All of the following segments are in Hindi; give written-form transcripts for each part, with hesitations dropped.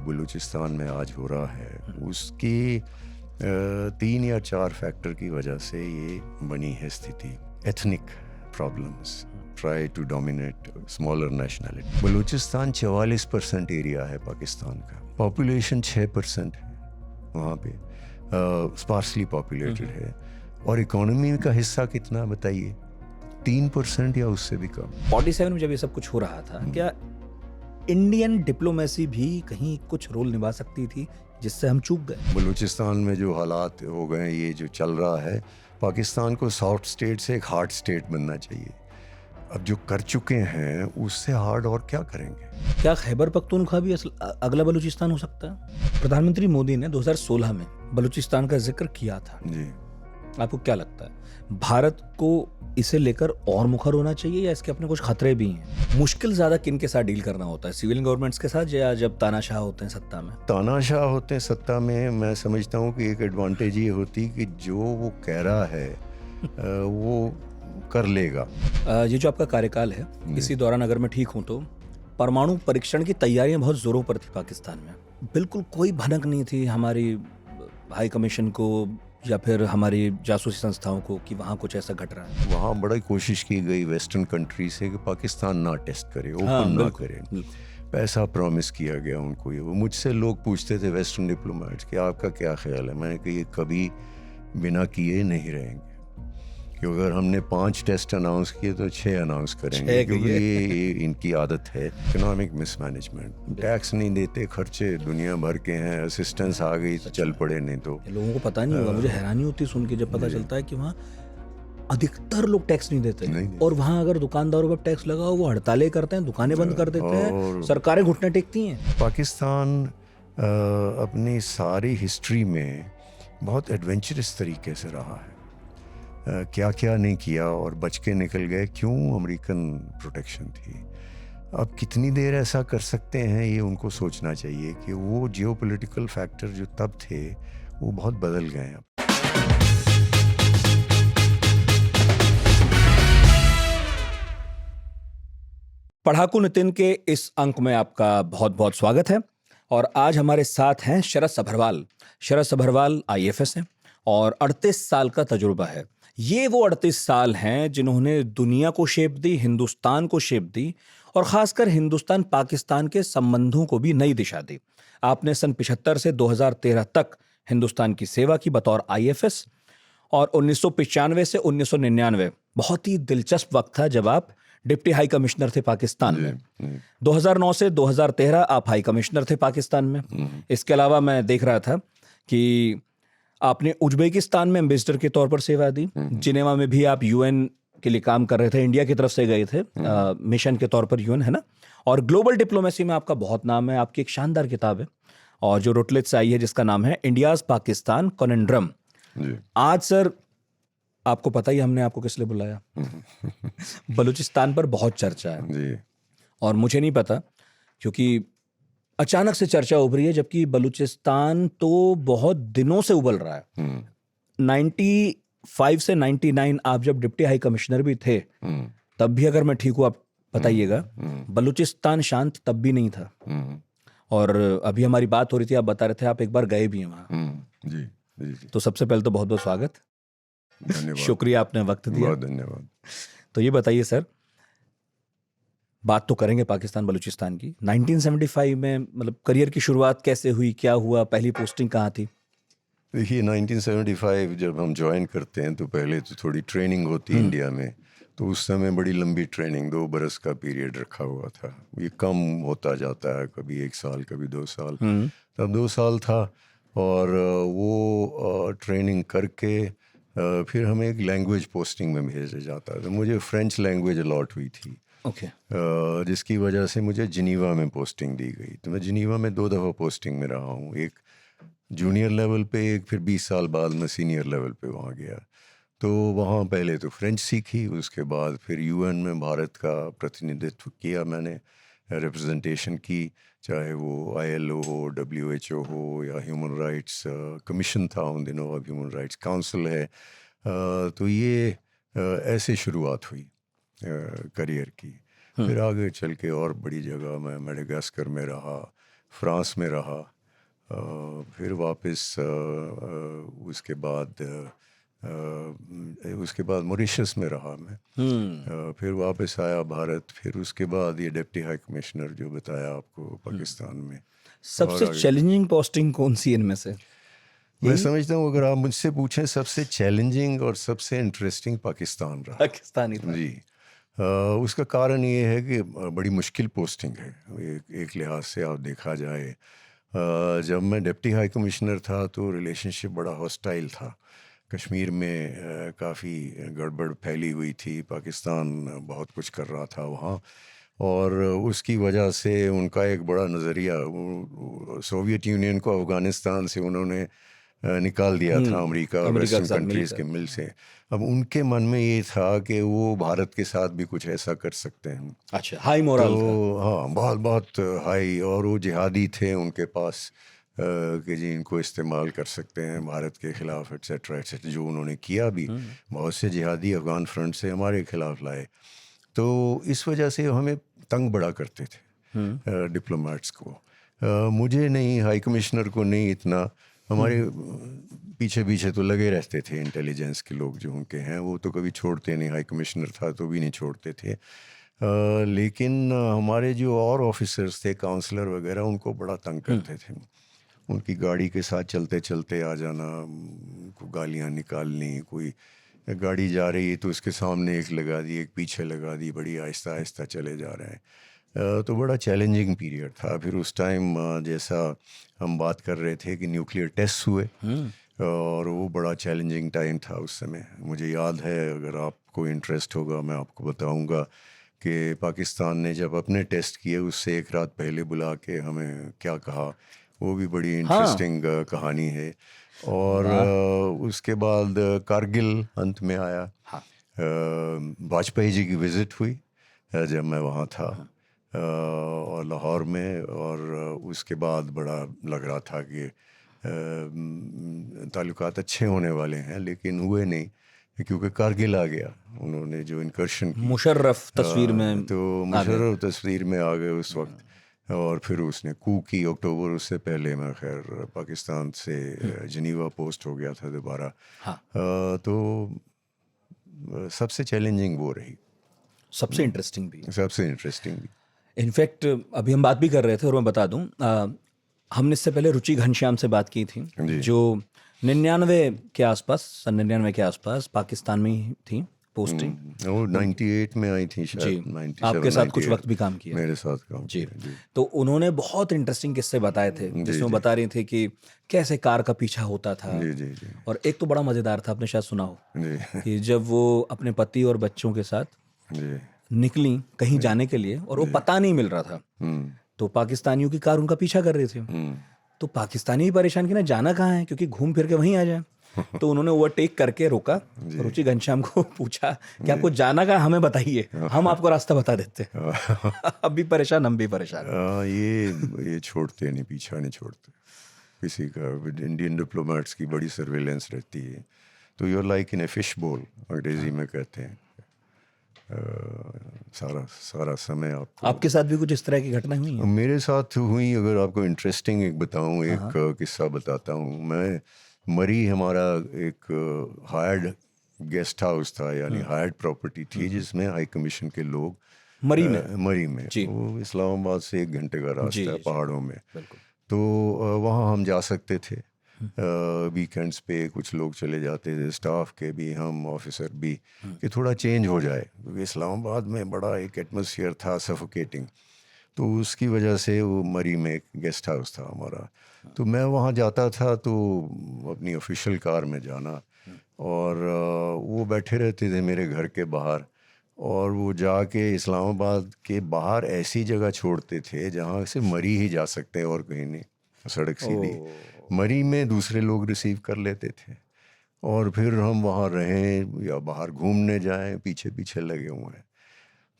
बलूचिस्तान में आज हो रहा है उसकी 3 या 4 फैक्टर की वजह से ये बनी है स्थिति। Ethnic problems try to dominate smaller nationality. Balochistan 44% area है पाकिस्तान का, पॉपुलेशन 6% है वहाँ पे, स्पार्सली पॉपुलेटेड है, और इकोनॉमी का हिस्सा कितना बताइए, 3% या उससे भी कम। 47 में जब ये सब कुछ हो रहा था, क्या इंडियन डिप्लोमेसी भी कहीं कुछ रोल निभा सकती थी जिससे हम चूक गए? बलूचिस्तान में जो हालात हो गए, ये जो चल रहा है, पाकिस्तान को सॉफ्ट स्टेट से एक हार्ड स्टेट बनना चाहिए। अब जो कर चुके हैं उससे हार्ड और क्या करेंगे? क्या खैबर पख्तूनख्वा भी अगला बलूचिस्तान हो सकता है? प्रधानमंत्री मोदी ने 2016 में बलूचिस्तान का जिक्र किया था जी। आपको क्या लगता है भारत को इसे लेकर और मुखर होना चाहिए या इसके अपने कुछ खतरे भी हैं? मुश्किल ज्यादा किन के साथ डील करना होता है, सिविल गवर्नमेंट्स के साथ या जब तानाशाह होते हैं सत्ता में? तानाशाह होते हैं सत्ता में, मैं समझता हूँ कि एक एडवांटेज ये होती कि जो वो कह रहा है वो कर लेगा। ये जो आपका कार्यकाल है, इसी दौरान अगर मैं ठीक हूं तो परमाणु परीक्षण की तैयारियां बहुत जोरों पर थी पाकिस्तान में। बिल्कुल कोई भनक नहीं थी हमारी हाई कमीशन को या फिर हमारी जासूसी संस्थाओं को कि वहाँ कुछ ऐसा घट रहा है। वहाँ बड़ी कोशिश की गई वेस्टर्न कंट्री से कि पाकिस्तान ना टेस्ट करे, ओपन ना करे। पैसा प्रॉमिस किया गया उनको। ये वो मुझसे लोग पूछते थे वेस्टर्न डिप्लोमेट्स कि आपका क्या ख्याल है, मैंने कहा ये कभी बिना किए नहीं रहेंगे, क्योंकि अगर हमने 5 टेस्ट अनाउंस किए तो 6 अनाउंस करेंगे, क्योंकि ये इनकी आदत है। इकोनॉमिक मिसमैनेजमेंट, टैक्स नहीं देते, खर्चे दुनिया भर के हैं, असिस्टेंस आ गई तो चल पड़े, नहीं तो लोगों को पता नहीं होगा। मुझे हैरानी होती सुन के जब पता चलता है कि वहाँ अधिकतर लोग टैक्स नहीं देते, और वहाँ अगर दुकानदारों पर टैक्स लगा हो वो हड़तालें करते हैं, दुकानें बंद कर देते हैं, सरकारें घुटने टेकती हैं। पाकिस्तान अपनी सारी हिस्ट्री में बहुत एडवेंचरस तरीके से रहा है। क्या क्या नहीं किया और बच के निकल गए, क्यों? अमेरिकन प्रोटेक्शन थी। अब कितनी देर ऐसा कर सकते हैं, ये उनको सोचना चाहिए कि वो जियोपॉलिटिकल फैक्टर जो तब थे वो बहुत बदल गए अब। पढ़ाकू नितिन के इस अंक में आपका बहुत बहुत स्वागत है। और आज हमारे साथ हैं शरद सभरवाल। शरद सभरवाल IAFS हैं और 38 साल का तजुर्बा है। ये वो 38 साल हैं जिन्होंने दुनिया को शेप दी, हिंदुस्तान को शेप दी, और खासकर हिंदुस्तान पाकिस्तान के संबंधों को भी नई दिशा दी। आपने सन 75 से 2013 तक हिंदुस्तान की सेवा की बतौर IAFS, और 1995 से 1999 बहुत ही दिलचस्प वक्त था जब आप डिप्टी हाई कमिश्नर थे पाकिस्तान में। 2009 से 2013 आप हाई कमिश्नर थे पाकिस्तान में। इसके अलावा मैं देख रहा था कि आपने उज्बेकिस्तान में एम्बेसडर के तौर पर सेवा दी। जिनेवा में भी आप UN के लिए काम कर रहे थे, इंडिया की तरफ से गए थे मिशन के तौर पर UN, है ना। और ग्लोबल डिप्लोमेसी में आपका बहुत नाम है। आपकी एक शानदार किताब है और जो रोटलेट से आई है, जिसका नाम है इंडियाज पाकिस्तान कॉनेंड्रम। आज सर आपको पता ही हमने आपको किस लिए बुलाया। बलूचिस्तान पर बहुत चर्चा है जी। और मुझे नहीं पता क्योंकि अचानक से चर्चा उभरी है, जबकि बलूचिस्तान तो बहुत दिनों से उबल रहा है। 95 से 99 आप जब डिप्टी हाई कमिश्नर भी थे तब भी, अगर मैं ठीक हूँ आप बताइएगा, बलूचिस्तान शांत तब भी नहीं था। और अभी हमारी बात हो रही थी, आप बता रहे थे आप एक बार गए भी हैं वहाँ। जी, जी, जी। तो सबसे पहले तो बहुत बहुत स्वागत, धन्यवाद, शुक्रिया आपने वक्त दिया। बहुत धन्यवाद। तो ये बताइए सर, बात तो करेंगे पाकिस्तान बलूचिस्तान की। 1975 में मतलब करियर की शुरुआत कैसे हुई, क्या हुआ, पहली पोस्टिंग कहाँ थी? देखिए 1975 जब हम ज्वाइन करते हैं तो पहले तो थोड़ी ट्रेनिंग होती है इंडिया में, तो उस समय बड़ी लंबी ट्रेनिंग, 2 बरस का पीरियड रखा हुआ था। ये कम होता जाता है, कभी 1 साल कभी 2 साल। तब 2 साल था और वो ट्रेनिंग करके फिर हमें एक लैंग्वेज पोस्टिंग में भेजा जाता था। मुझे फ्रेंच लैंग्वेज अलॉट हुई थी, जिसकी वजह से मुझे जिनीवा में पोस्टिंग दी गई। तो मैं जिनीवा में 2 दफ़ा पोस्टिंग में रहा हूँ, एक जूनियर लेवल पे, एक फिर 20 साल बाद मैं सीनियर लेवल पे वहाँ गया। तो वहाँ पहले तो फ्रेंच सीखी, उसके बाद फिर UN में भारत का प्रतिनिधित्व किया मैंने, रिप्रेजेंटेशन की, चाहे वो ILO हो, WHO हो या ह्यूमन राइट्स कमीशन था उन दिनों, अब ह्यूमन राइट्स काउंसिल है। तो ये ऐसे शुरुआत हुई करियर की। फिर आगे चल के और बड़ी जगह मैं मेडागास्कर में रहा, फ्रांस में रहा, फिर वापस उसके बाद मॉरिशस में रहा मैं, फिर वापस आया भारत, फिर उसके बाद ये डिप्टी हाई कमिश्नर जो बताया आपको पाकिस्तान में। सबसे और आगे चैलेंजिंग पोस्टिंग कौन सी इनमें से? मैं समझता हूँ अगर आप मुझसे पूछें सबसे चैलेंजिंग और सबसे इंटरेस्टिंग पाकिस्तान रहा पाकिस्तानी था। जी। उसका कारण ये है कि बड़ी मुश्किल पोस्टिंग है एक लिहाज से आप देखा जाए। जब मैं डिप्टी हाई कमिश्नर था तो रिलेशनशिप बड़ा हॉस्टाइल था। कश्मीर में काफ़ी गड़बड़ फैली हुई थी, पाकिस्तान बहुत कुछ कर रहा था वहाँ, और उसकी वजह से उनका एक बड़ा नज़रिया, सोवियत यूनियन को अफ़गानिस्तान से उन्होंने निकाल दिया था अमेरिका और अमेरिका के वेस्टर्न साथ कंट्रीज़ के मिलकर। मिल से। अब उनके मन में ये था कि वो भारत के साथ भी कुछ ऐसा कर सकते हैं। अच्छा, हाई तो मोरल था। हाँ, बहुत बहुत हाई, और वो जिहादी थे उनके पास कि जी इनको इस्तेमाल कर सकते हैं भारत के ख़िलाफ़ एट्सेट्रा एट्सेट्रा, जो उन्होंने किया भी। बहुत से जिहादी अफ़गान फ्रंट से हमारे ख़िलाफ़ लाए, तो इस वजह से हमें तंग बड़ा करते थे डिप्लोमेट्स को। मुझे नहीं, हाई कमिश्नर को नहीं इतना, हमारे पीछे पीछे तो लगे रहते थे इंटेलिजेंस के लोग जो उनके हैं, वो तो कभी छोड़ते नहीं, हाई कमिश्नर था तो भी नहीं छोड़ते थे। लेकिन हमारे जो और ऑफिसर्स थे, काउंसलर वगैरह, उनको बड़ा तंग करते थे। उनकी गाड़ी के साथ चलते चलते आ जाना, को गालियाँ निकालनी, कोई गाड़ी जा रही है तो उसके सामने एक लगा दी, एक पीछे लगा दी, बड़ी आहिस्ता आहिस्ता चले जा रहे हैं। तो बड़ा चैलेंजिंग पीरियड था। फिर उस टाइम जैसा हम बात कर रहे थे कि न्यूक्लियर टेस्ट हुए, और वो बड़ा चैलेंजिंग टाइम था उस समय। मुझे याद है, अगर आपको इंटरेस्ट होगा मैं आपको बताऊंगा कि पाकिस्तान ने जब अपने टेस्ट किए उससे एक रात पहले बुला के हमें क्या कहा, वो भी बड़ी हाँ, इंटरेस्टिंग कहानी है। और वाह। उसके बाद कारगिल अंत में आया। हाँ, वाजपेयी जी की विज़िट हुई जब मैं वहाँ था, और लाहौर में, और उसके बाद बड़ा लग रहा था कि ताल्लुकात अच्छे होने वाले हैं, लेकिन हुए नहीं क्योंकि कारगिल आ गया, उन्होंने जो इनकर्शन की। मुशर्रफ तस्वीर में तो आ गए। मुशर्रफ तस्वीर में आ गए उस वक्त, और फिर उसने कू की अक्टूबर, उससे पहले मैं खैर पाकिस्तान से जनीवा पोस्ट हो गया था दोबारा। हाँ, तो सबसे चैलेंजिंग वो रही, सबसे इंटरेस्टिंग भी। सबसे इंटरेस्टिंग भी। इनफैक्ट अभी हम बात भी कर रहे थे, और मैं बता दूं, हमने इससे पहले रुचि घनश्याम से बात की थी, जी। जो 99 के आसपास, सन 99 के आसपास पाकिस्तान में ही थी पोस्टिंग। वो 98 में आई थी जी, शायद, 97 आपके साथ कुछ 98 वक्त भी काम किया। मेरे साथ काम जी, किया जी। तो उन्होंने बहुत इंटरेस्टिंग किस्से बताए थे, जी जिसमें जी बता रही थी कि कैसे कार का पीछा होता था। जी जी जी और एक तो बड़ा मज़ेदार था, आपने शायद सुना हो, जी कि जब वो अपने पति और बच्चों के साथ जी निकली कहीं जाने के लिए, और वो पता नहीं मिल रहा था, तो पाकिस्तानियों की कार उनका पीछा कर रही थी। तो पाकिस्तानी भी परेशान कि ना जाना कहाँ है, क्योंकि घूम फिर के वहीं आ जाए। तो उन्होंने ओवरटेक करके रोका, रुचि घनश्याम को पूछा कि आपको जाना कहाँ, हमें बताइए, हम आपको रास्ता बता देते हैं। अब भी परेशान, हम भी परेशान। ये छोड़ते नहीं, पीछा नहीं छोड़ते किसी का। इंडियन डिप्लोमेट्स की बड़ी सर्वेलेंस रहती है, तो you are like in a fish bowl, अंग्रेजी में कहते हैं। सारा सारा समय आपको। आपके साथ भी कुछ इस तरह की घटना हुई है? मेरे साथ हुई, अगर आपको इंटरेस्टिंग एक बताऊं, एक किस्सा बताता हूँ मैं। मरी हमारा एक हायर्ड गेस्ट हाउस था, यानी हायर्ड प्रॉपर्टी थी, जिसमें हाई कमीशन के लोग मरी में? मरी में, जी वो इस्लामाबाद से 1 घंटे का जी रास्ता है जी जी, पहाड़ों में। बिल्कुल। तो वहाँ हम जा सकते थे वीकेंड्स पे, कुछ लोग चले जाते थे, स्टाफ के भी, हम ऑफिसर भी, कि थोड़ा चेंज हो जाए, क्योंकि इस्लामाबाद में बड़ा एक एटमॉस्फेयर था सफोकेटिंग। तो उसकी वजह से वो मरी में एक गेस्ट हाउस था हमारा, तो मैं वहाँ जाता था, तो अपनी ऑफिशियल कार में जाना, और वो बैठे रहते थे मेरे घर के बाहर, और वो जाके इस्लामाबाद के बाहर ऐसी जगह छोड़ते थे जहाँ से मरी ही जा सकते हैं और कहीं नहीं, सड़क सीधी। मरी में दूसरे लोग रिसीव कर लेते थे, और फिर हम वहाँ रहें या बाहर घूमने जाएं, पीछे पीछे लगे हुए हैं।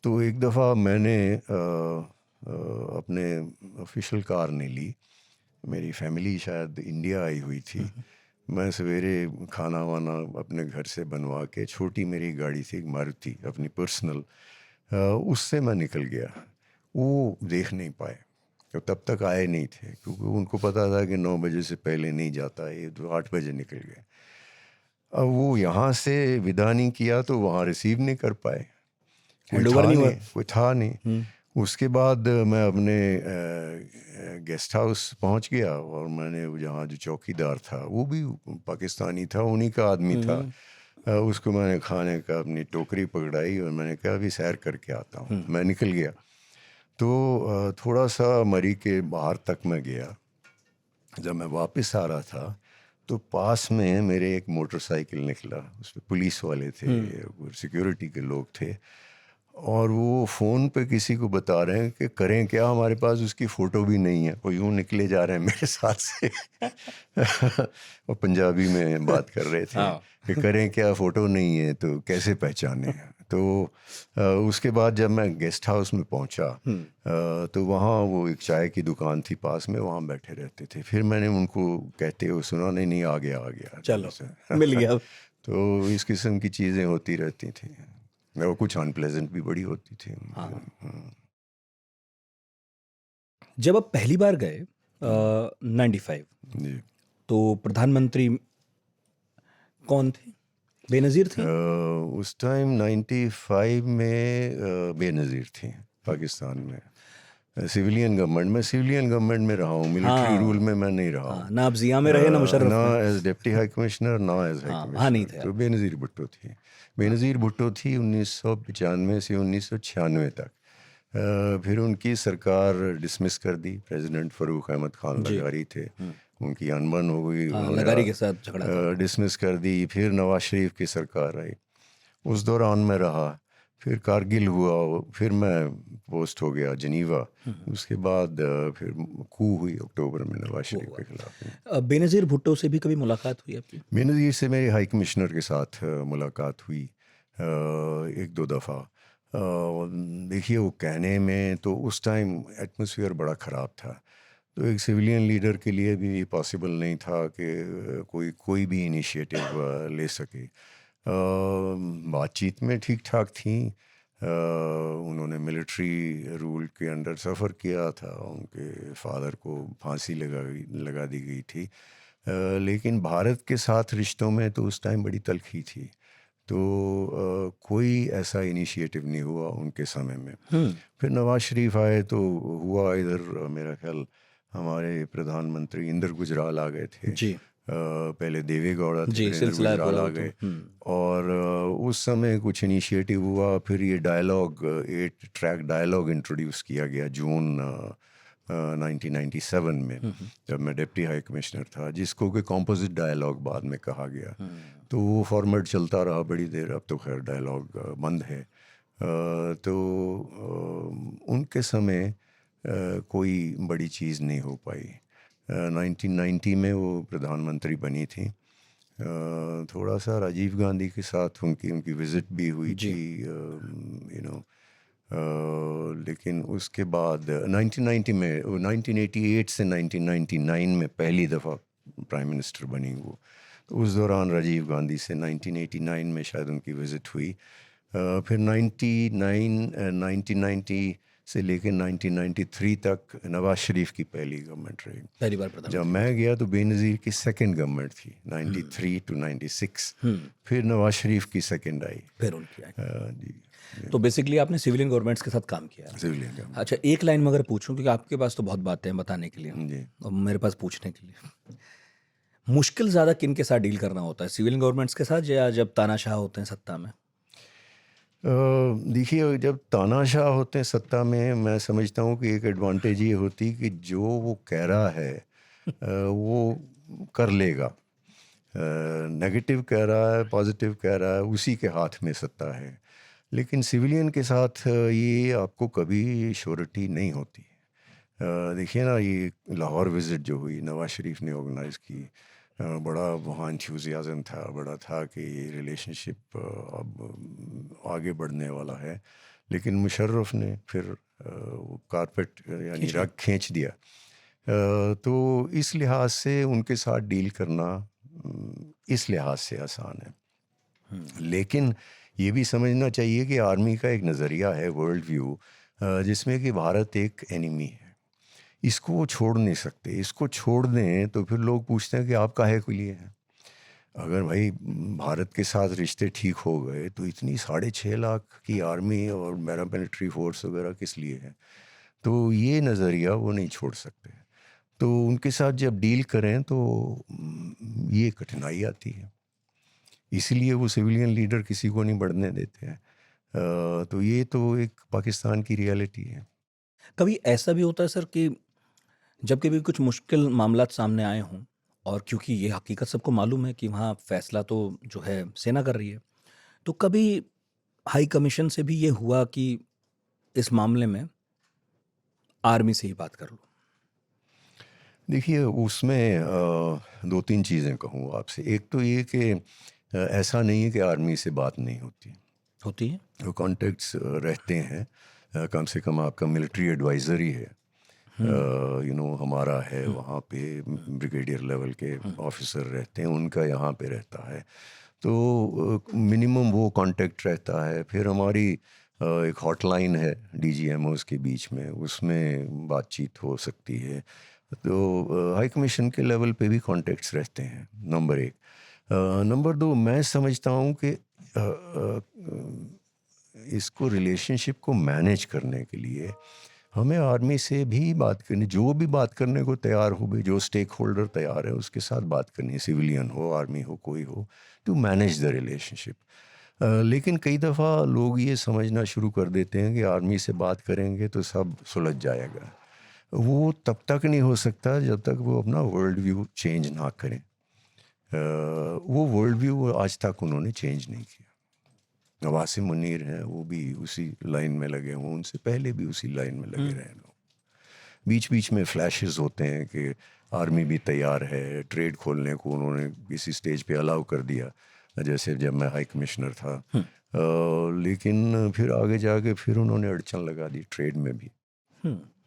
तो एक दफ़ा मैंने अपने ऑफिशियल कार नहीं ली, मेरी फैमिली शायद इंडिया आई हुई थी। मैं सवेरे खाना वाना अपने घर से बनवा के, छोटी मेरी गाड़ी थी, एक मारुति अपनी पर्सनल, उससे मैं निकल गया। वो देख नहीं पाए, तो तब तक आए नहीं थे, क्योंकि उनको पता था कि 9 बजे से पहले नहीं जाता, ये तो 8 बजे निकल गए। अब वो यहाँ से विदा नहीं किया तो वहाँ रिसीव नहीं कर पाए, हैंडओवर नहीं हुआ। कोई था नहीं। उसके बाद मैं अपने गेस्ट हाउस पहुंच गया, और मैंने जहाँ जो चौकीदार था वो भी पाकिस्तानी था, उन्हीं का आदमी था। उसको मैंने खाने का अपनी टोकरी पकड़ाई और मैंने कहा अभी सैर करके आता हूँ। मैं निकल गया तो थोड़ा सा मरी के बाहर तक मैं गया। जब मैं वापस आ रहा था तो पास में मेरे एक मोटरसाइकिल निकला, उस पर पुलिस वाले थे, सिक्योरिटी के लोग थे, और वो फ़ोन पे किसी को बता रहे हैं कि करें क्या, हमारे पास उसकी फ़ोटो भी नहीं है। वो यूँ निकले जा रहे हैं मेरे साथ से और पंजाबी में बात कर रहे थे कि करें क्या, फ़ोटो नहीं है तो कैसे पहचाने। तो उसके बाद जब मैं गेस्ट हाउस में पहुंचा तो वहाँ वो एक चाय की दुकान थी पास में, वहाँ बैठे रहते थे। फिर मैंने उनको कहते हुए सुना, नहीं नहीं आ गया चलो मिल गया। तो इस किस्म की चीज़ें होती रहती थी, और कुछ अनप्लेजेंट भी बड़ी होती थी। जब आप पहली बार गए 95, जी। तो प्रधानमंत्री कौन थे? बेनज़ीर थे? उस टाइम 95 में बेनज़ीर थी पाकिस्तान में। सिविलियन गवर्नमेंट में, सिविलियन गवर्नमेंट में रहा हूँ, मिलिट्री रूल में मैं नहीं रहा हूँ। ना आप ज़िया में रहे ना मुशर्रफ ना में। एज डिप्टी हाई कमिश्नर, ना एज हाई वहाँ नहीं थे कमिश्नर। तो बेनज़ीर भुट्टो थी। बेनज़ीर भुट्टो थी 1995 से 1996 तक। फिर उनकी सरकार डिसमिस कर दी, प्रेसिडेंट फ़रूक अहमद खान लगारी थे, उनकी अनबन हो गई, लगारी के साथ झगड़ा था। डिसमिस कर दी। फिर नवाज शरीफ की सरकार आई, उस दौरान मैं रहा। फिर कारगिल हुआ, फिर मैं पोस्ट हो गया जिनीवा। उसके बाद फिर कू हुई अक्टूबर में नवाज शरीफ के खिलाफ। बेनज़ीर भुट्टो से भी कभी मुलाकात हुई आपकी? बेनज़ीर से मेरी हाई कमिश्नर के साथ मुलाकात हुई एक दो दफ़ा। देखिए, वो कहने में तो उस टाइम एटमॉस्फेयर बड़ा ख़राब था, तो एक सिविलियन लीडर के लिए भी पॉसिबल नहीं था कि कोई भी इनिशिएटिव ले सके। बातचीत में ठीक ठाक थी। उन्होंने मिलिट्री रूल के अंडर सफ़र किया था, उनके फादर को फांसी लगा दी गई थी। लेकिन भारत के साथ रिश्तों में तो उस टाइम बड़ी तलखी थी, तो कोई ऐसा इनिशिएटिव नहीं हुआ उनके समय में। फिर नवाज शरीफ आए तो हुआ। इधर मेरा ख्याल हमारे प्रधानमंत्री इंदर गुजराल आ गए थे जी। पहले देवे गौड़ा थे, जी, फिर इंदर सिलसिला गुजराल पूरा आ वो तो। गए। और उस समय कुछ इनिशिएटिव हुआ। फिर ये डायलॉग, 8 ट्रैक डायलॉग इंट्रोड्यूस किया गया जून 1997 में, जब मैं डिप्टी हाई कमिश्नर था, जिसको कि कॉम्पोजिट डायलॉग बाद में कहा गया। तो वो फॉर्मेट चलता रहा बड़ी देर, अब तो खैर डायलॉग बंद है। तो उनके समय कोई बड़ी चीज़ नहीं हो पाई। 1990 में वो प्रधानमंत्री बनी थी। थोड़ा सा राजीव गांधी के साथ उनकी विज़िट भी हुई थी, लेकिन उसके बाद 1990 में, 1988 से 1999 में पहली दफ़ा प्राइम मिनिस्टर बनी वो। तो उस दौरान राजीव गांधी से 1989 में शायद उनकी विज़िट हुई। फिर 1990 से लेकर 1993 तक नवाज शरीफ की पहली गवर्नमेंट रही। पहली बार प्रधानमंत्री। जब मैं गया तो बेनज़ीर की सेकंड गवर्नमेंट थी 93 to 96। फिर नवाज शरीफ की सेकंड आई। फिर उनकी आई। जी। तो बेसिकली आपने सिविलियन गवर्नमेंट्स के साथ काम किया है। Civilian government. अच्छा, एक लाइन में अगर पूछूं, क्योंकि आपके पास तो बहुत बातें हैं बताने के लिए जी। और मेरे पास पूछने के लिए, मुश्किल ज़्यादा किन के साथ डील करना होता है, सिविलियन गवर्नमेंट्स के साथ या जब तानाशाह होते हैं सत्ता में? देखिए, जब तानाशाह होते हैं सत्ता में, मैं समझता हूँ कि एक एडवांटेज ये होती कि जो वो कह रहा है वो कर लेगा। नेगेटिव कह रहा है, पॉजिटिव कह रहा है, उसी के हाथ में सत्ता है। लेकिन सिविलियन के साथ ये आपको कभी श्योरिटी नहीं होती। देखिए ना, ये लाहौर विज़िट जो हुई, नवाज शरीफ ने ऑर्गेनाइज़ की, बड़ा वहाँ इंथ्यूजियाज़म था, बड़ा था कि ये रिलेशनशिप अब आगे बढ़ने वाला है। लेकिन मुशर्रफ ने फिर कारपेट यानी रग खींच दिया। तो इस लिहाज से उनके साथ डील करना इस लिहाज से आसान है। लेकिन ये भी समझना चाहिए कि आर्मी का एक नज़रिया है, वर्ल्ड व्यू, जिसमें कि भारत एक एनिमी है। इसको छोड़ नहीं सकते। इसको छोड़ दें तो फिर लोग पूछते हैं कि आप काहे के लिए हैं। अगर भाई भारत के साथ रिश्ते ठीक हो गए तो इतनी 6.5 लाख की आर्मी और पैरामिलिट्री फोर्स वगैरह किस लिए है। तो ये नज़रिया वो नहीं छोड़ सकते। तो उनके साथ जब डील करें तो ये कठिनाई आती है, इसीलिए वो सिविलियन लीडर किसी को नहीं बढ़ने देते हैं। तो ये तो एक पाकिस्तान की रियलिटी है। कभी ऐसा भी होता है सर कि जब कभी कुछ मुश्किल मामलात सामने आए हों, और क्योंकि ये हकीकत सबको मालूम है कि वहाँ फैसला तो जो है सेना कर रही है, तो कभी हाई कमीशन से भी ये हुआ कि इस मामले में आर्मी से ही बात कर लो? देखिए उसमें दो तीन चीज़ें कहूँ आपसे। एक तो ये कि ऐसा नहीं है कि आर्मी से बात नहीं होती, होती है। वो कॉन्टेक्ट्स रहते हैं। कम से कम आपका मिलिट्री एडवाइज़र ही है, हमारा है वहाँ पे ब्रिगेडियर लेवल के ऑफिसर रहते हैं, उनका यहाँ पे रहता है। तो मिनिमम वो कांटेक्ट रहता है। फिर हमारी एक हॉटलाइन है डीजीएमओस के बीच में, उसमें बातचीत हो सकती है। तो हाई कमीशन के लेवल पे भी कांटेक्ट्स रहते हैं, नंबर एक। नंबर दो, मैं समझता हूँ कि इसको रिलेशनशिप को मैनेज करने के लिए हमें आर्मी से भी बात करनी, जो भी बात करने को तैयार हो, भी जो स्टेक होल्डर तैयार है उसके साथ बात करनी, सिविलियन हो, आर्मी हो, कोई हो, टू मैनेज द रिलेशनशिप। लेकिन कई दफ़ा लोग ये समझना शुरू कर देते हैं कि आर्मी से बात करेंगे तो सब सुलझ जाएगा। वो तब तक नहीं हो सकता जब तक वो अपना वर्ल्ड व्यू चेंज ना करें। वो वर्ल्ड व्यू आज तक उन्होंने चेंज नहीं किया। नवासिम मुनीर हैं, वो भी उसी लाइन में लगे हों, उनसे पहले भी उसी लाइन में लगे रहे लोग। बीच बीच में फ्लैशेस होते हैं कि आर्मी भी तैयार है, ट्रेड खोलने को उन्होंने किसी स्टेज पे अलाउ कर दिया, जैसे जब मैं हाई कमिश्नर था। लेकिन फिर आगे जाके फिर उन्होंने अड़चन लगा दी ट्रेड में भी।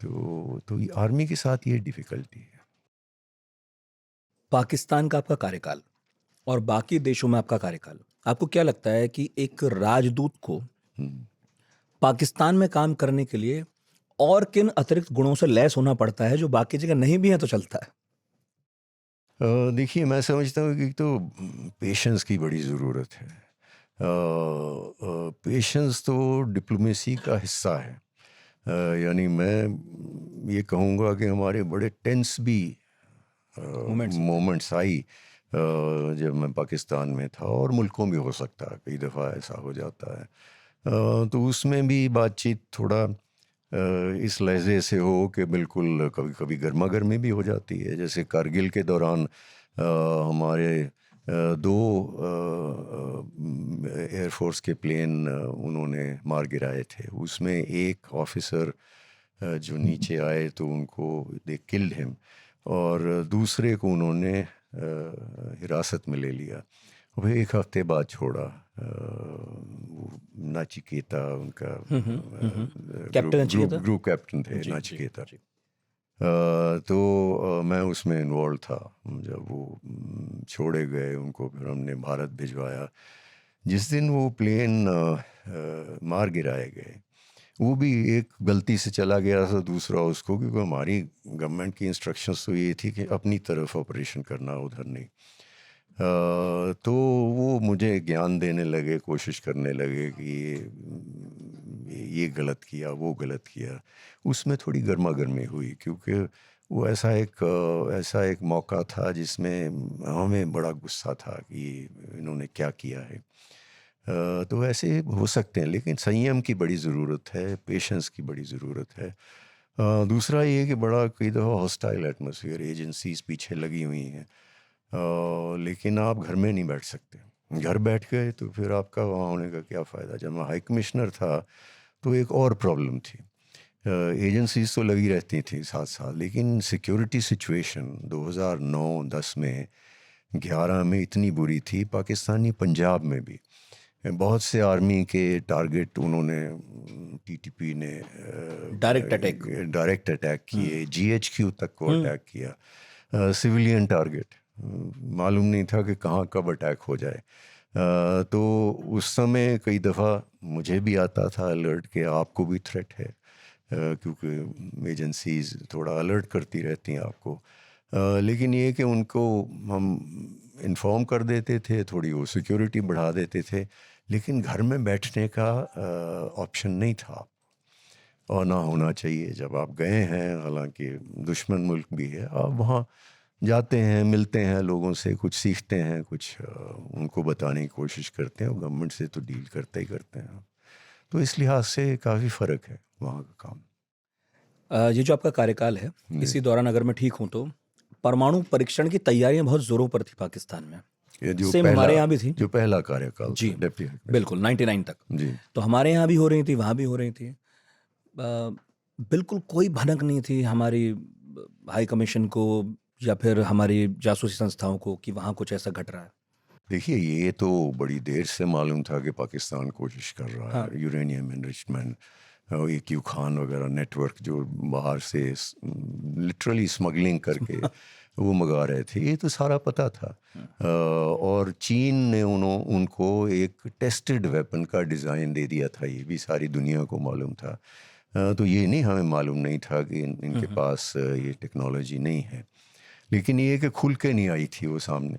तो आर्मी के साथ ये डिफ़िकल्टी है। पाकिस्तान का आपका कार्यकाल और बाकी देशों में आपका कार्यकाल, आपको क्या लगता है कि एक राजदूत को पाकिस्तान में काम करने के लिए और किन अतिरिक्त गुणों से लैस होना पड़ता है जो बाकी जगह नहीं भी है तो चलता है? देखिए मैं समझता हूँ कि तो पेशेंस की बड़ी ज़रूरत है। पेशेंस तो डिप्लोमेसी का हिस्सा है। यानी मैं ये कहूँगा कि हमारे बड़े टेंस भी मोमेंट्स आई जब मैं पाकिस्तान में था, और मुल्कों में भी हो सकता है, कई दफ़ा ऐसा हो जाता है। तो उसमें भी बातचीत थोड़ा इस लहजे से हो कि बिल्कुल कभी कभी गर्मा गर्मी भी हो जाती है। जैसे कारगिल के दौरान हमारे दो एयरफोर्स के प्लेन उन्होंने मार गिराए थे। उसमें एक ऑफिसर जो नीचे आए तो उनको दे किल्ड हिम, और दूसरे को उन्होंने हिरासत में ले लिया, वह एक हफ्ते बाद छोड़ा। नाचिकेता उनका कैप्टन नचिकेता? ग्रुप कैप्टन थे, जी, नाचिकेता। जी। तो मैं उसमें इन्वॉल्व था। जब वो छोड़े गए उनको, फिर हमने भारत भिजवाया। जिस दिन वो प्लेन मार गिराए गए, वो भी एक गलती से चला गया था दूसरा उसको, क्योंकि हमारी गवर्नमेंट की इंस्ट्रक्शंस तो ये थी कि अपनी तरफ ऑपरेशन करना, उधर नहीं। तो वो मुझे ज्ञान देने लगे, कोशिश करने लगे कि ये गलत किया, वो गलत किया। उसमें थोड़ी गर्मा गर्मी हुई, क्योंकि वो ऐसा एक मौका था जिसमें हमें बड़ा गुस्सा था कि इन्होंने क्या किया है। तो ऐसे हो सकते हैं, लेकिन संयम की बड़ी ज़रूरत है, पेशेंस की बड़ी ज़रूरत है। दूसरा ये कि बड़ा कई दफ़ा हॉस्टाइल एटमॉस्फेयर, एजेंसीज पीछे लगी हुई हैं। लेकिन आप घर में नहीं बैठ सकते। घर बैठ गए तो फिर आपका वहाँ होने का क्या फ़ायदा। जब मैं हाई कमिश्नर था तो एक और प्रॉब्लम थी। एजेंसीज तो लगी रहती थी साथ साथ, लेकिन सिक्योरिटी सिचुएशन 2009-10 में, 11 में इतनी बुरी थी, पाकिस्तानी पंजाब में भी बहुत से आर्मी के टारगेट उन्होंने, टीटीपी ने डायरेक्ट अटैक किए, जीएचक्यू तक को अटैक किया। सिविलियन टारगेट, मालूम नहीं था कि कहाँ कब अटैक हो जाए। तो उस समय कई दफ़ा मुझे भी आता था अलर्ट कि आपको भी थ्रेट है। क्योंकि एजेंसीज थोड़ा अलर्ट करती रहती हैं आपको। लेकिन ये कि उनको हम इन्फॉर्म कर देते थे, थोड़ी वो सिक्योरिटी बढ़ा देते थे, लेकिन घर में बैठने का ऑप्शन नहीं था और ना होना चाहिए। जब आप गए हैं, हालांकि दुश्मन मुल्क भी है, आप वहाँ जाते हैं, मिलते हैं लोगों से, कुछ सीखते हैं, कुछ उनको बताने की कोशिश करते हैं। गवर्नमेंट से तो डील करते ही करते हैं। तो इस लिहाज से काफ़ी फ़र्क है वहाँ का काम। ये जो आपका कार्यकाल है, इसी दौरान अगर मैं ठीक हूं तो परमाणु परीक्षण की तैयारियां बहुत जोरों पर थी पाकिस्तान में। ये सेम हमारे यहाँ भी थी जो पहला कार्यकाल जी, था डिप्टी हाई कमिश्नर। बिल्कुल 99 तक। जी तो हमारे यहाँ भी हो रही थी, वहाँ भी हो रही थी। बिल्कुल कोई भनक नहीं थी हमारी हाई कमीशन को या फिर हमारी जासूसी संस्थाओं को कि वहाँ कुछ ऐसा घट रहा है। देखिए, ये तो बड़ी देर से मालूम था कि पाकिस्तान कोशिश कर रहा हाँ। है यूरेनियम एनरिचमेंट, ये क्यू खान वगैरह नेटवर्क जो बाहर से लिटरली स्मगलिंग करके वो मंगा रहे थे, ये तो सारा पता था। और चीन ने उनको एक टेस्टेड वेपन का डिज़ाइन दे दिया था, ये भी सारी दुनिया को मालूम था। तो ये नहीं हमें मालूम नहीं था कि इनके पास ये टेक्नोलॉजी नहीं है। लेकिन ये कि खुल के नहीं आई थी वो सामने,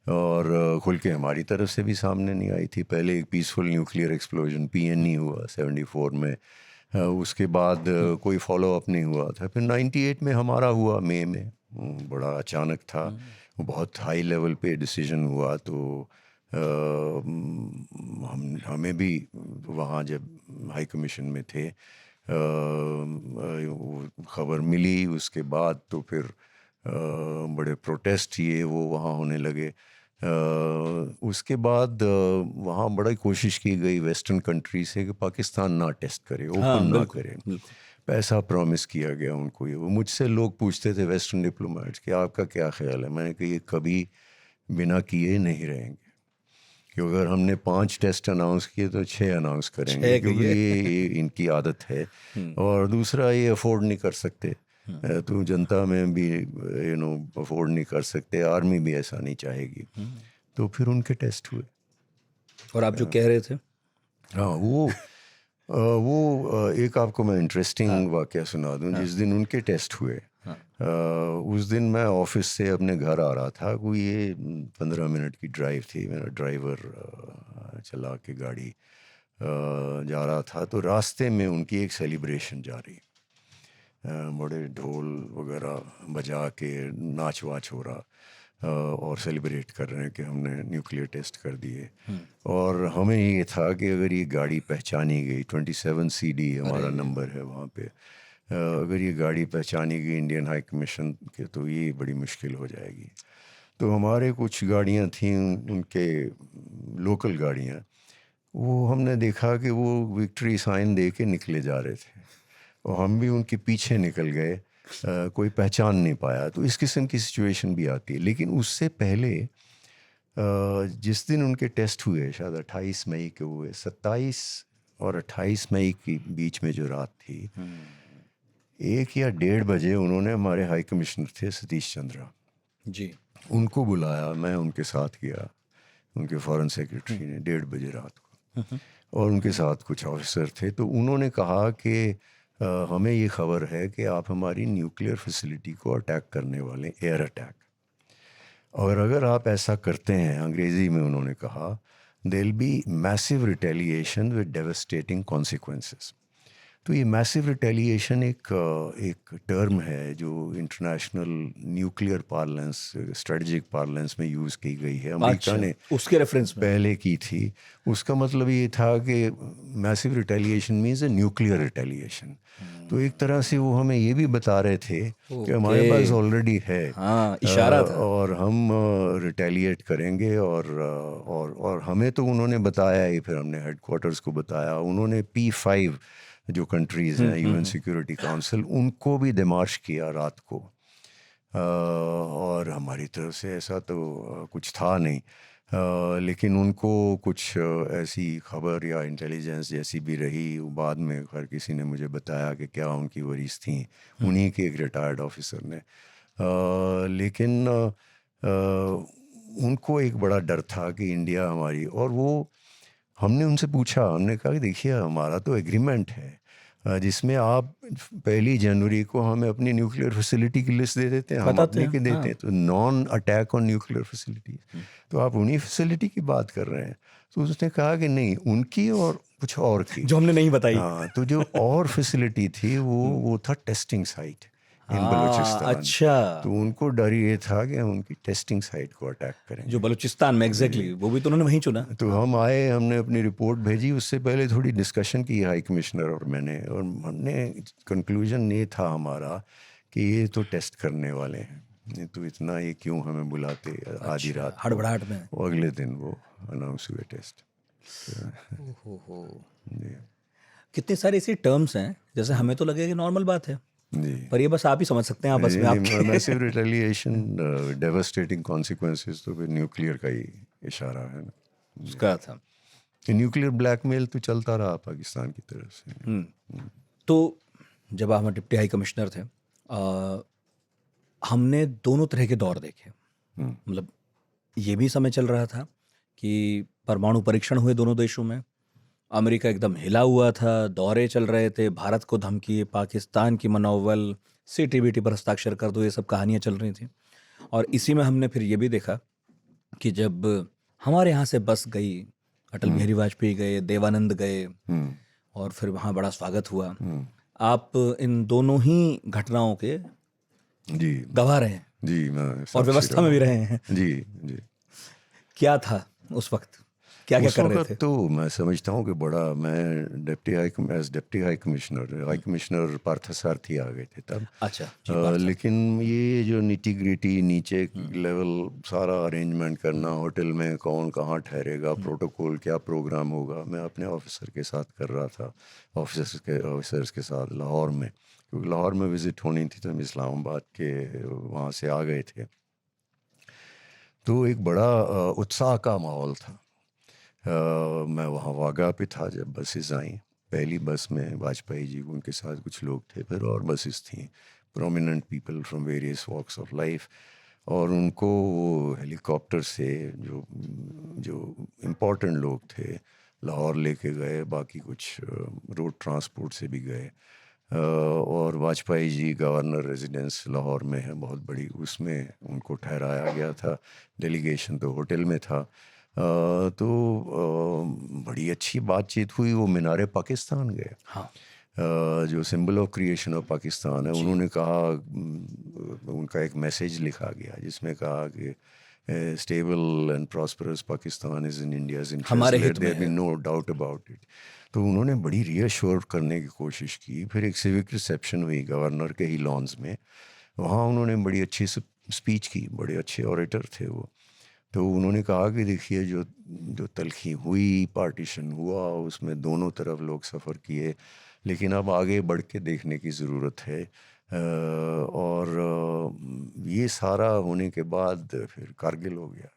और खुल के हमारी तरफ से भी सामने नहीं आई थी। पहले एक पीसफुल न्यूक्लियर एक्सप्लोजन PNE हुआ 74 में, उसके बाद कोई फॉलो अप नहीं हुआ था। फिर 98 में हमारा हुआ मई में, बड़ा अचानक था, वो बहुत हाई लेवल पे डिसीजन हुआ। तो हमें भी वहाँ जब हाई कमीशन में थे ख़बर मिली, उसके बाद तो फिर बड़े प्रोटेस्ट ये वो वहाँ होने लगे। उसके बाद वहाँ बड़ी कोशिश की गई वेस्टर्न कंट्री से कि पाकिस्तान ना टेस्ट करे, ओपन ना बिल्कुल, करे। बिल्कुल। पैसा प्रॉमिस किया गया उनको। ये वो मुझसे लोग पूछते थे वेस्टर्न डिप्लोमेट्स कि आपका क्या ख्याल है। मैंने कहा ये कभी बिना किए नहीं रहेंगे, क्योंकि अगर हमने 5 टेस्ट अनाउंस किए तो 6 अनाउंस करेंगे, 6 क्योंकि कहिए। ये इनकी आदत है। और दूसरा, ये अफोर्ड नहीं कर सकते। तो जनता में भी अफोर्ड नहीं कर सकते, आर्मी भी ऐसा नहीं चाहेगी। तो फिर उनके टेस्ट हुए। और आप जो कह रहे थे, हाँ, वो एक आपको मैं इंटरेस्टिंग वाकया सुना दूं। जिस दिन उनके टेस्ट हुए, उस दिन मैं ऑफिस से अपने घर आ रहा था। कोई ये 15 मिनट की ड्राइव थी। मेरा ड्राइवर चला के गाड़ी जा रहा था, तो रास्ते में उनकी एक सेलिब्रेशन जा रही, बड़े ढोल वगैरह बजा के नाच वाच हो रहा, और सेलिब्रेट कर रहे हैं कि हमने न्यूक्लियर टेस्ट कर दिए। और हमें ये था कि अगर ये गाड़ी पहचानी गई, 27 CD हमारा नंबर है वहाँ पे, अगर ये गाड़ी पहचानी गई इंडियन हाई कमीशन के, तो ये बड़ी मुश्किल हो जाएगी। तो हमारे कुछ गाड़ियाँ थीं, उनके लोकल गाड़ियाँ, वो हमने देखा कि वो विक्ट्री साइन दे के निकले जा रहे थे, और हम भी उनके पीछे निकल गए। कोई पहचान नहीं पाया। तो इस किस्म की सिचुएशन भी आती है। लेकिन उससे पहले जिस दिन उनके टेस्ट हुए, शायद 28 मई के हुए, 27 और 28 मई के बीच में जो रात थी, 1 या 1:30 बजे उन्होंने, हमारे हाई कमिश्नर थे सतीश चंद्रा जी, उनको बुलाया। मैं उनके साथ गया, उनके फॉरेन सेक्रेटरी ने, 1:30 बजे रात को, और उनके साथ कुछ ऑफिसर थे। तो उन्होंने कहा कि हमें ये खबर है कि आप हमारी न्यूक्लियर फैसिलिटी को अटैक करने वाले, एयर अटैक, और अगर आप ऐसा करते हैं, अंग्रेज़ी में उन्होंने कहा, there will be massive retaliation with devastating consequences. तो ये मैसिव रिटेलिएशन एक टर्म है जो international nuclear parlance, strategic parlance में यूज़ की गई है। अमेरिका ने उसके रेफरेंस में पहले की थी। उसका मतलब ये था कि massive retaliation means a nuclear retaliation. तो एक तरह से वो हमें ये भी बता रहे थे कि हमारे पास ऑलरेडी है, इशारा था। और हम रिटेलिएट करेंगे। और हमें तो उन्होंने बताया ही, फिर हमने हेडक्वार्टर्स को बताया। उन्होंने P5 जो कंट्रीज़ हैं UN सिक्योरिटी काउंसिल, उनको भी डिमार्श किया रात को। और हमारी तरफ से ऐसा तो कुछ था नहीं, लेकिन उनको कुछ ऐसी खबर या इंटेलिजेंस जैसी भी रही, बाद में हर किसी ने मुझे बताया कि क्या उनकी वरीज थी, उन्हीं के एक रिटायर्ड ऑफिसर ने। लेकिन उनको एक बड़ा डर था कि इंडिया हमारी, और वो, हमने उनसे पूछा, हमने कहा कि देखिए हमारा तो एग्रीमेंट है, जिसमें आप 1 जनवरी को हमें अपनी न्यूक्लियर फैसिलिटी की लिस्ट दे देते हैं, हम बताते अपने हैं, के देते हाँ। हैं, तो non attack on nuclear facility, तो आप उन्हीं फैसिलिटी की बात कर रहे हैं। तो उसने कहा कि नहीं, उनकी और कुछ और की। जो हमने नहीं बताई। हाँ, तो जो और फैसिलिटी थी वो था टेस्टिंग साइट इन हाँ, बलूचिस्तान। अच्छा। तो उनको डर ये था कि हम उनकी टेस्टिंग साइट को अटैक करेंगे। जो बलूचिस्तान में एग्जैक्टली, वो भी तो उन्होंने वहीं चुना। तो हम आए, हमने अपनी रिपोर्ट भेजी, उससे पहले थोड़ी डिस्कशन की हाई कमिश्नर और मैंने, और हमने कंक्लूजन ये था हमारा कि ये तो टेस्ट करने वाले हैं, नहीं तो इतना ये क्यों हमें बुलाते आधी अच्छा, रात को। हड़बड़ाहट में। वो अगले दिन वो अनाउंस हुए टेस्ट। ओहो। जी कितने सारे ऐसे टर्म्स हैं, जैसे हमें तो लगेगा कि नॉर्मल बात है, जी पर ये बस आप ही समझ सकते हैं आपस में आपके। मैसिव रिटेलिएशन, डेवास्टेटिंग कॉन्सिक्वेंसेस, तो फिर न्यूक्लियर का ही इशारा है ना। उसका था। न्यूक्लियर ब्लैकमेल तो चलता रहा पाकिस्तान की तरफ से। तो जब आप डिप्टी हाई कमिश्नर थे, हमने दोनों तरह के दौर देखे। मतलब ये भी समय चल रहा था कि परमाणु परीक्षण हुए दोनों देशों में, अमेरिका एकदम हिला हुआ था, दौरे चल रहे थे, भारत को धमकी, पाकिस्तान की मनोवल, सीटीबीटी पर हस्ताक्षर कर दो, ये सब कहानियां चल रही थी। और इसी में हमने फिर ये भी देखा कि जब हमारे यहाँ से बस गई, अटल बिहारी वाजपेयी गए, देवानंद गए, और फिर वहाँ बड़ा स्वागत हुआ। आप इन दोनों ही घटनाओं के जी गवाह रहे हैं जी, मैं और साक्षी व्यवस्था रहा में भी हूँ। रहे हैं। जी जी। क्या था उस वक्त, क्या क्या उस कर रहे वक्त थे? तो मैं समझता हूँ कि बड़ा, मैं डिप्टी हाई कमिश्नर पार्थसारथी आ गए थे तब। अच्छा जी, पार्थ साहब। लेकिन ये जो निटी ग्रिटी नीचे लेवल सारा अरेंजमेंट करना, होटल में कौन कहाँ ठहरेगा, प्रोटोकॉल क्या प्रोग्राम होगा, मैं अपने ऑफिसर के साथ कर रहा था, ऑफिसर्स के साथ लाहौर में, क्योंकि लाहौर में विज़िट होनी थी तो हम इस्लामाबाद के वहाँ से आ गए थे। तो एक बड़ा उत्साह का माहौल था। मैं वहाँ वाघा पे था जब बसेस आई। पहली बस में वाजपेयी जी, उनके साथ कुछ लोग थे, फिर और बसेस थी, prominent people from various walks of life, और उनको हेलीकॉप्टर से जो जो इम्पोर्टेंट लोग थे लाहौर लेके गए, बाकी कुछ रोड ट्रांसपोर्ट से भी गए। और वाजपेयी जी गवर्नर रेजिडेंस लाहौर में है बहुत बड़ी, उसमें उनको ठहराया गया था। डेलीगेशन तो होटल में था। तो बड़ी अच्छी बातचीत हुई। वो मीनारे पाकिस्तान गए, हाँ जो symbol of creation of Pakistan है। उन्होंने कहा, उनका एक मैसेज लिखा गया जिसमें कहा कि stable and prosperous Pakistan is in India's interest, हमारे लेट हित में देयर बी है। No doubt about it. तो उन्होंने बड़ी रीअश्योर करने की कोशिश की। फिर एक सिविक रिसेप्शन हुई गवर्नर के ही लॉन्स में, वहाँ उन्होंने बड़ी अच्छी स्पीच की, बड़े अच्छे ऑरेटर थे वो। तो उन्होंने कहा कि देखिए, जो जो तलखी हुई, पार्टीशन हुआ, उसमें दोनों तरफ लोग सफ़र किए, लेकिन अब आगे बढ़ के देखने की ज़रूरत है। और ये सारा होने के बाद फिर कारगिल हो गया।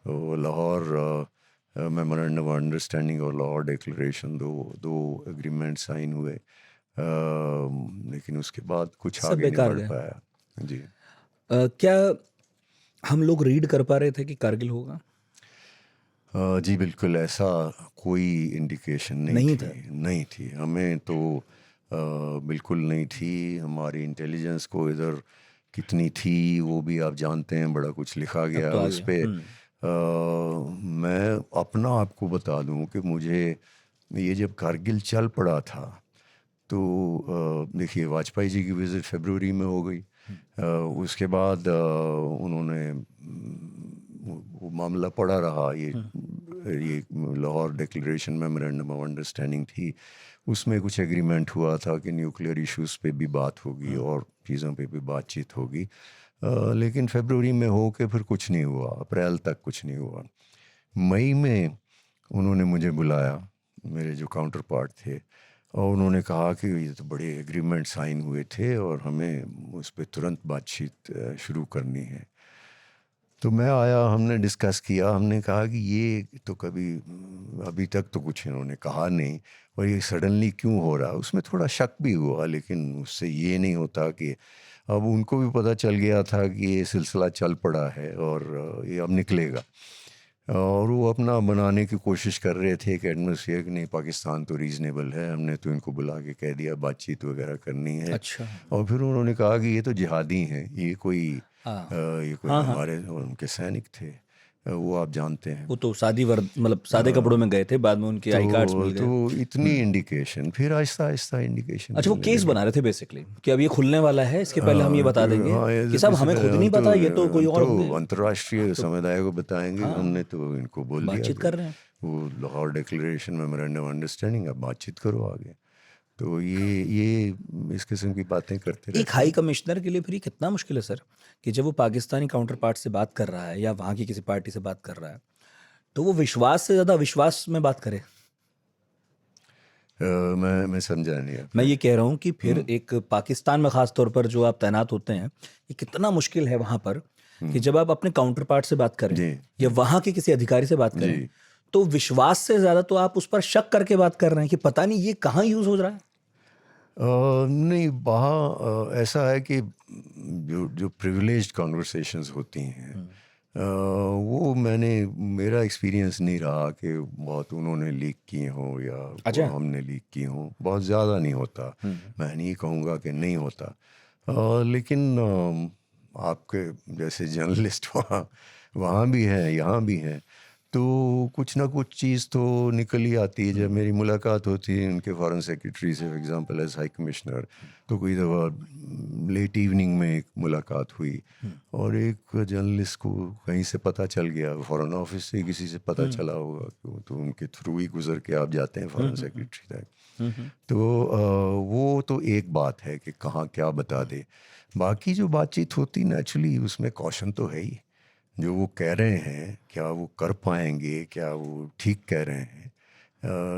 तो लाहौर मेमोरेंडम ऑफ अंडरस्टैंडिंग और लाहौर डिक्लेरेशन, दो एग्रीमेंट साइन हुए, लेकिन उसके बाद कुछ सब आगे नहीं बेकार बढ़ गया। पाया। जी क्या हम लोग रीड कर पा रहे थे कि कारगिल होगा? जी बिल्कुल, ऐसा कोई इंडिकेशन नहीं था। नहीं थी। हमें तो बिल्कुल नहीं थी। हमारी इंटेलिजेंस को इधर कितनी थी वो भी आप जानते हैं, बड़ा कुछ लिखा अब गया तो आ उस गया। पे। मैं अपना आपको बता दूं कि मुझे ये जब कारगिल चल पड़ा था, तो देखिए वाजपेयी जी की विज़िट फरवरी में हो गई। उसके बाद उन्होंने वो मामला पड़ा रहा। ये Lahore declaration memorandum of understanding थी, उसमें कुछ एग्रीमेंट हुआ था कि न्यूक्लियर इश्यूज़ पे भी बात होगी और चीज़ों पे भी बातचीत होगी। लेकिन फरवरी में हो के फिर कुछ नहीं हुआ, अप्रैल तक कुछ नहीं हुआ। मई में उन्होंने मुझे बुलाया, मेरे जो काउंटर पार्ट थे, और उन्होंने कहा कि ये तो बड़े एग्रीमेंट साइन हुए थे और हमें उस पर तुरंत बातचीत शुरू करनी है। तो मैं आया, हमने डिस्कस किया, हमने कहा कि ये तो कभी अभी तक तो कुछ इन्होंने कहा नहीं, और ये सडनली क्यों हो रहा है। उसमें थोड़ा शक भी हुआ, लेकिन उससे ये नहीं होता कि अब उनको भी पता चल गया था कि ये सिलसिला चल पड़ा है और ये अब निकलेगा। और वो अपना बनाने की कोशिश कर रहे थे कि एटमॉस्फेयर कि नहीं पाकिस्तान तो रीजनेबल है, हमने तो इनको बुला के कह दिया बातचीत वगैरह करनी है। अच्छा। और फिर उन्होंने कहा कि ये तो जिहादी हैं, ये कोई हाँ। हमारे उनके सैनिक थे, वो आप जानते हैं। वो तो मतलब सादे कपड़ों में गए थे, बाद में उनके आई कार्ड्स मिल तो गए। इतनी इंडिकेशन, फिर आहिस्ता आहिस्ता इंडिकेशन अच्छा, वो मिलने केस लगे। बना रहे थे बेसिकली कि अब ये खुलने वाला है, इसके पहले हम ये बता देंगे हाँ, कि साहब हमें खुद नहीं पता, ये तो कोई और होंगे। अंतर्राष्ट्रीय तो समुदाय को बताएंगे, हाँ, हमने तो इनको बोल दिया बातचीत कि कर रहे हैं। वो लाहौर डिक्लेरेशन मेमोरेंडम अंडरस्टैंडिंग, अब बातचीत करो आगे। तो ये इस किस्म की बातें करते एक रहते हाई हैं। कमिश्नर के लिए फिर ये कितना मुश्किल है सर, कि जब वो पाकिस्तानी काउंटर पार्ट से बात कर रहा है या वहाँ की किसी पार्टी से बात कर रहा है, तो वो विश्वास से ज़्यादा विश्वास में बात करे। मैं समझा नहीं मैं आपने। ये कह रहा हूँ कि फिर एक पाकिस्तान में ख़ास तौर पर जो आप तैनात होते हैं, ये कितना मुश्किल है वहाँ पर कि जब आप अपने काउंटर पार्ट से बात करें जी या वहाँ के किसी अधिकारी से बात करें, जी। तो विश्वास से ज़्यादा तो आप उस पर शक करके बात कर रहे हैं कि पता नहीं ये कहाँ यूज़ हो रहा है। नहीं, वहाँ ऐसा है कि जो जो प्रिविलेज्ड कॉन्वर्सेशंस होती हैं, वो मेरा एक्सपीरियंस नहीं रहा कि बहुत उन्होंने लीक की हों या अच्छा। हमने लीक की हों, बहुत ज़्यादा नहीं होता। मैं नहीं कहूँगा कि नहीं होता, लेकिन आपके जैसे जर्नलिस्ट वहाँ वहाँ भी हैं, यहाँ भी हैं, तो कुछ ना कुछ चीज़ तो निकल ही आती है। जब मेरी मुलाकात होती है उनके फॉरेन सेक्रेटरी से, for example as high commissioner, तो कोई दफ़ा लेट इवनिंग में एक मुलाकात हुई और एक जर्नलिस्ट को कहीं से पता चल गया, फॉरेन ऑफिस से किसी से पता चला होगा कि वो तो उनके थ्रू ही गुजर के आप जाते हैं फॉरेन सेक्रेटरी तक। तो वो तो एक बात है कि कहाँ क्या बता दे। बाकी जो बातचीत होती नेचुरली उसमें कॉशन तो है ही, जो वो कह रहे हैं क्या वो कर पाएंगे, क्या वो ठीक कह रहे हैं,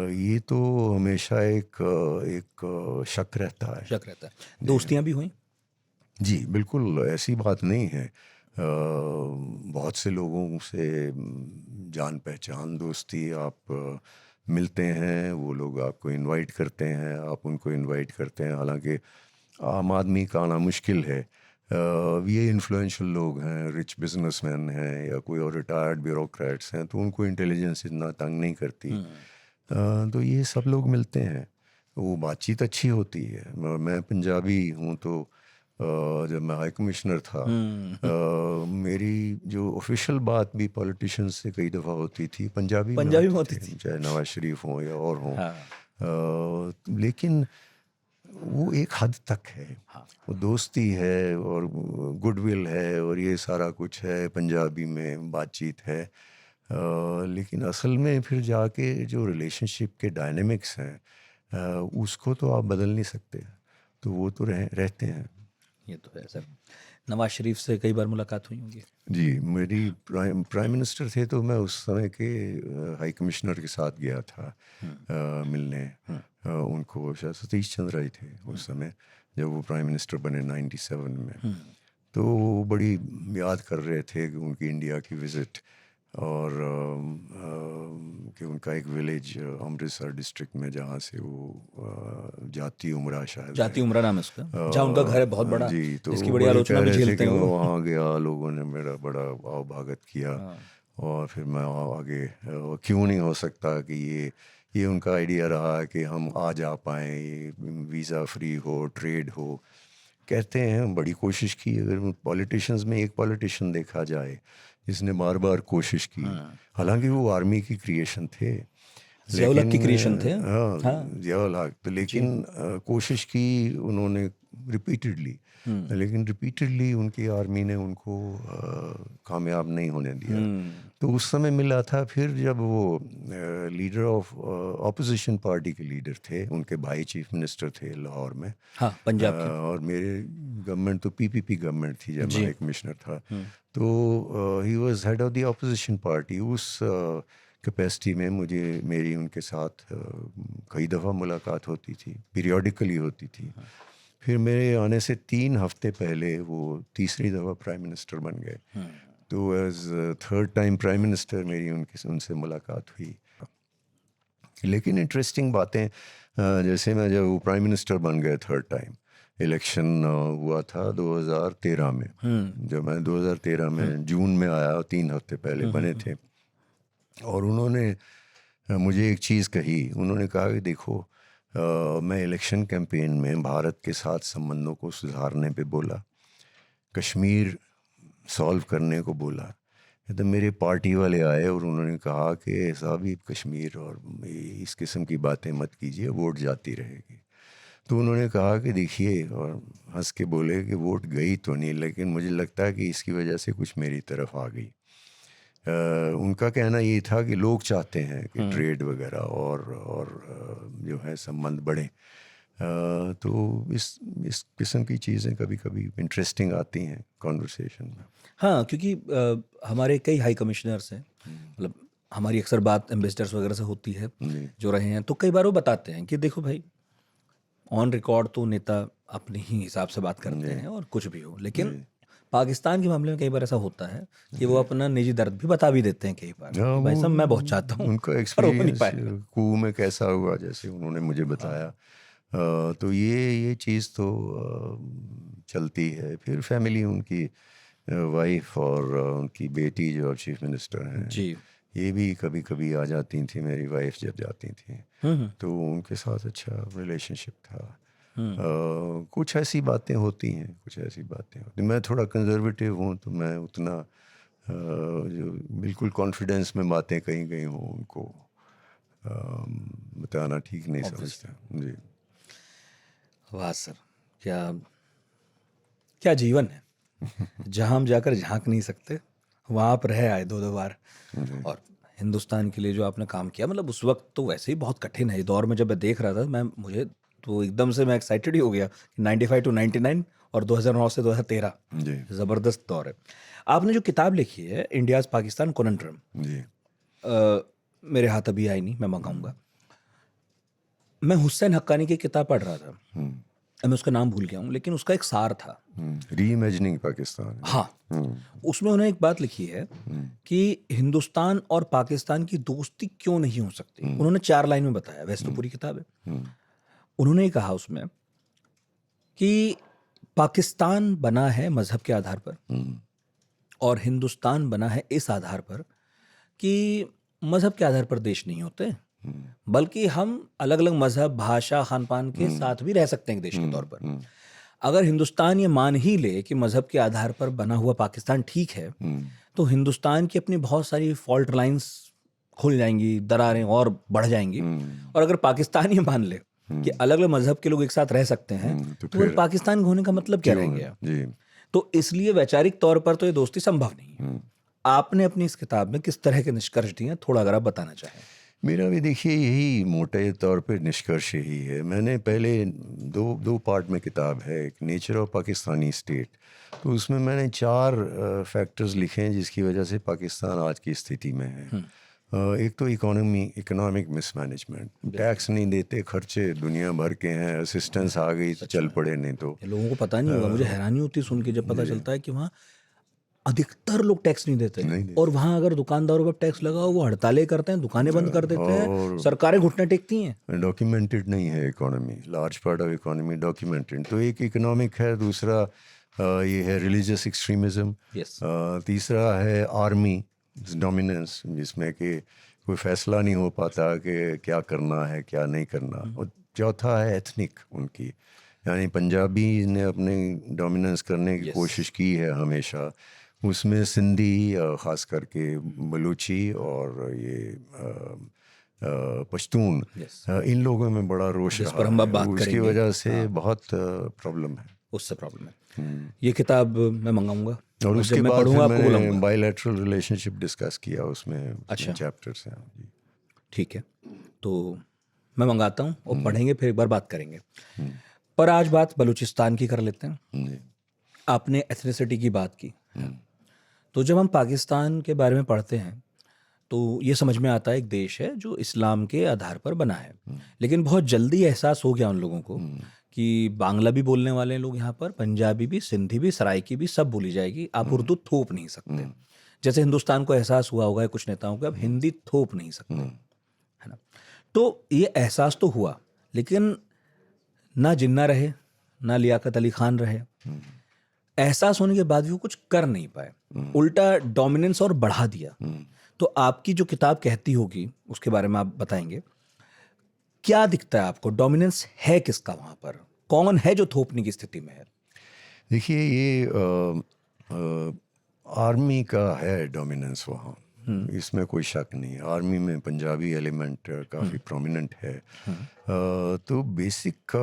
ये तो हमेशा एक शक रहता है। शक रहता है। दोस्तियाँ भी हुई। जी बिल्कुल, ऐसी बात नहीं है। बहुत से लोगों से जान पहचान, दोस्ती, आप मिलते हैं, वो लोग आपको इनवाइट करते हैं, आप उनको इनवाइट करते हैं। हालांकि आम आदमी का आना मुश्किल है। ये इन्फ्लुएंशियल लोग हैं, रिच बिजनेसमैन हैं या कोई और रिटायर्ड ब्यूरोक्रेट्स हैं, तो उनको इंटेलिजेंस इतना तंग नहीं करती। तो ये सब लोग मिलते हैं, वो बातचीत अच्छी होती है। मैं पंजाबी हूँ, तो जब मैं हाई कमिश्नर था, मेरी जो ऑफिशियल बात भी पॉलिटिशियंस से कई दफ़ा होती थी पंजाबी में पंजाबी में होती होती थी, थी। चाहे नवाज शरीफ हों या और हों। हाँ। लेकिन वो एक हद तक है, हाँ। वो दोस्ती है और गुडविल है और ये सारा कुछ है, पंजाबी में बातचीत है। लेकिन असल में फिर जाके जो रिलेशनशिप के डायनेमिक्स हैं, उसको तो आप बदल नहीं सकते, तो वो तो रहते हैं। ये तो है सर। नवाज शरीफ से कई बार मुलाकात हुई होगी। जी, मेरी प्राइम मिनिस्टर थे, तो मैं उस समय के हाई कमिश्नर के साथ गया था मिलने। उनको शायद सतीश चंद्र ही थे उस समय जब वो प्राइम मिनिस्टर बने 97 में। तो वो बड़ी याद कर रहे थे कि उनकी इंडिया की विज़िट, और कि उनका एक विलेज अमृतसर डिस्ट्रिक्ट में जहाँ से वो जाती उमरा शायद जाती है। उमरा नाम है उसका, जहाँ उनका घर है बहुत बड़ा, जी, तो जिसकी वो बड़ी बड़े आलोचना कह भी रहे थे झेलते कि हैं मैं वो। वहाँ गया, लोगों ने मेरा बड़ा आवभगत किया, और फिर मैं आगे क्यों नहीं हो सकता कि ये उनका आइडिया रहा कि हम आ जा पाएँ, ये वीज़ा फ्री हो, ट्रेड हो। कहते हैं बड़ी कोशिश की, अगर पॉलिटिशियंस में एक पॉलिटिशियन देखा जाए जिसने बार बार कोशिश की, हालांकि वो आर्मी की क्रिएशन थे, ज़िया-उल-हक की लेकिन क्रिएशन थे। हाँ, हाँ। ज़िया-उल-हक, तो लेकिन कोशिश की उन्होंने रिपीटेडली, लेकिन रिपीटेडली उनकी आर्मी ने उनको कामयाब नहीं होने दिया। तो उस समय मिला था, फिर जब वो लीडर ऑफ ऑपोजिशन पार्टी के लीडर थे, उनके भाई चीफ मिनिस्टर थे लाहौर में। हाँ, पंजाब के। और मेरे गवर्नमेंट तो पीपीपी गवर्नमेंट थी जब मैं जी। हाई कमिश्नर था। तो he was head of the opposition party. उस कैपेसिटी में मेरी उनके साथ कई दफ़ा मुलाकात होती थी, पीरियोडिकली होती थी। फिर मेरे आने से 3 हफ्ते पहले वो तीसरी दफ़ा प्राइम मिनिस्टर बन गए, तो as third time prime minister मेरी उनसे मुलाकात हुई। लेकिन इंटरेस्टिंग बातें, जैसे मैं जब वो प्राइम मिनिस्टर बन गए थर्ड टाइम, इलेक्शन हुआ था 2013 में। जब मैं 2013 में जून में आया, 3 हफ्ते पहले बने थे, और उन्होंने मुझे एक चीज़ कही, उन्होंने कहा कि देखो मैं इलेक्शन कैंपेन में भारत के साथ संबंधों को सुधारने पे बोला, कश्मीर सॉल्व करने को बोला, तो मेरे पार्टी वाले आए और उन्होंने कहा कि साहब ये कश्मीर और इस किस्म की बातें मत कीजिए, वोट जाती रहेगी। तो उन्होंने कहा कि देखिए, और हंस के बोले कि वोट गई तो नहीं, लेकिन मुझे लगता है कि इसकी वजह से कुछ मेरी तरफ आ गई। उनका कहना ये था कि लोग चाहते हैं कि ट्रेड वगैरह और जो है संबंध बढ़े। तो इस किस्म की चीज़ें कभी कभी इंटरेस्टिंग आती हैं कॉन्वर्सेशन में। हाँ, क्योंकि हमारे कई हाई कमिश्नर्स हैं, मतलब हमारी अक्सर बात एम्बेसडर्स वगैरह से होती है जो रहे हैं, तो कई बार वो बताते हैं कि देखो भाई, ऑन रिकॉर्ड तो नेता अपने ही हिसाब से बात करते हैं और कुछ भी हो, लेकिन पाकिस्तान के मामले में कई बार ऐसा होता है कि वो अपना निजी दर्द भी बता भी देते हैं कई बार कि भाई साहब मैं बहुत चाहता हूँ, उनका पर हो नहीं एक्सपीरियंस पाएगा। कू में कैसा हुआ, जैसे उन्होंने मुझे बताया। तो ये चीज़ तो चलती है। फिर फैमिली, उनकी वाइफ और उनकी बेटी जो चीफ मिनिस्टर हैं, जी। ये भी कभी कभी आ जाती थी, मेरी वाइफ जब जाती थी तो उनके साथ अच्छा रिलेशनशिप था। कुछ ऐसी बातें होती हैं, कुछ ऐसी बातें होती। मैं थोड़ा कंजर्वेटिव हूँ, तो मैं उतना जो बिल्कुल कॉन्फिडेंस में बातें कहीं गई हों उनको बताना ठीक नहीं समझता। जी। वाह सर, क्या क्या जीवन है। जहां हम जाकर झांक नहीं सकते, वहां आप रह आए दो बार। और हिंदुस्तान के लिए जो आपने काम किया, मतलब उस वक्त तो वैसे ही बहुत कठिन है। ये दौर में जब मैं देख रहा था, मुझे तो एकदम से मैं एक्साइटेड ही हो गया। 95 to 99 और 2009 से 2013 जी। ज़बरदस्त दौर है। आपने जो किताब लिखी है, इंडियाज़ पाकिस्तान कॉनन्ड्रम, जी। मेरे हाथ अभी आई नहीं, मैं मंगाऊंगा। मैं हुसैन हक्कानी की किताब पढ़ रहा था, मैं उसका नाम भूल गया हूँ, लेकिन उसका एक सार था। रीइमेजिनिंग पाकिस्तान। हाँ, उसमें उन्होंने एक बात लिखी है कि हिंदुस्तान और पाकिस्तान की दोस्ती क्यों नहीं हो सकती। उन्होंने 4 लाइन में बताया, वैसे तो पूरी किताब है। उन्होंने ये कहा उसमें कि पाकिस्तान बना है मजहब के आधार पर और हिंदुस्तान बना है इस आधार पर कि मजहब के आधार पर देश नहीं होते, बल्कि हम अलग अलग मजहब, भाषा, खान पान के साथ भी रह सकते हैं देश के तौर पर। अगर हिंदुस्तान ये मान ही ले कि मजहब के आधार पर बना हुआ पाकिस्तान ठीक है, तो हिंदुस्तान की अपनी बहुत सारी फॉल्ट लाइंस खुल जाएंगी, दरारें और बढ़ जाएंगी। और अगर पाकिस्तान ये मान ले कि अलग अलग मजहब के लोग एक साथ रह सकते हैं, तो तो फिर पाकिस्तान होने का मतलब क्या रह क्यों गया? जी। तो इसलिए वैचारिक तौर पर तो ये दोस्ती संभव नहीं है। आपने अपनी इस किताब में किस तरह के निष्कर्ष दिए हैं, थोड़ा अगर आप बताना चाहें। मेरा भी देखिए यही मोटे तौर पे निष्कर्ष यही है। मैंने पहले दो पार्ट में किताब है, एक नेचर ऑफ पाकिस्तानी स्टेट, तो उसमें मैंने 4 फैक्टर्स लिखे हैं जिसकी वजह से पाकिस्तान आज की स्थिति में है। एक तो इकोनॉमिक मिसमैनेजमेंट, टैक्स नहीं देते, खर्चे दुनिया भर के हैं, असिस्टेंस आ गई तो चल पड़े, नहीं तो लोगों को पता नहीं होगा। मुझे हैरानी होती है सुन के जब पता चलता है कि वहाँ अधिकतर लोग टैक्स नहीं देते, और वहाँ अगर दुकानदारों पर टैक्स लगा हो वो हड़तालें करते हैं, दुकानें बंद कर देते हैं, सरकारें घुटने टेकती हैं। डॉक्यूमेंटेड नहीं है economy, large part of economy documented. तो एक इकोनॉमिक है, दूसरा ये है रिलीजियस एक्सट्रीमिज्म, तीसरा है आर्मी डोमिनेंस, जिसमें कि कोई फैसला नहीं हो पाता कि क्या करना है क्या नहीं करना, और चौथा है एथनिक उनकी, यानी पंजाबी ने अपने डोमिनेंस करने की कोशिश की है हमेशा, उसमें सिंधी, ख़ास करके बलूची और ये पश्तून, इन लोगों में बड़ा रोष रहा है, उसकी वजह से बहुत प्रॉब्लम है, उससे प्रॉब्लम है। ये किताब मैं मंगाऊंगा और उसके बाद फिर मैंने बायलैटरल रिलेशनशिप डिस्कस किया उसमें। अच्छा, चैप्टर्स हैं जी। ठीक है, तो मैं मंगाता हूँ और पढ़ेंगे, फिर एक बार बात करेंगे। पर आज बात बलूचिस्तान की कर लेते हैं। आपने एथनिसिटी की बात की, तो जब हम पाकिस्तान के बारे में पढ़ते हैं तो ये समझ में आता है एक देश है जो इस्लाम के आधार पर बना है, लेकिन बहुत जल्दी एहसास हो गया उन लोगों को कि बांग्ला भी बोलने वाले लोग यहाँ पर, पंजाबी भी, सिंधी भी, सराइकी भी, सब बोली जाएगी, आप उर्दू थोप नहीं सकते। जैसे हिंदुस्तान को एहसास हुआ होगा कुछ नेताओं को, अब हिंदी थोप नहीं सकते, है ना। तो ये एहसास तो हुआ, लेकिन ना जिन्ना रहे, ना लियाकत अली खान रहे। एहसास होने के बाद भी वो कुछ कर नहीं पाए, उल्टा डोमिनेंस और बढ़ा दिया। तो आपकी जो किताब कहती होगी उसके बारे में आप बताएंगे, क्या दिखता है आपको? डोमिनेंस है किसका वहां पर? कौन है जो थोपने की स्थिति में है? देखिए, ये आर्मी का है डोमिनेंस वहाँ, इसमें कोई शक नहीं है। आर्मी में पंजाबी एलिमेंट काफ़ी प्रोमिनेंट है। तो बेसिक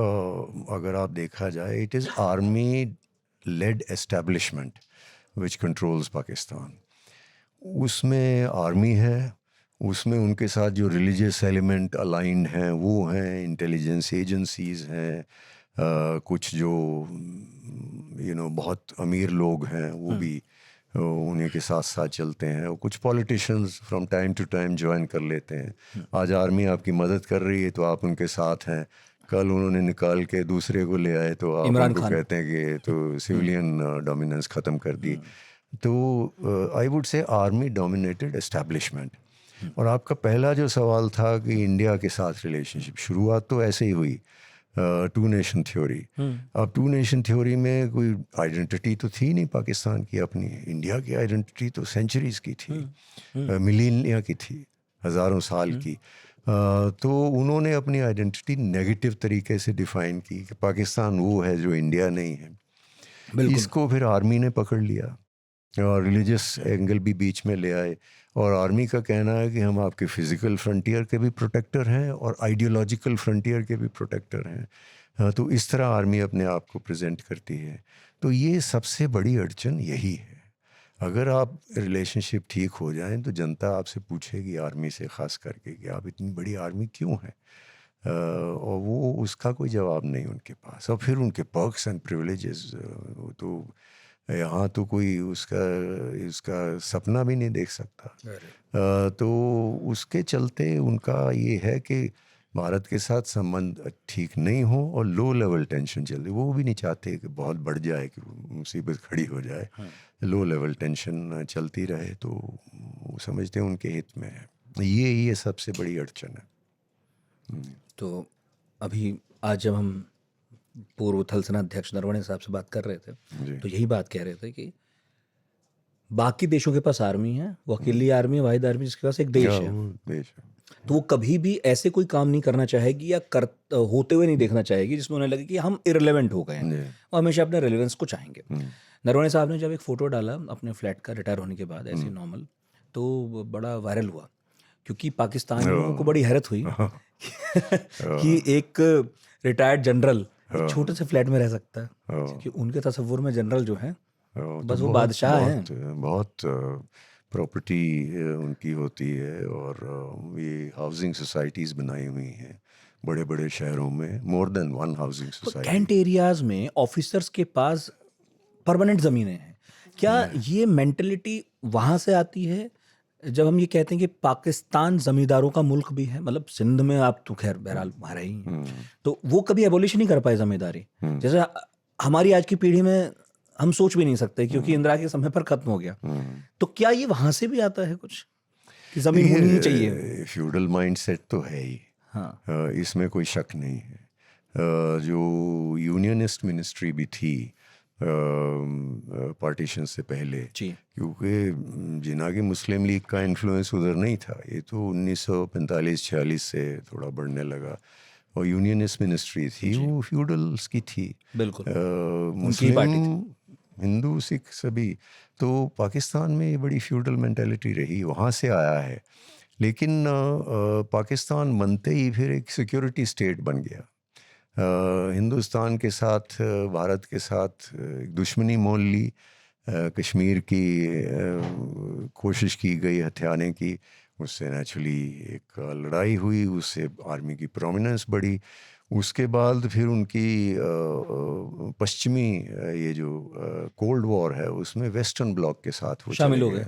अगर आप देखा जाए, it is army led establishment which controls Pakistan. उसमें आर्मी है, उसमें उनके साथ जो रिलीजियस एलिमेंट अलाइंड हैं वो हैं, इंटेलिजेंस एजेंसीज हैं, कुछ जो बहुत अमीर लोग हैं वो भी उन्हीं के साथ साथ चलते हैं, और कुछ politicians from time to time join कर लेते हैं। आज आर्मी आपकी मदद कर रही है तो आप उनके साथ हैं, कल उन्होंने निकाल के दूसरे को ले आए तो आप इमरान उनको खान। कहते हैं कि तो सिविलियन डोमिनेंस ख़त्म कर दी। तो I would say army dominated establishment. और आपका पहला जो सवाल था कि इंडिया के साथ रिलेशनशिप, शुरुआत तो ऐसे ही हुई, टू नेशन थ्योरी। अब टू नेशन थ्योरी में कोई आइडेंटिटी तो थी नहीं पाकिस्तान की अपनी, इंडिया की आइडेंटिटी तो सेंचुरीज की थी, मिलीनिया की थी, हज़ारों साल की। तो उन्होंने अपनी आइडेंटिटी नेगेटिव तरीके से डिफ़ाइन की कि पाकिस्तान वो है जो इंडिया नहीं है। इसको फिर आर्मी ने पकड़ लिया और रिलीजियस एंगल भी बीच में ले आए, और आर्मी का कहना है कि हम आपके फिज़िकल फ्रंटियर के भी प्रोटेक्टर हैं और आइडियोलॉजिकल फ्रंटियर के भी प्रोटेक्टर हैं। तो इस तरह आर्मी अपने आप को प्रेजेंट करती है। तो ये सबसे बड़ी अड़चन यही है। अगर आप रिलेशनशिप ठीक हो जाएं तो जनता आपसे पूछेगी, आर्मी से ख़ास करके, कि आप इतनी बड़ी आर्मी क्यों है, और वो उसका कोई जवाब नहीं उनके पास। और फिर उनके पर्क्स एंड प्रिविलेजेस, तो यहाँ तो कोई उसका सपना भी नहीं देख सकता। तो उसके चलते उनका ये है कि भारत के साथ संबंध ठीक नहीं हो और लो लेवल टेंशन चल रही। वो भी नहीं चाहते कि बहुत बढ़ जाए, कि मुसीबत खड़ी हो जाए। लो लेवल टेंशन चलती रहे तो वो समझते हैं उनके हित में है। ये सबसे बड़ी अड़चन है। तो अभी आज जब हम पूर्व थल सेना अध्यक्ष नरवणे साहब से बात कर रहे थे तो यही बात कह रहे थे कि बाकी देशों के पास आर्मी है, वो अकेली आर्मी है, वाहिद आर्मी जिसके पास एक देश है। देश है। तो वो कभी भी ऐसे कोई काम नहीं करना चाहेगी या होते हुए नहीं देखना चाहेगी जिसमें उन्हें लगे कि हम इररिलेवेंट हो गए हैं। वो हमेशा अपने रेलेवेंस को चाहेंगे। नरवणे साहब ने जब एक फ़ोटो डाला अपने फ्लैट का रिटायर होने के बाद, ऐसे नॉर्मल, तो बड़ा वायरल हुआ, क्योंकि पाकिस्तानियों को बड़ी हैरत हुई कि एक रिटायर्ड जनरल एक छोटे से फ्लैट में रह सकता है, क्योंकि उनके तसव्वुर में जनरल जो है बस वो बादशाह हैं। बहुत प्रॉपर्टी उनकी होती है, और ये हाउसिंग सोसाइटीज़ बनाई हुई हैं बड़े बड़े शहरों में, more than one housing society. Cantt areas में ऑफिसर्स के पास परमानेंट ज़मीनें हैं। क्या ये मेंटलिटी वहाँ से आती है जब हम ये कहते हैं कि पाकिस्तान जमींदारों का मुल्क भी है? मतलब सिंध में आप तो खैर बहरहाल वहाँ ही हैं, तो वो कभी एबोलिश नहीं कर पाए जमींदारी, जैसे हमारी आज की पीढ़ी में हम सोच भी नहीं सकते, क्योंकि इंदिरा के समय पर खत्म हो गया। तो क्या ये वहां से भी आता है कुछ कि जमीन होनी ही चाहिए? फ्यूडल माइंडसेट तो है ही। हाँ। इसमें कोई शक नहीं है। जो यूनियनिस्ट मिनिस्ट्री भी थी पार्टीशन से पहले, क्योंकि जिना की मुस्लिम लीग का इन्फ्लुएंस उधर नहीं था, ये तो 1945-46 से थोड़ा बढ़ने लगा, और यूनियनिस्ट मिनिस्ट्री थी, वो फ्यूडल्स की थी। बिल्कुल मुस्लिम, हिंदू, सिख सभी। तो पाकिस्तान में ये बड़ी फ्यूडल मेंटालिटी रही, वहाँ से आया है। लेकिन पाकिस्तान बनते ही फिर एक सिक्योरिटी स्टेट बन गया। हिंदुस्तान के साथ, भारत के साथ एक दुश्मनी मोल ली, कश्मीर की कोशिश की गई हथियाने की, उससे नेचुरली एक लड़ाई हुई, उससे आर्मी की प्रोमिनेंस बढ़ी। उसके बाद फिर उनकी पश्चिमी ये जो कोल्ड वॉर है उसमें वेस्टर्न ब्लॉक के साथ वो शामिल हो गए,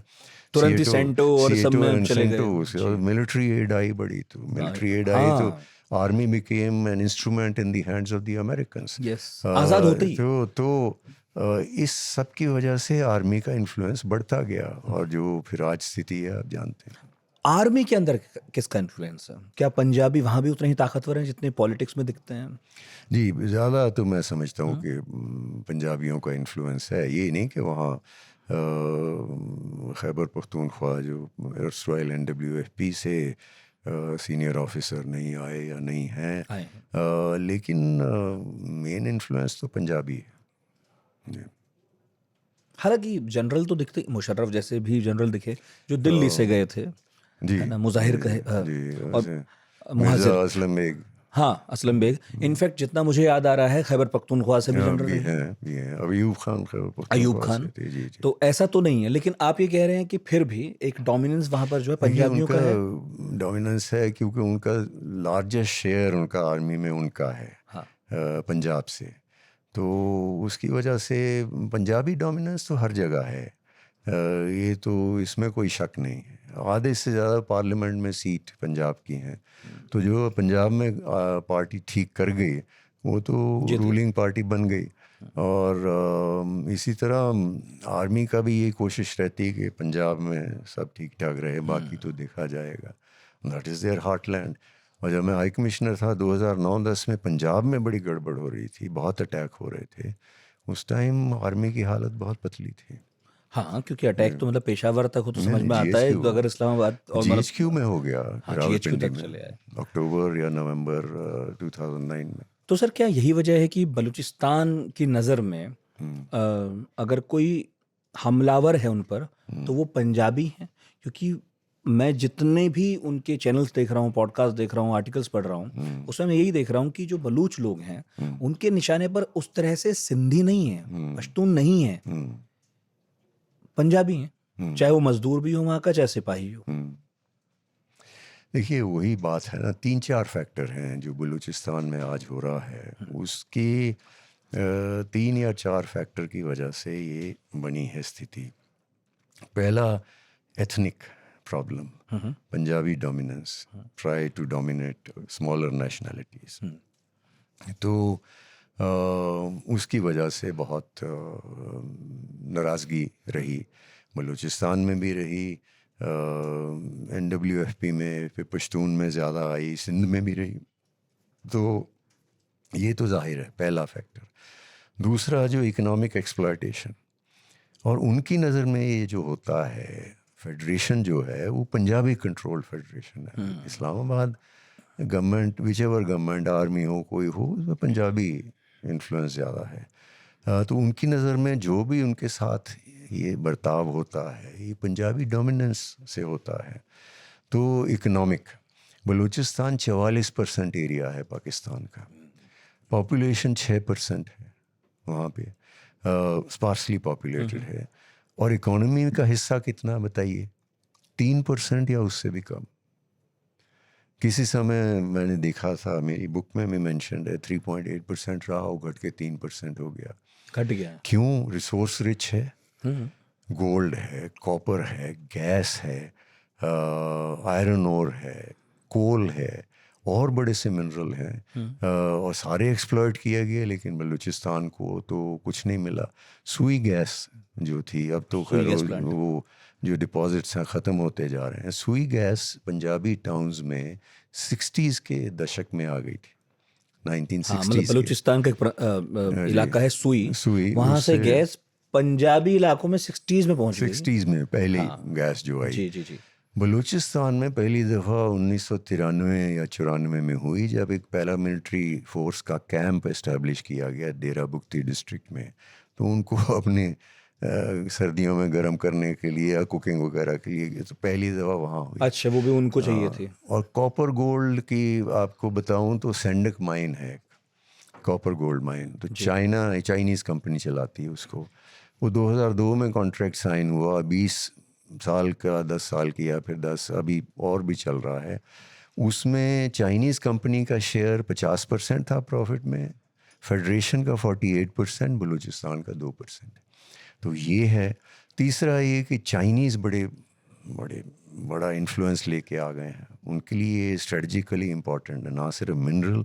तुरंत ही सेंटो और सब में चले गए, और मिलिट्री एड आई बड़ी। तो मिलिट्री एड आई तो army became an instrument in the hands of the Americans. आज़ाद होते ही। तो इस सब की वजह से आर्मी का इन्फ्लुएंस बढ़ता गया, और जो फिर आज स्थिति है आप जानते हैं। आर्मी के अंदर किसका इन्फ्लुएंस है? क्या पंजाबी वहाँ भी उतने ही ताकतवर हैं जितने पॉलिटिक्स में दिखते हैं? जी, ज़्यादा तो मैं समझता हूँ कि पंजाबियों का इन्फ्लुएंस है। ये नहीं कि वहाँ खैबर पख्तूनख्वा जो रॉयल NWFP से सीनियर ऑफिसर नहीं आए या नहीं हैं, आए हैं। लेकिन मेन इन्फ्लुएंस तो पंजाबी है। जी। हालांकि जनरल तो दिखते, मुशर्रफ जैसे भी जनरल दिखे जो दिल्ली से गए थे, जी है ना, मुजाहिर कहे जी और वैसे मिर्ज़ा मुहाजिर, असलम बेग हाँ, असलम बेग। इनफैक्ट जितना मुझे याद आ रहा है खैबर पख्तूनख्वा से भी जनरल भी रहे हैं, हैं भी हैं। अब अयूब खान खैबर अयूब पख्तूनख्वा से खान। थे। जी जी। तो ऐसा तो नहीं है, लेकिन आप ये कह रहे हैं कि फिर भी एक डोमिनेंस वहां पर जो है देखिए पंजाबियों उनका का है। डोमिनेंस है क्योंकि उनका लार्जेस्ट शेयर उनका आर्मी में उनका है, हाँ, पंजाब से। तो उसकी वजह से पंजाबी डोमिनेंस तो हर जगह है। ये तो इसमें कोई शक नहीं है। आधे से ज़्यादा पार्लियामेंट में सीट पंजाब की हैं। तो जो पंजाब में पार्टी ठीक कर गई वो तो जीत गए। रूलिंग पार्टी बन गई। और इसी तरह आर्मी का भी ये कोशिश रहती है कि पंजाब में सब ठीक ठाक रहे, बाकी तो देखा जाएगा। That is their heartland. और जब मैं हाई कमिश्नर था 2009-10 में, पंजाब में बड़ी गड़बड़ हो रही थी, बहुत अटैक हो रहे थे। उस टाइम आर्मी की हालत बहुत पतली थी। हाँ, क्योंकि अटैक तो मतलब पेशावर तक हो तो समझ में आता है, GHQ अगर इस्लामाबाद और GHQ मतलब में हो गया हाँ, GHQ रावलपिंडी तक में चले आए। अक्टूबर या नवंबर 2009 में। तो सर क्या यही वजह है कि बलूचिस्तान की नज़र में अगर कोई हमलावर है उन पर तो वो पंजाबी हैं? क्योंकि मैं जितने भी उनके चैनल्स देख रहा हूँ, पॉडकास्ट देख रहा हूँ, आर्टिकल्स पढ़ रहा हूँ, उसमें मैं यही देख रहा हूँ कि जो बलूच लोग हैं उनके निशाने पर उस तरह से सिंधी नहीं है, पश्तून नहीं है, पंजाबी हैं, चाहे वो मजदूर भी हो वहाँ का, चाहे सिपाही हो। देखिए वही बात है ना, 3-4 फैक्टर हैं जो बलूचिस्तान में आज हो रहा है। उसके 3 या 4 फैक्टर की वजह से ये बनी है स्थिति। पहला, ethnic problem, Punjabi dominance, try to dominate smaller nationalities. तो उसकी वजह से बहुत नाराज़गी रही, बलूचिस्तान में भी रही, NWFP में, फिर पश्तून में ज़्यादा आई, सिंध में भी रही। तो ये तो जाहिर है पहला फैक्टर। दूसरा, जो इकोनॉमिक एक्सप्लॉयटेशन, और उनकी नज़र में ये जो होता है फेडरेशन जो है वो पंजाबी कंट्रोल फेडरेशन है। Islamabad government, which ever government, army हो कोई हो, उसमें पंजाबी इन्फ्लुएंस ज़्यादा है। तो उनकी नज़र में जो भी उनके साथ ये बर्ताव होता है ये पंजाबी डोमिनेंस से होता है। तो इकोनॉमिक, बलूचिस्तान 44% एरिया है पाकिस्तान का, पॉपुलेशन 6% है वहाँ पे, स्पार्सली पॉपुलेटेड है। और इकोनॉमी का हिस्सा कितना बताइए, 3% या उससे भी कम। किसी समय मैंने देखा था, मेरी बुक में भी मेंशन्ड है, 3.8% रहा, वो घट के 3% हो गया। घट गया क्यों? रिसोर्स रिच है, गोल्ड है, कॉपर है, गैस है, आयरन ओर है, कोल है, और बड़े से मिनरल हैं, और सारे एक्सप्लॉइट किया गया, लेकिन बलूचिस्तान को तो कुछ नहीं मिला। सुई गैस जो थी, अब तो खैर वो जो डिपॉजिट्स हैं ख़त्म होते जा रहे हैं। सुई गैस पंजाबी टाउन्स में 60s के दशक में आ गई थी, 1960s हाँ, मतलब बलूचिस्तान का एक इलाका है सुई, सुई, वहाँ से गैस पंजाबी इलाकों में 60s में पहुंच गई। 60s में पहली गैस जो आई। जी जी जी। बलूचिस्तान में पहली दफ़ा 1993 या 94 में हुई, जब एक पैरामिलिट्री फोर्स का कैंप इस्टेब्लिश किया गया डेरा बुक्ती डिस्ट्रिक्ट में। तो उनको अपने सर्दियों में गर्म करने के लिए या कुकिंग वगैरह के लिए, तो पहली दफ़ा वहाँ हुई। अच्छा, वो भी उनको चाहिए थी। और कॉपर गोल्ड की आपको बताऊं तो सेंडक माइन है, कॉपर गोल्ड माइन, तो चाइनीज़ कंपनी चलाती है उसको। वो 2002 में कॉन्ट्रैक्ट साइन हुआ, 20 साल का, 10 साल किया, फिर 10 अभी और भी चल रहा है। उसमें चाइनीज़ कंपनी का शेयर 50% था प्रॉफिट में, फेडरेशन का 48%, बलूचिस्तान का 2%। तो ये है। तीसरा ये कि चाइनीज़ बड़ा इन्फ्लुएंस लेके आ गए हैं, उनके लिए स्ट्रेटजिकली इम्पॉर्टेंट है, ना सिर्फ मिनरल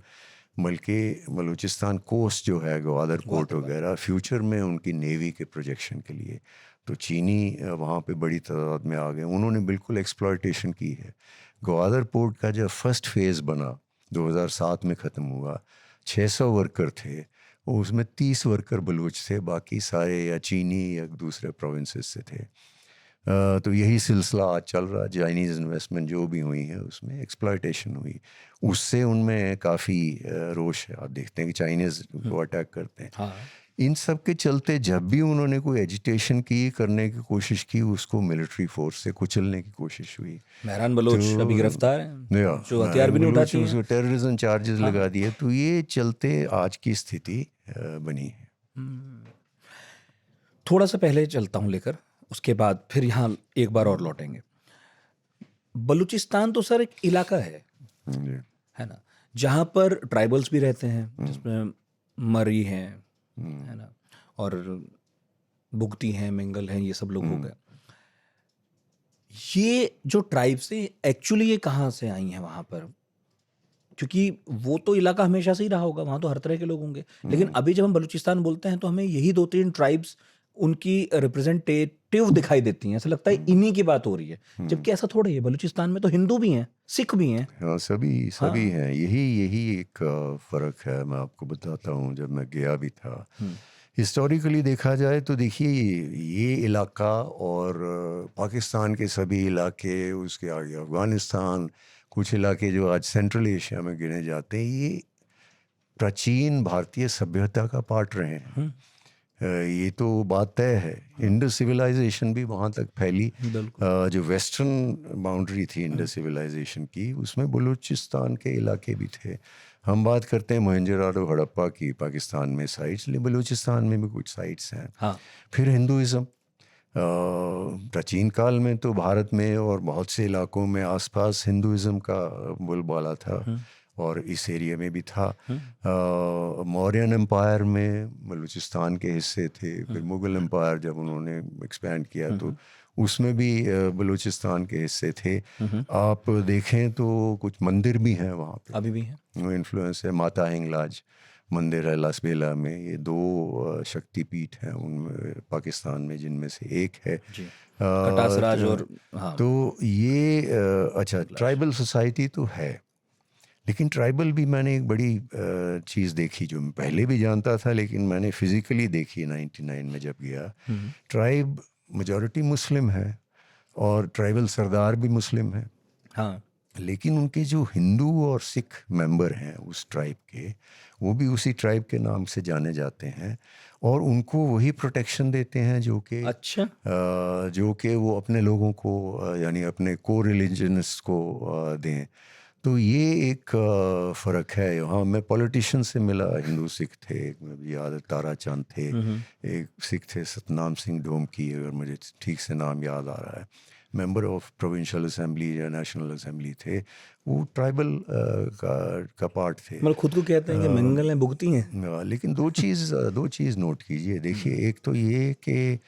बल्कि बलूचिस्तान कोस्ट जो है, ग्वादर पोर्ट वगैरह, फ्यूचर में उनकी नेवी के प्रोजेक्शन के लिए। तो चीनी वहाँ पे बड़ी तादाद में आ गए, उन्होंने बिल्कुल एक्सप्लॉयटेशन की है। ग्वादर पोर्ट का जब फर्स्ट फेज़ बना 2007 में ख़त्म हुआ, 600 वर्कर थे, उसमें 30 वर्कर बलूच थे, बाकी सारे या चीनी या दूसरे प्रोविंसेस से थे। तो यही सिलसिला आज चल रहा, चाइनीज़ इन्वेस्टमेंट जो भी हुई है उसमें एक्सप्लॉयटेशन हुई, उससे उनमें काफ़ी रोष है। आप देखते हैं कि चाइनीज़ को अटैक करते हैं। हाँ। इन सब के चलते जब भी उन्होंने कोई एजिटेशन की, करने की कोशिश की, उसको मिलिट्री फोर्स से कुचलने की कोशिश हुई। मेहरान बलोच अभी गिरफ्तार हैं, जो हथियार भी नहीं उठाती हैं। उसको टेररिज्म चार्जेस लगा दिए, तो ये चलते आज की स्थिति बनी है। थोड़ा सा पहले चलता हूँ लेकर, उसके बाद फिर यहाँ एक बार और लौटेंगे। बलूचिस्तान तो सर एक इलाका जी। है ना, जहाँ पर ट्राइबल्स भी रहते हैं, जिसमें मरी हैं, है ना, और बुगती हैं, मिंगल हैं, ये सब लोग हो गए। ये जो ट्राइब्स हैं एक्चुअली ये कहाँ से आई हैं वहाँ पर? क्योंकि वो तो इलाका हमेशा से ही रहा होगा, वहाँ तो हर तरह के लोग होंगे, लेकिन अभी जब हम बलूचिस्तान बोलते हैं तो हमें यही 2-3 ट्राइब्स उनकी रिप्रेजेंटेटिव दिखाई देती हैं, ऐसा लगता है इन्हीं की बात हो रही है, जबकि ऐसा थोड़ा ही है। बलूचिस्तान में तो हिंदू भी हैं, सिख भी हैं। हाँ, सभी हैं। यही एक फ़र्क है। मैं आपको बताता हूँ, जब मैं गया भी था, हिस्टोरिकली देखा जाए तो देखिए ये इलाका और पाकिस्तान के सभी इलाके, उसके आगे अफ़गानिस्तान, कुछ इलाके जो आज सेंट्रल एशिया में गिने जाते हैं, ये प्राचीन भारतीय सभ्यता का पार्ट रहे हैं। ये तो बात तय है। इंडस सिविलाइजेशन भी वहाँ तक फैली। जो वेस्टर्न बाउंड्री थी इंडस सिविलाइजेशन की, उसमें बलूचिस्तान के इलाके भी थे। हम बात करते हैं मोहनजोदाड़ो हड़प्पा की, पाकिस्तान में साइट्स, लेकिन बलूचिस्तान में भी कुछ साइट्स हैं। हाँ। फिर हिंदुइज़्म प्राचीन काल में तो भारत में और बहुत से इलाकों में आसपास हिंदुइज़्म का बोलबाला था, और इस एरिया में भी था। मौर्यन एम्पायर में बलूचिस्तान के हिस्से थे। फिर मुग़ल एम्पायर जब उन्होंने एक्सपैंड किया तो उसमें भी बलूचिस्तान के हिस्से थे। आप देखें तो कुछ मंदिर भी हैं वहाँ पे, अभी भी हैं। वो इन्फ्लुएंस है। माता हिंगलाज मंदिर है लासबेला में, ये 2 शक्तिपीठ हैं उनमें पाकिस्तान में, जिनमें से एक है कटासराज और हाँ। तो ये अच्छा, ट्राइबल सोसाइटी तो है, लेकिन ट्राइबल भी मैंने एक बड़ी चीज़ देखी, जो मैं पहले भी जानता था लेकिन मैंने फिज़िकली देखी 99 में जब गया। ट्राइब मेजॉरिटी मुस्लिम है और ट्राइबल सरदार भी मुस्लिम है। हाँ। लेकिन उनके जो हिंदू और सिख मेंबर हैं उस ट्राइब के, वो भी उसी ट्राइब के नाम से जाने जाते हैं, और उनको वही प्रोटेक्शन देते हैं जो कि अच्छा। जो कि वो अपने लोगों को यानी अपने को रिलीजनस को दें। तो ये एक फ़र्क है। यहाँ मैं पॉलिटिशियन से मिला, हिंदू सिख थे, मुझे याद है तारा चंद थे, एक सिख थे सतनाम सिंह ढोमकी, अगर मुझे ठीक से नाम याद आ रहा है, मेंबर ऑफ प्रोविंशियल असेंबली या नेशनल असेंबली थे। वो ट्राइबल का पार्ट थे। मतलब खुद को कहते हैं कि मिंगल हैं, भुगती हैं। लेकिन दो चीज़ नोट कीजिए। देखिए, एक तो ये कि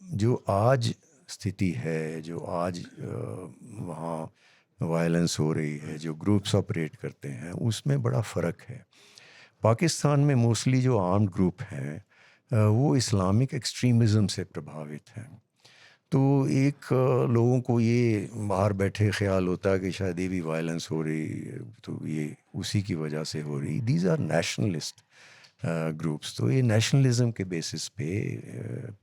जो आज स्थिति है, जो आज वहाँ वायलेंस हो रही है, जो ग्रुप्स ऑपरेट करते हैं, उसमें बड़ा फ़र्क है। पाकिस्तान में मोस्टली जो आर्म्ड ग्रुप हैं वो इस्लामिक एक्सट्रीमिज़म से प्रभावित हैं। तो एक लोगों को ये बाहर बैठे ख्याल होता है कि शायद ये भी वायलेंस हो रही है, तो ये उसी की वजह से हो रही। These are nationalist groups. तो ये नेशनलिज्म के बेसिस पे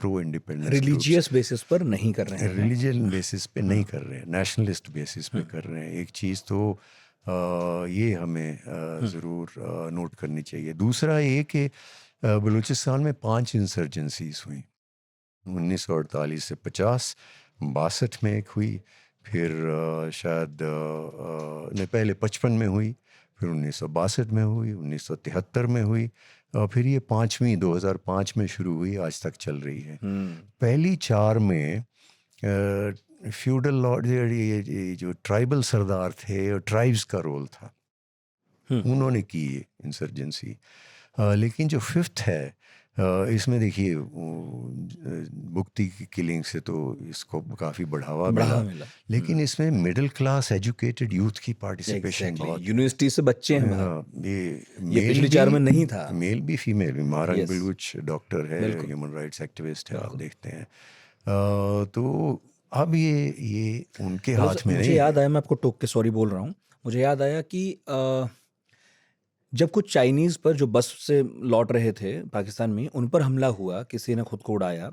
प्रो इंडिपेंडेंस, रिलीजियस बेसिस पर नहीं कर रहे हैं। रिलीजन बेसिस पे नहीं कर रहे हैं, नेशनलिस्ट बेसिस पे कर रहे हैं। एक चीज़ तो ये हमें ज़रूर नोट करनी चाहिए। दूसरा ये कि बलूचिस्तान में 5 इंसर्जेंसीज हुई, 1948 से 50, 62 में एक हुई, फिर शायद नहीं, पहले 55 में हुई, फिर 1962 में हुई, 1973 में हुई, और फिर ये 5वीं 2005 में शुरू हुई, आज तक चल रही है। पहली 4 में फ्यूडल लॉर्ड, ये जो ट्राइबल सरदार थे और ट्राइब्स का रोल था, उन्होंने की ये इंसर्जेंसी। लेकिन जो 5th है, इसमें देखिए मुक्ति की किलिंग से तो इसको काफ़ी बढ़ावा बढ़ावा मिला, मिला। लेकिन इसमें मिडिल क्लास एजुकेटेड यूथ की पार्टिसिपेशन एग्जैक्टली, बहुत है। यूनिवर्सिटी से बच्चे हैं बाहर। हाँ, ये ये पिछली 4 में नहीं था। मेल भी फीमेल भी। मारंग यस, बलूच डॉक्टर है, बिल्कुल ह्यूमन राइट्स एक्टिविस्ट है, आप बिल्कुल। देखते हैं। तो अब ये उनके मतलब हाथ में मुझे नहीं याद है। आया, मैं आपको टोक के सॉरी बोल रहा हूँ, मुझे याद आया कि जब कुछ चाइनीज पर जो बस से लौट रहे थे पाकिस्तान में, उन पर हमला हुआ, किसी ने खुद को उड़ाया,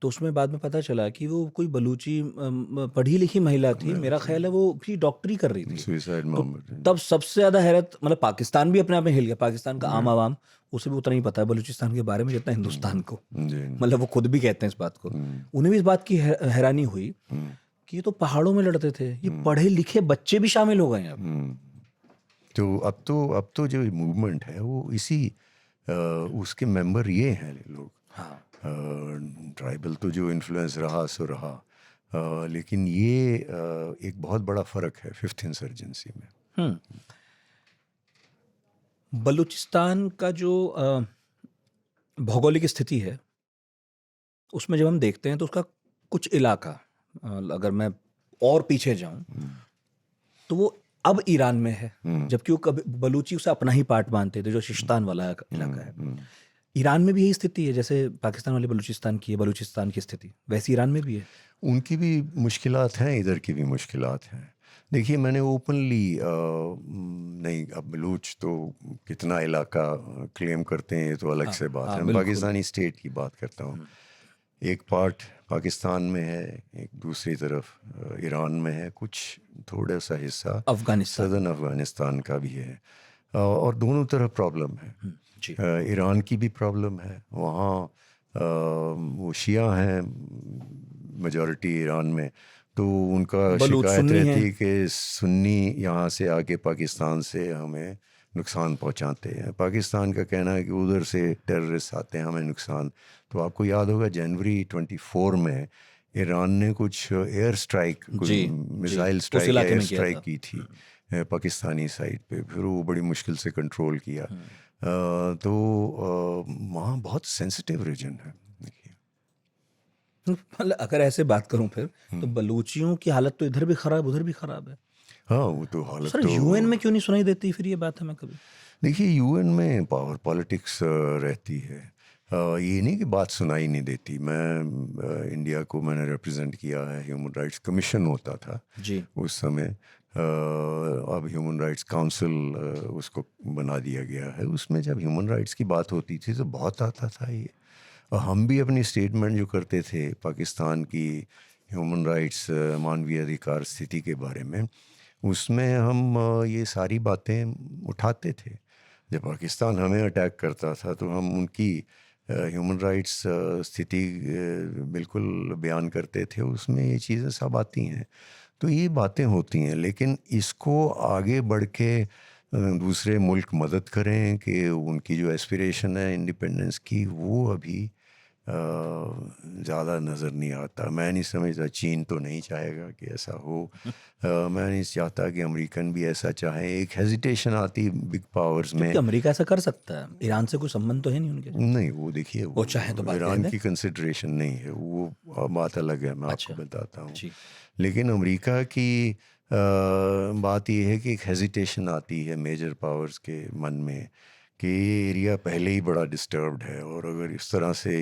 तो उसमें बाद में पता चला कि वो कोई बलूची पढ़ी लिखी महिला थी, मेरा ख्याल है वो भी डॉक्टरी कर रही थी। सुसाइड तो मोहम्मद। तब सबसे ज्यादा हैरत, मतलब पाकिस्तान भी अपने आप में हिल गया, पाकिस्तान का आम आवाम, उसे भी उतना ही पता है बलूचिस्तान के बारे में जितना हिंदुस्तान को। जी। मतलब वो खुद भी कहते हैं इस बात को। उन्हें भी इस बात की हैरानी हुई कि ये तो पहाड़ों में लड़ते थे, ये पढ़े लिखे बच्चे भी शामिल हो गए हैं अब। तो अब तो जो मूवमेंट है वो इसी उसके मेंबर ये हैं लोग। हाँ, ट्राइबल तो जो इन्फ्लुएंस रहा सो रहा, लेकिन ये एक बहुत बड़ा फ़र्क है फिफ्थ इंसर्जेंसी में। बलूचिस्तान का जो भौगोलिक स्थिति है, उसमें जब हम देखते हैं तो उसका कुछ इलाका, अगर मैं और पीछे जाऊं, तो वो अब ईरान में है, जबकि वो कभी बलूची उसे अपना ही पार्ट मानते थे, जो शिस्तान वाला इलाका है। ईरान में भी यही स्थिति है, जैसे पाकिस्तान वाले बलूचिस्तान की है, बलूचिस्तान की स्थिति वैसी ईरान में भी है। उनकी भी मुश्किलात हैं, इधर की भी मुश्किलात हैं। देखिए, मैंने ओपनली नहीं, अब बलूच तो कितना इलाका क्लेम करते हैं ये तो अलग से बात है। मैं बिल्कुल। पाकिस्तानी स्टेट की बात करता हूँ। एक पार्ट पाकिस्तान में है, एक दूसरी तरफ ईरान में है, कुछ थोड़ा सा हिस्सा अफगानिस्तान। सदर्न अफगानिस्तान का भी है। और दोनों तरफ प्रॉब्लम है। जी। ईरान की भी प्रॉब्लम है, वहाँ वो शिया हैं मेजॉरिटी ईरान में, तो उनका बलूच शिकायत सुन्नी रहती है। है कि सुन्नी यहाँ से आके पाकिस्तान से हमें नुकसान पहुँचाते हैं। पाकिस्तान का कहना है कि उधर से टेररिस्ट आते हैं, हमें नुकसान। तो आपको याद होगा जनवरी 24 में ईरान ने कुछ एयर स्ट्राइक, कुछ जी, मिसाइल उस स्ट्राइक या इलाके एयर में किया स्ट्राइक था। की थी पाकिस्तानी साइड पे, फिर वो बड़ी मुश्किल से कंट्रोल किया। तो वहाँ बहुत सेंसिटिव रीजन है। देखिए, मतलब अगर ऐसे बात करूं फिर, तो बलूचियों की हालत तो इधर भी खराब, उधर भी खराब है। हाँ, वो तो तो हालत सर, तो यूएन में क्यों नहीं सुनाई देती फिर ये बात हमें कभी? देखिए, यूएन में पावर पॉलिटिक्स रहती है। ये नहीं कि बात सुनाई नहीं देती। मैं इंडिया को मैंने रिप्रेजेंट किया है, ह्यूमन राइट्स कमीशन होता था जी। उस समय। अब ह्यूमन राइट्स काउंसिल उसको बना दिया गया है। उसमें जब ह्यूमन राइट्स की बात होती थी तो बहुत आता था ये। और हम भी अपनी स्टेटमेंट जो करते थे पाकिस्तान की ह्यूमन राइट्स, मानवीय अधिकार स्थिति के बारे में, उसमें हम ये सारी बातें उठाते थे। जब पाकिस्तान हमें अटैक करता था तो हम उनकी ह्यूमन राइट्स स्थिति बिल्कुल बयान करते थे। उसमें ये चीज़ें सब आती हैं। तो ये बातें होती हैं, लेकिन इसको आगे बढ़ के दूसरे मुल्क मदद करें कि उनकी जो एस्पिरेशन है इंडिपेंडेंस की, वो अभी ज़्यादा नज़र नहीं आता। मैं नहीं समझता, चीन तो नहीं चाहेगा कि ऐसा हो। मैं नहीं चाहता कि अमेरिकन भी ऐसा चाहे। एक हेजिटेशन आती बिग पावर्स में। जबकि अमेरिका ऐसा कर सकता है, ईरान से कोई संबंध तो है नहीं उनके। नहीं, वो देखिए, वो चाहे तो बात कह ईरान दें। की कंसिड्रेशन नहीं है, वो बात अलग है, मैं अच्छा, आपको बताता हूँ। जी। लेकिन अमेरिका की बात ये है कि एक हेजिटेशन आती है मेजर पावर्स के मन में कि ये एरिया पहले ही बड़ा डिस्टर्ब्ड है, और अगर इस तरह से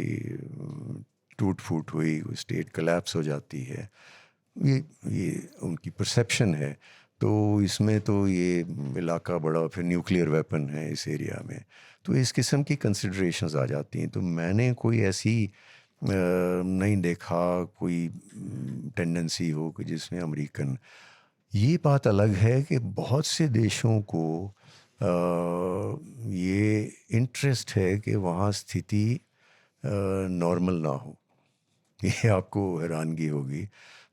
टूट फूट हुई, स्टेट कोलैप्स हो जाती है, ये उनकी परसेप्शन है। तो इसमें तो ये इलाका बड़ा, फिर न्यूक्लियर वेपन है इस एरिया में, तो इस किस्म की कंसिडरेशंस आ जाती हैं। तो मैंने कोई ऐसी नहीं देखा कोई टेंडेंसी हो कि जिसमें अमेरिकन, ये बात अलग है कि बहुत से देशों को ये इंटरेस्ट है कि वहाँ स्थिति नॉर्मल ना हो। ये आपको हैरानगी होगी,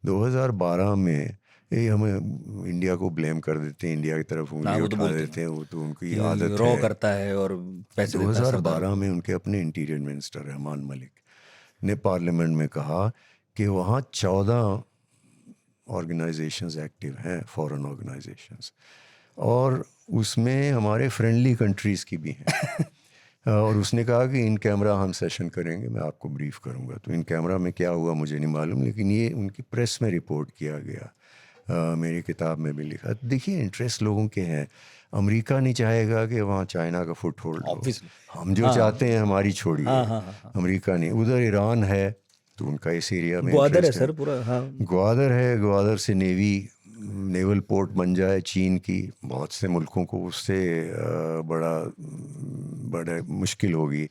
2012 में ये हमें इंडिया को ब्लेम कर देते हैं, इंडिया की तरफ उंगली वो तो उठा बोलते देते हैं, वो तो उनकी हैं आदत रॉ है। करता है और पैसे देता है सरदारों 2012 को। में उनके अपने इंटीरियर मिनिस्टर रहमान मलिक ने पार्लियामेंट में कहा कि वहाँ 14 ऑर्गेनाइजेशंस एक्टिव हैं, फॉरेन ऑर्गेनाइजेशंस, और उसमें हमारे फ्रेंडली कंट्रीज़ की भी हैं। और उसने कहा कि इन कैमरा हम सेशन करेंगे, मैं आपको ब्रीफ करूंगा। तो इन कैमरा में क्या हुआ मुझे नहीं मालूम, लेकिन ये उनकी प्रेस में रिपोर्ट किया गया। मेरी किताब में भी लिखा। देखिए इंटरेस्ट लोगों के हैं। अमेरिका नहीं चाहेगा कि वहाँ चाइना का फुट होल्ड हो। ऑब्वियसली। हम जो चाहते हैं हमारी छोड़िए, हाँ हाँ हाँ। अमेरिका नहीं। उधर ईरान है तो उनका इस एरिया में ग्वादर है इंटरेस्ट सर पूरा। हाँ ग्वादर है, ग्वादर से नेवल पोर्ट बन जाए चीन की, बहुत से मुल्कों को उससे बड़ा मुश्किल होगी।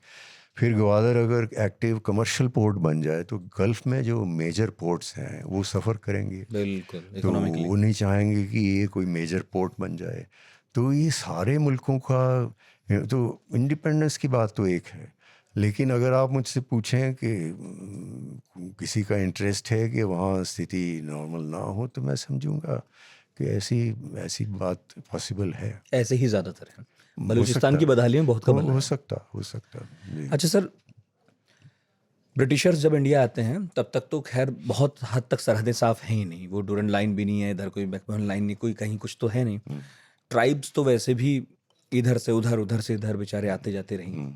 फिर ग्वादर अगर एक्टिव कमर्शियल पोर्ट बन जाए तो गल्फ़ में जो मेजर पोर्ट्स हैं वो सफ़र करेंगे। बिल्कुल तो इकोनॉमिकली। वो नहीं चाहेंगे कि ये कोई मेजर पोर्ट बन जाए। तो ये सारे मुल्कों का तो इंडिपेंडेंस की बात तो एक है, लेकिन अगर आप मुझसे पूछें कि किसी का इंटरेस्ट है कि वहाँ स्थिति नॉर्मल ना हो, तो मैं समझूंगा कि ऐसी बात पॉसिबल है। ऐसे ही ज़्यादातर है। हो बलूचिस्तान सकता की बदहाली में बहुत कम हो सकता जी। अच्छा सर, ब्रिटिशर्स जब इंडिया आते हैं तब तक तो खैर बहुत हद तक सरहदें साफ हैं ही नहीं। वो डूरन लाइन भी नहीं है, इधर कोई बैकबोन लाइन नहीं, कोई कहीं कुछ तो है नहीं। ट्राइब्स तो वैसे भी इधर से उधर, उधर से इधर बेचारे आते जाते रहीं।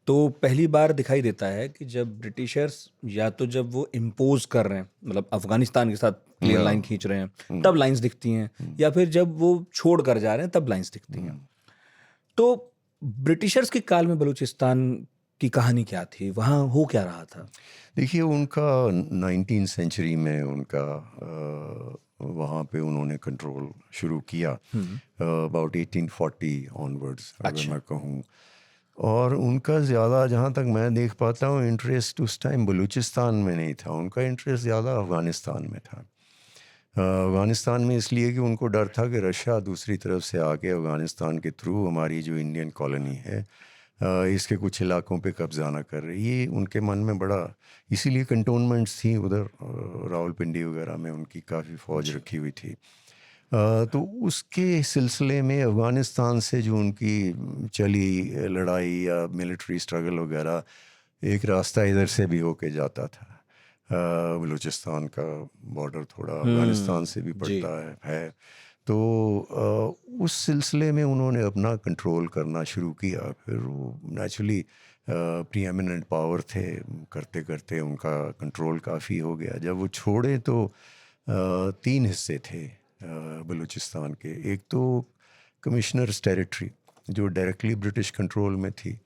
तो पहली बार दिखाई देता है कि जब ब्रिटिशर्स या तो जब वो इम्पोज कर रहे हैं, मतलब अफगानिस्तान के साथ क्लियर लाइन खींच रहे हैं तब लाइंस दिखती हैं, या फिर जब वो छोड़ कर जा रहे हैं तब लाइंस दिखती हैं। तो ब्रिटिशर्स के काल में बलूचिस्तान की कहानी क्या थी, वहाँ हो क्या रहा था? देखिए उनका 19th सेंचुरी में उनका वहाँ पे उन्होंने कंट्रोल शुरू किया, अबाउट 1840 ऑनवर्ड्स अगर मैं कहूँ। और उनका ज़्यादा, जहाँ तक मैं देख पाता हूँ, इंटरेस्ट उस टाइम बलूचिस्तान में नहीं था, उनका इंटरेस्ट ज़्यादा अफ़गानिस्तान में था। अफ़गानिस्तान में इसलिए कि उनको डर था कि रशिया दूसरी तरफ से आके अफ़गानिस्तान के थ्रू हमारी जो इंडियन कॉलोनी है इसके कुछ इलाकों पे कब्जा ना कर रही। ये उनके मन में बड़ा, इसीलिए कंटोनमेंट्स थी उधर रावलपिंडी वगैरह में उनकी काफ़ी फ़ौज रखी हुई थी। तो उसके सिलसिले में अफ़गानिस्तान से जो उनकी चली लड़ाई या मिलिट्री स्ट्रगल वगैरह, एक रास्ता इधर से भी होके जाता था। बलूचिस्तान का बॉर्डर थोड़ा अफ़गानिस्तान से भी पड़ता है। तो उस सिलसिले में उन्होंने अपना कंट्रोल करना शुरू किया। फिर वो नेचुरली प्रीएमिनेंट पावर थे, करते करते उनका कंट्रोल काफ़ी हो गया। जब वो छोड़े तो 3 हिस्से थे बलूचिस्तान के। एक तो कमिश्नर्स टेरिटरी जो डायरेक्टली ब्रिटिश कंट्रोल में थी,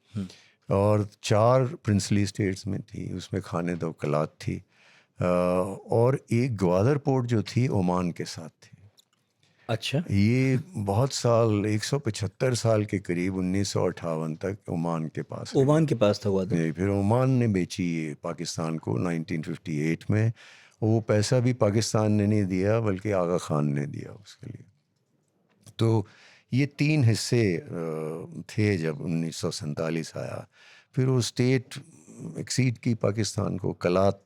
और 4 प्रिंसली स्टेट्स में थी, उसमें खाने दो कलात थी, और एक ग्वादर पोर्ट जो थी ओमान के साथ थी। अच्छा। ये बहुत साल, 175 साल के करीब 1958 तक ओमान के पास रही। ओमान के पास था ग्वादर। नहीं, फिर ओमान ने बेची ये पाकिस्तान को 1958 में। वो पैसा भी पाकिस्तान ने नहीं दिया बल्कि आगा खान ने दिया उसके लिए। तो ये 3 हिस्से थे जब 1947 आया। फिर वो स्टेट एक्सीड की पाकिस्तान को, कलात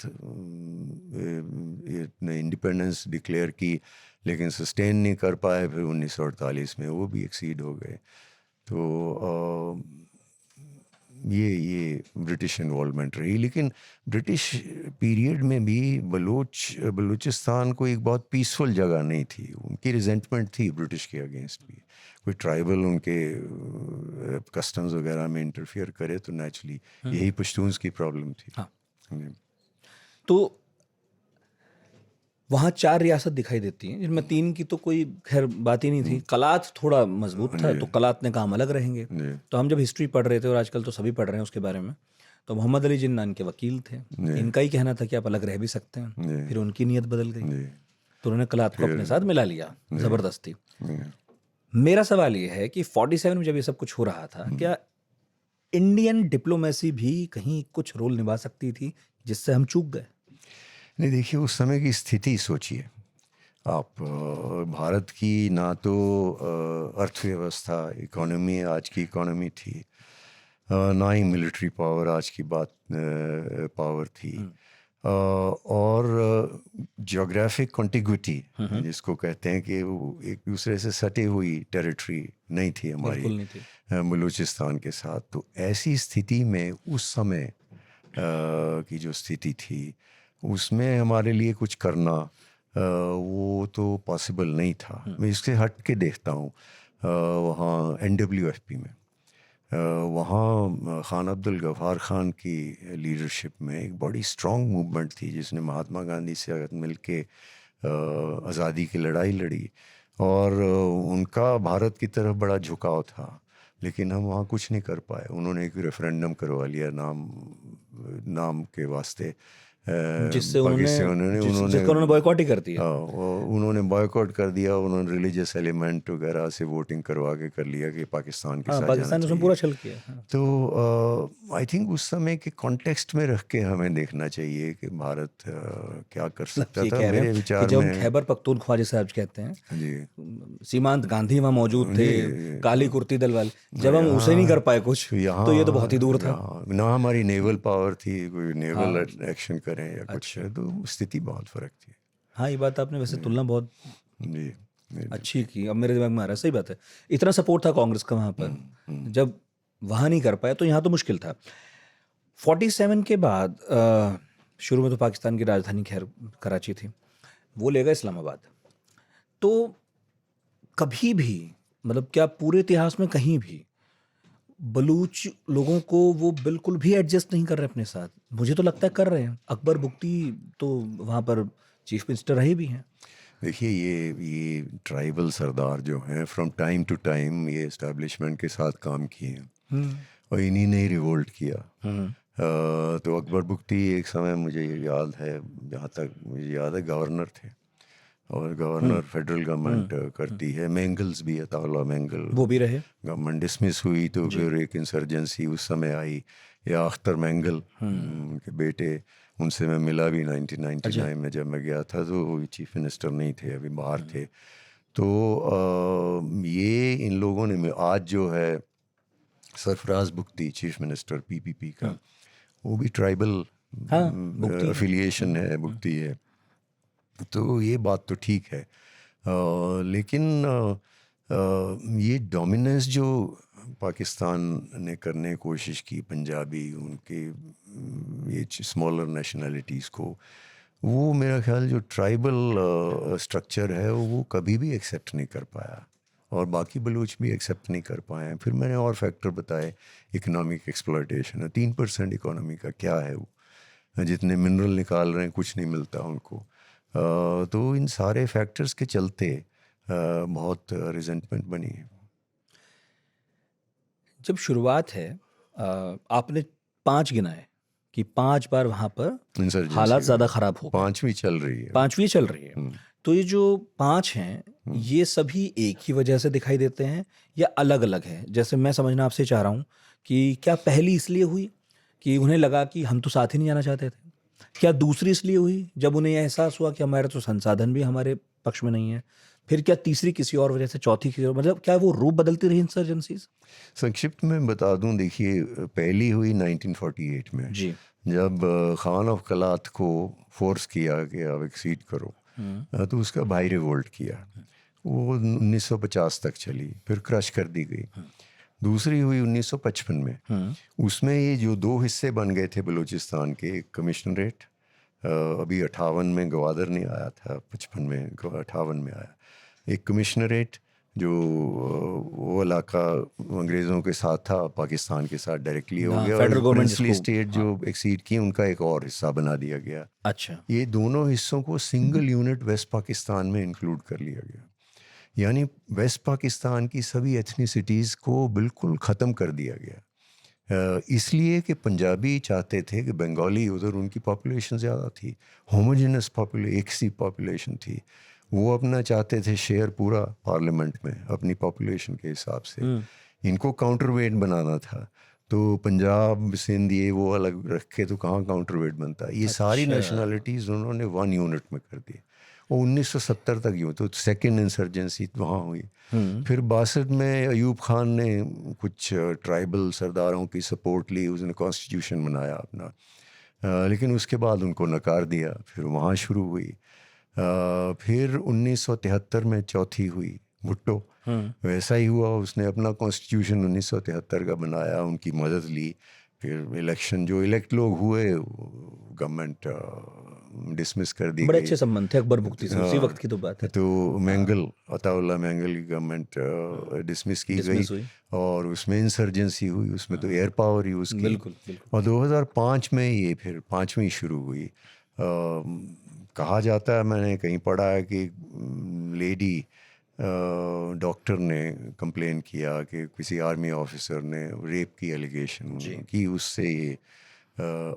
ने इंडिपेंडेंस डिक्लेयर की लेकिन सस्टेन नहीं कर पाए। फिर 1948 में वो भी एक्सीड हो गए। तो ये ब्रिटिश इन्वॉल्वमेंट रही। लेकिन ब्रिटिश पीरियड में भी बलूचिस्तान को एक बहुत पीसफुल जगह नहीं थी। उनकी रिजेंटमेंट थी ब्रिटिश के अगेंस्ट भी। कोई ट्राइबल उनके कस्टम्स वगैरह में इंटरफियर करे तो नेचुरली यही पश्तून्स की प्रॉब्लम थी। हाँ। तो वहाँ 4 रियासत दिखाई देती हैं, जिनमें 3 की तो कोई खैर बात ही नहीं थी। कलात थोड़ा मजबूत था, तो कलात ने कहा हम अलग रहेंगे। तो हम जब हिस्ट्री पढ़ रहे थे, और आजकल तो सभी पढ़ रहे हैं उसके बारे में, तो मोहम्मद अली जिन्ना इनके वकील थे। इनका ही कहना था कि आप अलग रह भी सकते हैं। फिर उनकी नीयत बदल गई, तो उन्होंने कलात को अपने साथ मिला लिया ज़बरदस्ती। मेरा सवाल ये है कि 47 में जब ये सब कुछ हो रहा था, क्या इंडियन डिप्लोमेसी भी कहीं कुछ रोल निभा सकती थी जिससे हम चूक गए? नहीं, देखिए उस समय की स्थिति सोचिए आप। भारत की ना तो अर्थव्यवस्था, इकोनॉमी आज की इकोनॉमी थी, ना ही मिलिट्री पावर आज की पावर थी, और जियोग्राफिक कॉन्टिग्विटी जिसको कहते हैं कि वो एक दूसरे से सटी हुई टेरिटरी नहीं थी हमारी बलूचिस्तान के साथ। तो ऐसी स्थिति में उस समय की जो स्थिति थी उसमें हमारे लिए कुछ करना वो तो पॉसिबल नहीं था। मैं इससे हट के देखता हूँ वहाँ NWFP में वहाँ खान अब्दुल गफ़ार ख़ान की लीडरशिप में एक बड़ी स्ट्रॉन्ग मूवमेंट थी जिसने महात्मा गांधी से मिल के आज़ादी की लड़ाई लड़ी और उनका भारत की तरफ बड़ा झुकाव था, लेकिन हम वहाँ कुछ नहीं कर पाए। उन्होंने एक रेफरेंडम करवा लिया नाम के वास्ते, जिससे उन्होंने जिसका उन्होंने बॉयकॉट ही कर दिया। उन्होंने बॉयकॉट कर दिया। उन्होंने रिलीजियस एलिमेंट वगैरह से वोटिंग करवा के कर लिया कि पाकिस्तान के साथ पाकिस्तान ने उसमें पूरा छल किया। तो आई थिंक उस समय के कॉन्टेक्स्ट में रख के हमें देखना चाहिए कि भारत क्या कर सकता था। मेरे विचार जब में खैबर पख्तूनख्वा जिसे आप कहते हैं, जी, सीमांत गांधी वहाँ मौजूद थे, काली कुर्ती दल वाले, जब हम उसे नहीं कर पाए कुछ, तो ये तो बहुत ही दूर था। ना हमारी नेवल पावर थी, कोई नेवल एक्शन करें या कुछ, तो स्थिति बहुत फर्क थी। हाँ, ये बात आपने वैसे तुलना बहुत जी अच्छी की। अब मेरे दिमाग में आ रहा है, सही बात है, इतना सपोर्ट था कांग्रेस का वहाँ पर, जब वहाँ नहीं कर पाए तो यहाँ तो मुश्किल था। 47 के बाद शुरू में तो पाकिस्तान की राजधानी खैर कराची थी, वो ले गए इस्लामाबाद। तो कभी भी, मतलब क्या पूरे इतिहास में कहीं भी बलूच लोगों को वो बिल्कुल भी एडजस्ट नहीं कर रहे अपने साथ? मुझे तो लगता है कर रहे हैं। अकबर बुख्ती तो वहाँ पर चीफ मिनिस्टर रहे भी हैं। देखिए, ये ट्राइबल सरदार जो हैं फ्रॉम टाइम टू टाइम ये एस्टेब्लिशमेंट के साथ काम किए हैं और इन्हीं ने रिवोल्ट किया। तो अकबर बुख्ती एक समय मुझे याद है, जहाँ तक मुझे याद है, गवर्नर थे और गवर्नर फेडरल गवर्नमेंट करती है। मेंगल्स भी है, ताउला मेंगल, वो भी रहे। गवर्नमेंट डिसमिस हुई तो फिर एक इंसर्जेंसी उस समय आई, या अख्तर मेंगल के बेटे, उनसे मैं मिला भी 1999 में जब मैं गया था, तो वो चीफ मिनिस्टर नहीं थे, अभी बाहर थे। तो ये इन लोगों ने, आज जो है Sarfaraz Bugti chief minister PPP का, वो भी ट्राइबल अफिलिएशन है, बुख्ती है। तो ये बात तो ठीक है, लेकिन ये डोमिनेंस जो पाकिस्तान ने करने की कोशिश की, पंजाबी, उनके ये स्मॉलर नेशनलिटीज़ को, वो मेरा ख्याल जो ट्राइबल स्ट्रक्चर है वो कभी भी एक्सेप्ट नहीं कर पाया और बाकी बलूच भी एक्सेप्ट नहीं कर पाए। फिर मैंने और फैक्टर बताए, इकोनॉमिक एक्सप्लॉयटेशन है, 3% इकोनॉमी का क्या है वो, जितने मिनरल निकाल रहे हैं कुछ नहीं मिलता उनको। तो इन सारे फैक्टर्स के चलते बहुत रिजेंटमेंट बनी है। जब शुरुआत है, आपने 5 गिनाए कि 5 बार वहाँ पर हालात ज़्यादा ख़राब हो गए। 5वीं चल रही है। 5वीं चल रही है। तो ये जो 5 हैं, ये सभी एक ही वजह से दिखाई देते हैं या अलग अलग है? जैसे मैं समझना आपसे चाह रहा हूँ कि क्या पहली इसलिए हुई कि उन्हें लगा कि हम तो साथ ही नहीं जाना चाहते थे? क्या दूसरी इसलिए हुई जब उन्हें यह एहसास हुआ कि हमारे तो संसाधन भी हमारे पक्ष में नहीं है? फिर क्या तीसरी किसी और वजह से, चौथी किसी और, मतलब क्या वो रूप बदलती रही इंसर्जेंसीज? संक्षिप्त में बता दूं, देखिए, पहली हुई 1948 में जी, जब खान ऑफ कलात को फोर्स किया कि आप एक्सीड करो, तो उसका भाई रिवोल्ट किया। वो 1950 तक चली, फिर क्रश कर दी गई। दूसरी हुई 1955 में, उसमें ये जो 2 हिस्से बन गए थे बलूचिस्तान के, एक कमिश्नरेट, अभी 58 में गवादर नहीं आया था, 55 में 58 में आया, एक कमिश्नरेट जो वो इलाका अंग्रेज़ों के साथ था, पाकिस्तान के साथ डायरेक्टली हो गया, और प्रिंसली स्टेट जो एक्सीड की उनका एक और हिस्सा बना दिया गया। अच्छा, ये दोनों हिस्सों को सिंगल यूनिट वेस्ट पाकिस्तान में इंक्लूड कर लिया गया, यानी वेस्ट पाकिस्तान की सभी एथनिसिटीज़ को बिल्कुल ख़त्म कर दिया गया। इसलिए कि पंजाबी चाहते थे कि बंगाली, उधर उनकी पॉपुलेशन ज़्यादा थी, होमोजेनस एक सी पॉपुलेशन थी, वो अपना चाहते थे शेयर पूरा पार्लियामेंट में अपनी पॉपुलेशन के हिसाब से। इनको काउंटरवेट बनाना था, तो पंजाब, सिंध, ये वो अलग रखे तो कहाँ काउंटरवेट बनता। ये सारी नेशनलिटीज़ उन्होंने 1 यूनिट में कर दी। वो 1970 तक यूँ, तो सेकेंड इंसर्जेंसी वहाँ हुई। फिर 62 में अयूब खान ने कुछ ट्राइबल सरदारों की सपोर्ट ली, उसने कॉन्स्टिट्यूशन बनाया अपना, लेकिन उसके बाद उनको नकार दिया। फिर वहाँ शुरू हुई। फिर 1973 में चौथी हुई भुट्टो, वैसा ही हुआ, उसने अपना कॉन्स्टिट्यूशन 1973 का बनाया, उनकी मदद ली। फिर इलेक्शन जो इलेक्ट लोग हुए गवर्नमेंट डिसमिस कर दी बड़े गई। अच्छे संबंध थे अकबर बुख्ती से, उसी वक्त की तो बात है। तो मैंगल अताउल्ला मैंगल की गवर्नमेंट डिसमिस की गई डिसमिस हुई। और उसमें इंसर्जेंसी हुई, उसमें तो एयर पावर यूज़ की। बिल्कुल बिल्कुल। और 2005 में ये फिर पाँचवीं शुरू हुई। कहा जाता है, मैंने कहीं पढ़ा है कि लेडी डॉक्टर ने कंप्लेन किया कि किसी आर्मी ऑफिसर ने रेप की एलिगेशन की, उससे ये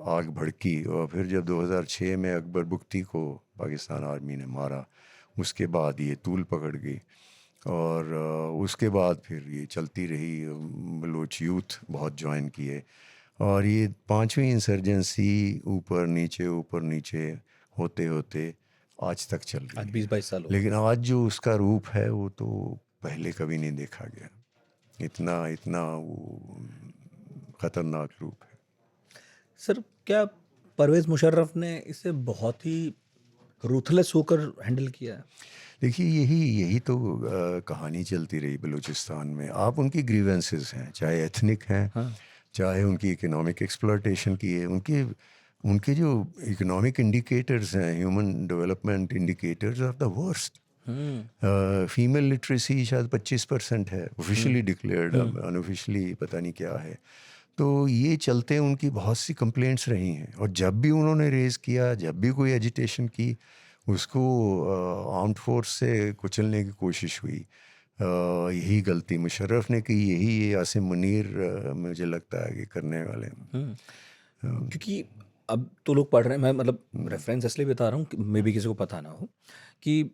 आग भड़की। और फिर जब 2006 में अकबर बुख्ती को पाकिस्तान आर्मी ने मारा, उसके बाद ये तूल पकड़ गई और उसके बाद फिर ये चलती रही। बलूच यूथ बहुत ज्वाइन किए और ये पांचवी इंसर्जेंसी ऊपर नीचे होते होते आज तक चल रही आज है। 20-22 साल हो गए। लेकिन आज जो उसका रूप है वो तो पहले कभी नहीं देखा गया, इतना वो खतरनाक रूप है। सर, क्या परवेज़ मुशर्रफ ने इसे बहुत ही रूथलेस होकर हैंडल किया है? देखिए यही तो कहानी चलती रही बलूचिस्तान में। आप उनकी ग्रीवेंसेस हैं, चाहे एथनिक हैं, चाहे उनकी इकोनॉमिक एक्सप्लॉयटेशन की है, उनके जो इकोनॉमिक इंडिकेटर्स हैं, human development indicators are the worst. Female literacy शायद 25% है ऑफिशियली डिक्लेयर्ड, अनऑफिशियली पता नहीं क्या है। तो ये चलते उनकी बहुत सी कंप्लेंट्स रही हैं और जब भी उन्होंने रेज़ किया, जब भी कोई एजिटेशन की, उसको आर्म्ड फोर्स से कुचलने की कोशिश हुई। यही गलती मुशर्रफ ने की, यही आसिम मुनीर मुझे लगता है कि करने वाले हैं। क्योंकि अब तो लोग पढ़ रहे हैं, मैं मतलब रेफरेंस इसलिए बता रहा हूँ कि मे बी किसी को पता ना हो कि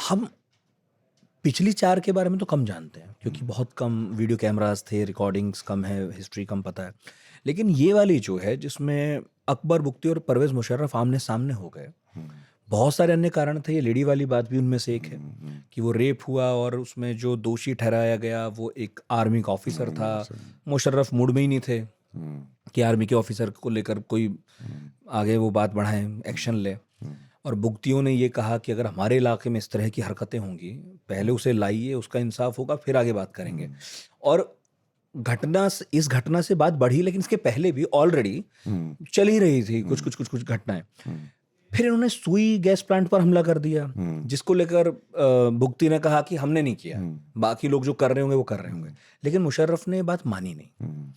हम पिछली 4 के बारे में तो कम जानते हैं क्योंकि बहुत कम वीडियो कैमरास थे, रिकॉर्डिंग्स कम है, हिस्ट्री कम पता है। लेकिन ये वाली जो है जिसमें अकबर बुख्ती और परवेज़ मुशर्रफ आमने सामने हो गए, बहुत सारे अन्य कारण थे, ये लेडी वाली बात भी उनमें से एक है कि वो रेप हुआ और उसमें जो दोषी ठहराया गया वो एक आर्मी का ऑफिसर था। मुशर्रफ मूड में ही नहीं थे कि आर्मी के ऑफिसर को लेकर कोई आगे वो बात बढ़ाएं, एक्शन ले। और बुख्तियों ने ये कहा कि अगर हमारे इलाके में इस तरह की हरकतें होंगी, पहले उसे लाइए, उसका इंसाफ होगा, फिर आगे बात करेंगे। और इस घटना से बात बढ़ी, लेकिन इसके पहले भी ऑलरेडी चल ही रही थी कुछ घटनाएं। फिर इन्होंने सुई गैस प्लांट पर हमला कर दिया, जिसको लेकर बुख्ती ने कहा कि हमने नहीं किया, बाकी लोग जो कर रहे होंगे वो कर रहे होंगे। लेकिन मुशर्रफ ने बात मानी नहीं।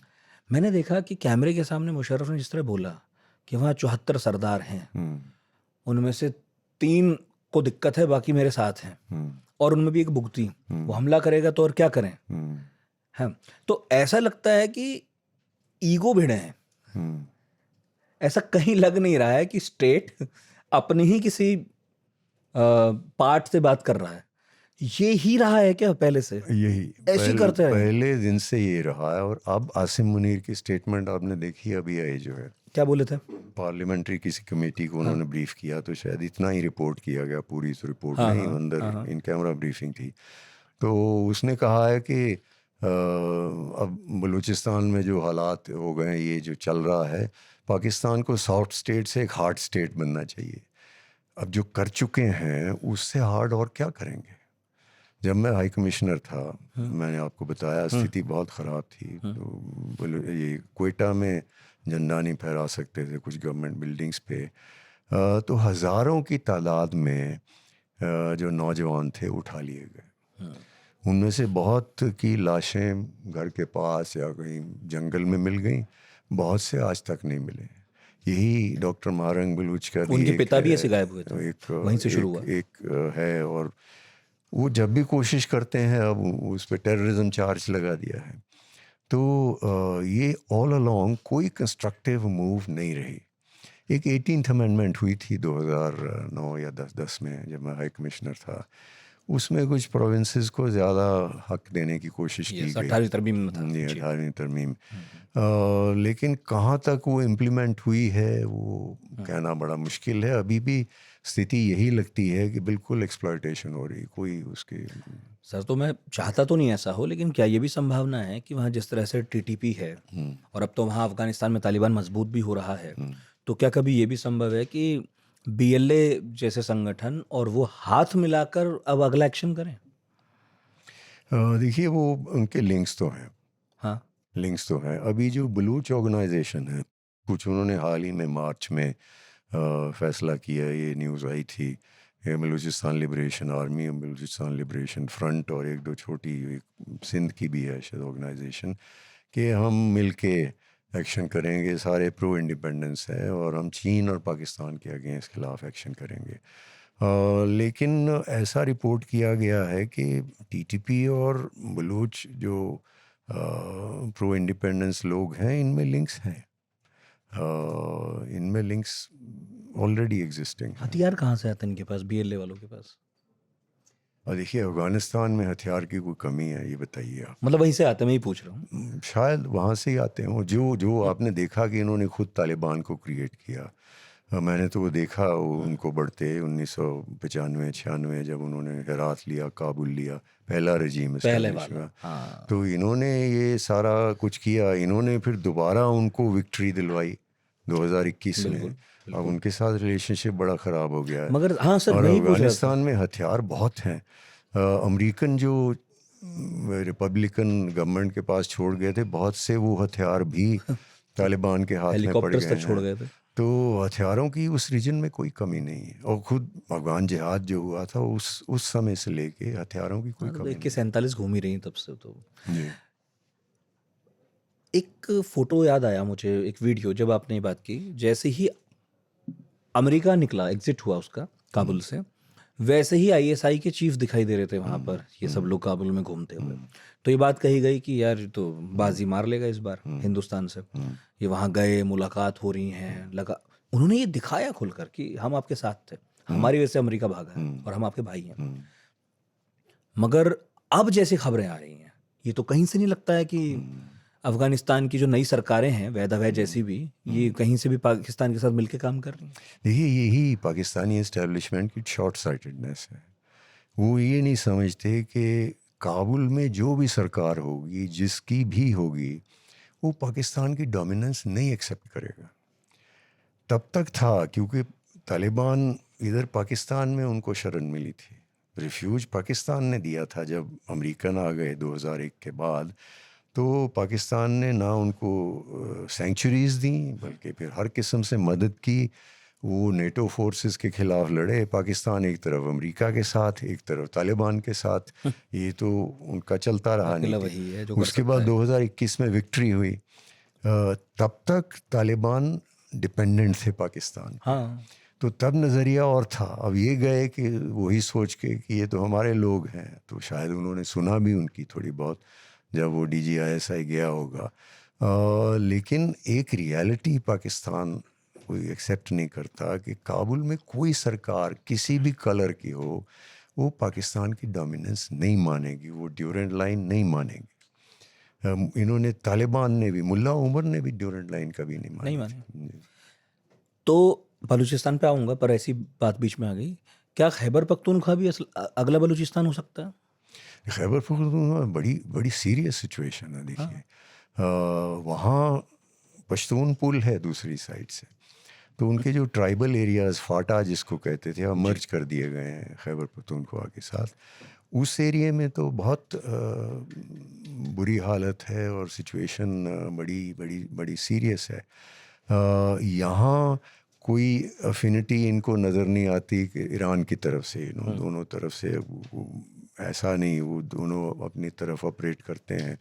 मैंने देखा कि कैमरे के सामने मुशर्रफ ने जिस तरह बोला कि वहाँ 74 सरदार हैं, उनमें से 3 को दिक्कत है, बाकी मेरे साथ हैं, और उनमें भी एक बुख्ती, वो हमला करेगा तो और क्या करें। हाँ, तो ऐसा लगता है कि ईगो भिड़े हैं। ऐसा कहीं लग नहीं रहा है कि स्टेट अपनी ही किसी पार्ट से बात कर रहा है। ये ही रहा है क्या पहले से? यही ऐसी करते हैं। पहले दिन से ये रहा है। और अब आसिम मुनीर की स्टेटमेंट आपने देखी अभी आई जो है, क्या बोले थे? पार्लियामेंट्री किसी कमेटी को उन्होंने ब्रीफ किया, तो शायद इतना ही रिपोर्ट किया गया, पूरी तो रिपोर्ट नहीं, अंदर इन कैमरा ब्रीफिंग थी। तो उसने कहा है कि अब बलूचिस्तान में जो हालात हो गए, ये जो चल रहा है, पाकिस्तान को सॉफ्ट स्टेट से एक हार्ड स्टेट बनना चाहिए। अब जो कर चुके हैं उससे हार्ड और क्या करेंगे। जब मैं हाई कमिश्नर था, मैंने आपको बताया स्थिति बहुत ख़राब थी। तो ये क्वेटा में झंडा नहीं फहरा सकते थे कुछ गवर्नमेंट बिल्डिंग्स पे। तो हज़ारों की तादाद में जो नौजवान थे उठा लिए गए। उनमें से बहुत की लाशें घर के पास या कहीं जंगल में मिल गई, बहुत से आज तक नहीं मिले। यही डॉक्टर महारंग बलूच का भी उनके एक पिता भी है, ऐसे गायब हुए थे, वहीं से शुरू हुआ। एक है। और वो जब भी कोशिश करते हैं, अब उस पर टेररिज्म चार्ज लगा दिया है। तो ये ऑल अलोंग कोई कंस्ट्रक्टिव मूव नहीं रही। एक 18th अमेंडमेंट हुई थी 2009 या 10 में, जब मैं हाई कमिश्नर था। उसमें कुछ प्रोविंसेस को ज़्यादा हक देने की कोशिश की गई। 18वीं तरमीम में था। 18वीं तरमीम। लेकिन कहाँ तक वो इम्प्लीमेंट हुई है वो कहना बड़ा मुश्किल है। अभी भी स्थिति यही लगती है कि बिल्कुल एक्सप्लॉयटेशन हो रही, कोई उसके। सर, तो मैं चाहता तो नहीं ऐसा हो, लेकिन क्या ये भी संभावना है कि वहाँ जिस तरह से टीटीपी है और अब तो वहाँ अफगानिस्तान में तालिबान मजबूत भी हो रहा है, तो क्या कभी ये भी संभव है कि बीएलए जैसे संगठन और वो हाथ मिलाकर अब अगला एक्शन करें? देखिए वो उनके लिंक्स तो हैं। हाँ, लिंक्स तो हैं। अभी जो बलूच ऑर्गेनाइजेशन है, कुछ उन्होंने हाल ही में मार्च में फैसला किया, ये न्यूज़ आई थी, ये Balochistan liberation army, Balochistan liberation front और एक दो छोटी, एक सिंध की भी है शायद ऑर्गेनाइजेशन, कि हम मिलके एक्शन करेंगे, सारे प्रो इंडिपेंडेंस हैं और हम चीन और पाकिस्तान के अगेंस्ट खिलाफ एक्शन करेंगे। लेकिन ऐसा रिपोर्ट किया गया है कि टीटीपी और बलूच जो प्रो इंडिपेंडेंस लोग हैं, इनमें लिंक्स हैं, इनमें लिंक्स ऑलरेडी एग्जिस्टिंग हैं। हथियार कहाँ से आते हैं इनके पास, बीएलए वालों के पास? और देखिए, अफ़गानिस्तान में हथियार की कोई कमी है, ये बताइए आप? मतलब वहीं से आते हैं, मैं ही पूछ रहा हूँ। शायद वहाँ से ही आते हों। जो जो आपने देखा कि इन्होंने खुद तालिबान को क्रिएट किया, मैंने तो वो देखा, वो उनको बढ़ते 1995-96 जब उन्होंने हेरात लिया, काबुल लिया, पहला रजीम पहले एस्टेब्लिश वाला, हुआ, हाँ। तो इन्होंने ये सारा कुछ किया। इन्होंने फिर दोबारा उनको विक्ट्री दिलवाई 2021 में। बिल्कुल, अब उनके साथ रिलेशनशिप बड़ा ख़राब हो गया है। मगर हाँ सर, और मैं ही पूछ रहा था। अफ़गानिस्तान में हथियार बहुत हैं। अमेरिकन जो रिपब्लिकन गवर्नमेंट के पास छोड़ गए थे, बहुत से वो हथियार भी तालिबान के हाथ में पड़ हेलीकॉप्टर्स गए तक छोड़ हैं। गए थे। तो हथियारों की उस रीजन में कोई कमी नहीं है। और खुद अफगान जिहाद जो हुआ था, उस समय से लेके हथियारों की कोई हाँ, तो कमी 2147 घूम ही रही हैं तब से तो। नहीं। जी। एक फोटो याद आया मुझे, एक वीडियो, जब आपने ये बात की, जैसे ही अमेरिका निकला, एग्जिट हुआ उसका काबुल से, वैसे ही आईएसआई के चीफ दिखाई दे रहे थे वहां पर, ये सब लोग काबुल में घूमते हुए। तो ये बात कही गई कि यार ये तो बाजी मार लेगा इस बार हिंदुस्तान से, ये वहां गए, मुलाकात हो रही है, लगा। उन्होंने ये दिखाया खुलकर कि हम आपके साथ थे, हमारी वजह से अमेरिका भागा है और हम आपके भाई हैं। मगर अब जैसी खबरें आ रही हैं, ये तो कहीं से नहीं लगता है कि अफगानिस्तान की जो नई सरकारें हैं, वैदा वै जैसी भी, ये कहीं से भी पाकिस्तान के साथ मिलकर काम कर रही हैं। देखिए, यही पाकिस्तानी एस्टेब्लिशमेंट की शॉर्ट साइटेडनेस है। वो ये नहीं समझते कि काबुल में जो भी सरकार होगी, जिसकी भी होगी, वो पाकिस्तान की डोमिनेंस नहीं एक्सेप्ट करेगा। तब तक था क्योंकि तालिबान इधर पाकिस्तान में उनको शरण मिली थी, रिफ्यूज पाकिस्तान ने दिया था। जब अमेरिकन आ गए 2001 के बाद, तो पाकिस्तान ने ना उनको सेंचुरीज दी, बल्कि फिर हर किस्म से मदद की। वो नेटो फोर्सेस के खिलाफ लड़े, पाकिस्तान एक तरफ अमेरिका के साथ, एक तरफ तालिबान के साथ। ये तो उनका चलता रहा अकेला नहीं वही है जो थी। कर उसके सकता बाद है। 2021 में विक्ट्री हुई। तब तक तालिबान डिपेंडेंट थे पाकिस्तान पे। हाँ, तो तब नज़रिया और था। अब ये गए कि वही सोच के कि ये तो हमारे लोग हैं, तो शायद उन्होंने सुना भी उनकी थोड़ी बहुत जब वो DGISI गया होगा। लेकिन एक रियलिटी पाकिस्तान कोई एक्सेप्ट नहीं करता कि काबुल में कोई सरकार किसी भी कलर की हो, वो पाकिस्तान की डोमिनेंस नहीं मानेगी, वो ड्यूरेंट लाइन नहीं मानेगी। इन्होंने, तालिबान ने भी, मुल्ला उमर ने भी ड्यूरेंट लाइन कभी नहीं नहीं मानी माने। थी। तो बलूचिस्तान पे आऊंगा, पर ऐसी बात बीच में आ गई, क्या खैबर पख्तूनख्वा भी अगला बलूचिस्तान हो सकता है? खैबर पख्तूनख्वा बड़ी बड़ी सीरियस सिचुएशन है। देखिए, वहाँ पश्तून पुल है दूसरी साइड से, तो उनके जो ट्राइबल एरियाज़, फाटा जिसको कहते थे, अब मर्ज कर दिए गए हैं खैबर पख्तूनख्वा के साथ। उस एरिया में तो बहुत बुरी हालत है और सिचुएशन बड़ी बड़ी बड़ी सीरियस है। यहाँ कोई अफिनिटी इनको नज़र नहीं आती कि ईरान की तरफ से, दोनों तरफ से ऐसा नहीं, वो दोनों अपनी तरफ ऑपरेट करते हैं।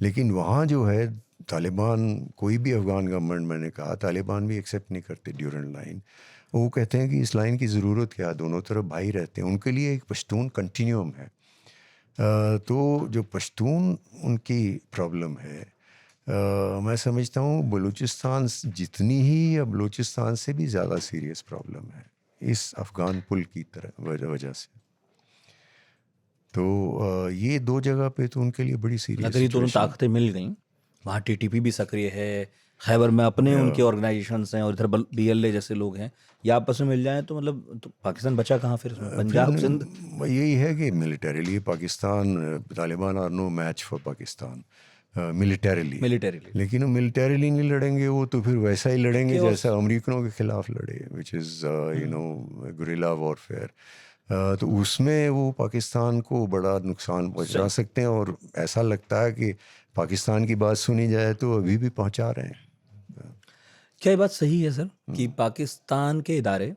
लेकिन वहाँ जो है तालिबान, कोई भी अफ़गान गवर्नमेंट, मैंने कहा, तालिबान भी एक्सेप्ट नहीं करते ड्यूरेंट लाइन। वो कहते हैं कि इस लाइन की ज़रूरत क्या, दोनों तरफ भाई रहते हैं। उनके लिए एक पश्तून कंटिन्यूम है। तो जो पश्तून उनकी प्रॉब्लम है, मैं समझता हूँ बलूचिस्तान जितनी ही या बलूचिस्तान से भी ज़्यादा सीरियस प्रॉब्लम है इस अफ़गान पुल की वजह से। तो ये दो जगह पे तो उनके लिए बड़ी सीरियस अगर ये दोनों सिचुएशन। ताकतें मिल गई, वहाँ टीटीपी भी सक्रिय है, खैबर में अपने उनके ऑर्गेनाइजेशंस हैं, और इधर बीएलए जैसे लोग हैं, ये आपस में मिल जाएं तो मतलब तो पाकिस्तान बचा कहाँ फिर उसमें? पंजाब, सिंध। यही है कि militarily Pakistan, Taliban are no match for Pakistan militarily. लेकिन वो मिलिटरीली नहीं लड़ेंगे, वो तो फिर वैसा ही लड़ेंगे जैसा अमेरिकनों के खिलाफ लड़े, विच इज़ गुरिल्ला वॉरफेयर। तो उसमें वो पाकिस्तान को बड़ा नुकसान पहुंचा सकते हैं, और ऐसा लगता है कि पाकिस्तान की बात सुनी जाए तो अभी भी पहुंचा रहे हैं। क्या ये बात सही है सर कि पाकिस्तान के इदारे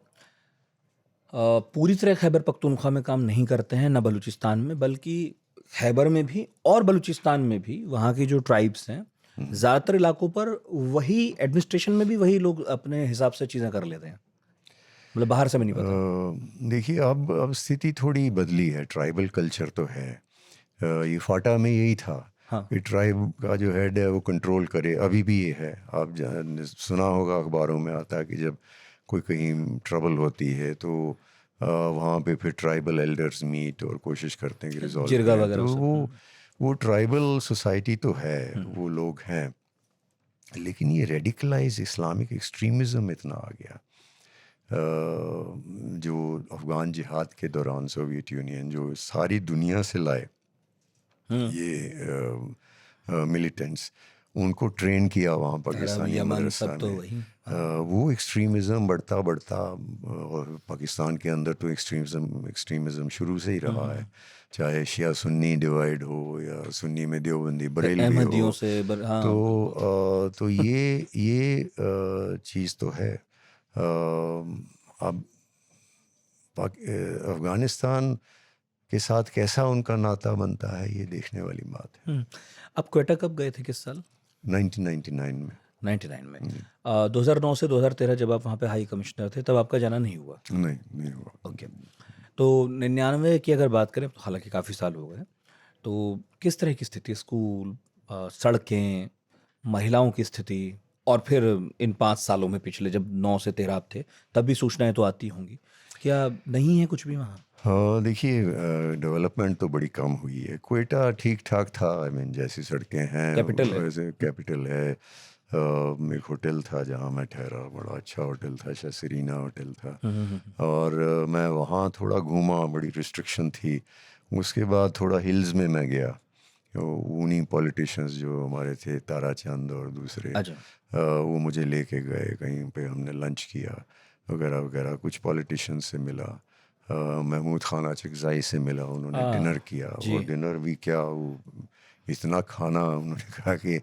पूरी तरह खैबर पख्तूनख्वा में काम नहीं करते हैं, न बलूचिस्तान में, बल्कि खैबर में भी और बलूचिस्तान में भी वहाँ की जो ट्राइब्स हैं, ज़्यादातर इलाकों पर वही एडमिनिस्ट्रेशन में भी वही लोग अपने हिसाब से चीज़ें कर लेते हैं, मतलब बाहर से भी नहीं पता। देखिए, अब स्थिति थोड़ी बदली है। ट्राइबल कल्चर तो है। ये फाटा में यही था हाँ। कि ट्राइब का जो हेड है वो कंट्रोल करे, अभी भी ये है। आप सुना होगा, अखबारों में आता है कि जब कोई कहीं ट्रबल होती है तो वहाँ पे फिर ट्राइबल एल्डर्स मीट और कोशिश करते हैं कि रिजॉल्व जिरगा करें। वगैरह तो सब। वो ट्राइबल सोसाइटी तो है, वो लोग हैं, लेकिन ये रेडिकलाइज इस्लामिक एक्सट्रीमिज़म इतना आ गया। जो अफ़गान जिहाद के दौरान सोवियत यूनियन जो सारी दुनिया से लाए ये मिलिटेंट्स, उनको ट्रेन किया वहाँ पाकिस्तानी यमन मदरसा सब तो में। वही। वो एक्सट्रीमिज़म बढ़ता बढ़ता, और पाकिस्तान के अंदर तो एक्सट्रीमिज़म शुरू से ही रहा है, चाहे शिया सुन्नी डिवाइड हो या सुन्नी में देवबंदी बरेलवी अहमदियों हो। से हाँ। तो ये चीज़ तो है। अब अफ़गानिस्तान के साथ कैसा उनका नाता बनता है, ये देखने वाली बात है। आप क्वेटा कब गए थे, किस साल? 1999 में। 99 में। 2009 से 2013 जब आप वहाँ पे हाई कमिश्नर थे, तब आपका जाना नहीं हुआ? नहीं हुआ। ओके। तो 99 की अगर बात करें, तो हालांकि काफ़ी साल हो गए, तो किस तरह की स्थिति, स्कूल, सड़कें, महिलाओं की स्थिति, और फिर इन 5 सालों में, पिछले जब 9 से 13 आप थे, तब भी सूचनाएं तो आती होंगी, क्या नहीं है कुछ भी वहाँ? हाँ, देखिए, डेवलपमेंट तो बड़ी कम हुई है। क्वेटा ठीक ठाक था, आई मीन जैसी सड़कें हैं कैपिटल है। वैसे कैपिटल है। एक होटल था जहाँ मैं ठहरा, बड़ा अच्छा होटल था, शायद सेरीना होटल था। और मैं वहाँ थोड़ा घूमा, बड़ी रिस्ट्रिक्शन थी। उसके बाद थोड़ा हिल्स में मैं गया। उन्हीं पॉलिटिशियंस जो हमारे थे, ताराचंद और दूसरे, अच्छा। वो मुझे लेके गए, कहीं पे हमने लंच किया वगैरह वगैरह, कुछ पॉलिटिशियंस से मिला। महमूद खान अचकज़ाई से मिला, उन्होंने डिनर किया। जी। और डिनर भी क्या, वो इतना खाना, उन्होंने कहा कि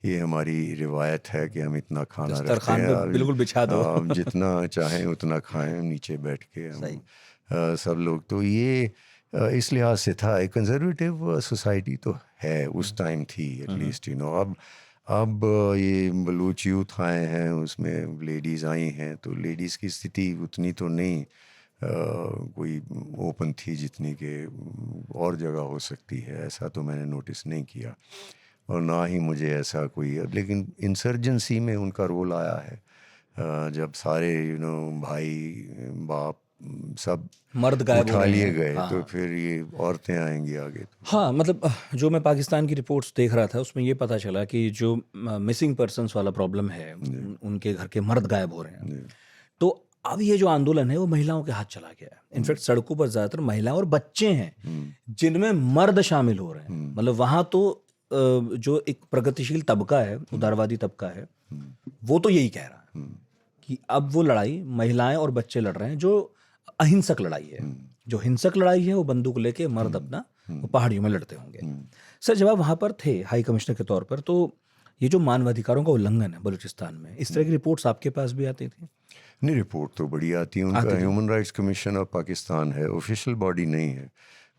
ये हमारी रिवायत है कि हम इतना खाना रखते दस्तरखान हैं, पे बिल्कुल बिछा दो। आप जितना चाहें उतना खाएं, नीचे बैठ के हम सही। सब लोग। तो ये इस लिहाज से था, एक कंजर्वेटिव सोसाइटी तो है, उस टाइम थी एटलीस्ट, अब ये बलूच यूथ आए हैं, उसमें लेडीज़ आई हैं, तो लेडीज़ की स्थिति उतनी तो नहीं कोई ओपन थी जितनी कि और जगह हो सकती है, ऐसा तो मैंने नोटिस नहीं किया। और ना ही मुझे ऐसा कोई, लेकिन इंसर्जेंसी में उनका रोल आया है। जब सारे भाई बाप सब मर्द गायब हो उठा रहे लिए हैं। गए, हाँ। तो फिर ये औरतें आएंगी आगे। तो हाँ, मतलब जो मैं पाकिस्तान की रिपोर्ट्स देख रहा था, उसमें ये पता चला कि जो मिसिंग पर्सन्स वाला प्रॉब्लम है, उनके घर के मर्द गायब हो रहे हैं। तो अब ये जो आंदोलन है वो महिलाओं के हाथ चला गया है। इनफैक्ट सड़कों पर ज़्यादातर महिलाएं और बच्चे हैं, जिनमें मर्द शामिल हो रहे हैं। मतलब वहाँ तो जो एक प्रगतिशील तबका है, उदारवादी तबका है, वो तो यही कह रहा है कि अब वो लड़ाई महिलाएं और बच्चे लड़ रहे हैं, जो अहिंसक लड़ाई है। जो हिंसक लड़ाई है वो बंदूक लेके मर्द अपना वो पहाड़ियों में लड़ते होंगे। सर, जब आप वहाँ पर थे हाई कमिश्नर के तौर पर, तो ये जो मानवाधिकारों का उल्लंघन है बलूचिस्तान में, इस तरह की रिपोर्ट्स आपके पास भी आती थी? नहीं, रिपोर्ट तो बड़ी आती है। उनका human rights commission of Pakistan है, ऑफिशियल बॉडी नहीं है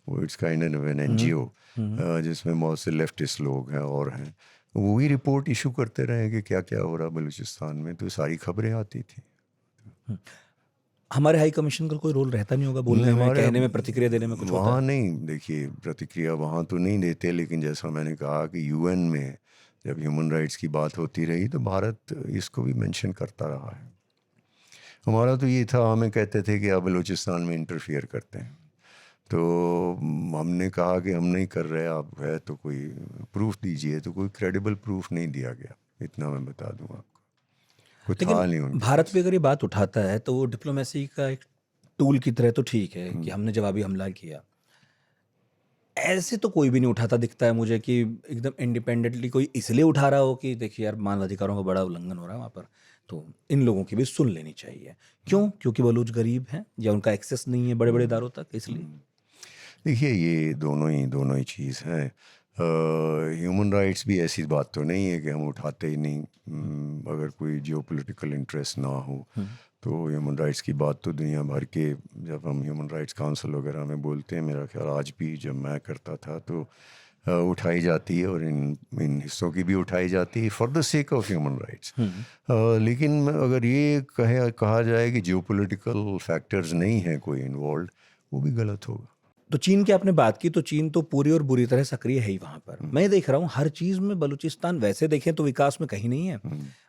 वो, it's kind of an NGO जिसमें बहुत से लेफ्टिस्ट लोग हैं और हैं। वही रिपोर्ट इशू करते रहे कि क्या क्या हो रहा बलूचिस्तान में, तो सारी खबरें आती थी। हमारे हाई कमीशन का कोई रोल रहता नहीं होगा बोलने में, कहने में, प्रतिक्रिया देने में कुछ होता है? वहाँ नहीं, देखिए प्रतिक्रिया वहाँ तो नहीं देते, लेकिन जैसा मैंने कहा कि UN में जब ह्यूमन राइट्स की बात होती रही तो भारत इसको भी मेंशन करता रहा है। हमारा तो ये था, हमें कहते थे कि आप बलूचिस्तान में इंटरफियर करते हैं, तो हमने कहा कि हम नहीं कर रहे, आप है तो कोई प्रूफ दीजिए, तो कोई क्रेडिबल प्रूफ नहीं दिया गया, इतना मैं बता दूं आपको, कोई था नहीं लेकिन उनके भारत पास। भी अगर ये बात उठाता है तो वो डिप्लोमेसी का एक टूल की तरह तो ठीक है कि हमने जवाबी हमला किया। ऐसे तो कोई भी नहीं उठाता दिखता है मुझे कि एकदम इंडिपेंडेंटली कोई इसलिए उठा रहा हो कि देखिए यार मानवाधिकारों का बड़ा उल्लंघन हो रहा है वहाँ पर, तो इन लोगों की भी सुन लेनी चाहिए। क्यों? क्योंकि बलूच गरीब हैं या उनका एक्सेस नहीं है बड़े बड़े इदारों तक, इसलिए? देखिए ये दोनों ही चीज़ हैं। ह्यूमन राइट्स भी ऐसी बात तो नहीं है कि हम उठाते ही नहीं। अगर कोई जियो पोलिटिकल इंटरेस्ट ना हो तो ह्यूमन राइट्स की बात तो दुनिया भर के, जब हम ह्यूमन राइट्स काउंसिल वगैरह में बोलते हैं, मेरा ख्याल आज भी जब मैं करता था तो उठाई जाती है, और इन इन हिस्सों की भी उठाई जाती है for the sake of human rights. लेकिन अगर ये कहा जाए कि जियो पोलिटिकल फैक्टर्स नहीं हैं कोई इन्वॉल्व, वो भी गलत होगा। तो चीन की आपने बात की, तो चीन तो पूरी और बुरी तरह सक्रिय है ही वहां पर। मैं देख रहा हूँ हर चीज में बलूचिस्तान वैसे देखें तो विकास में कहीं नहीं है।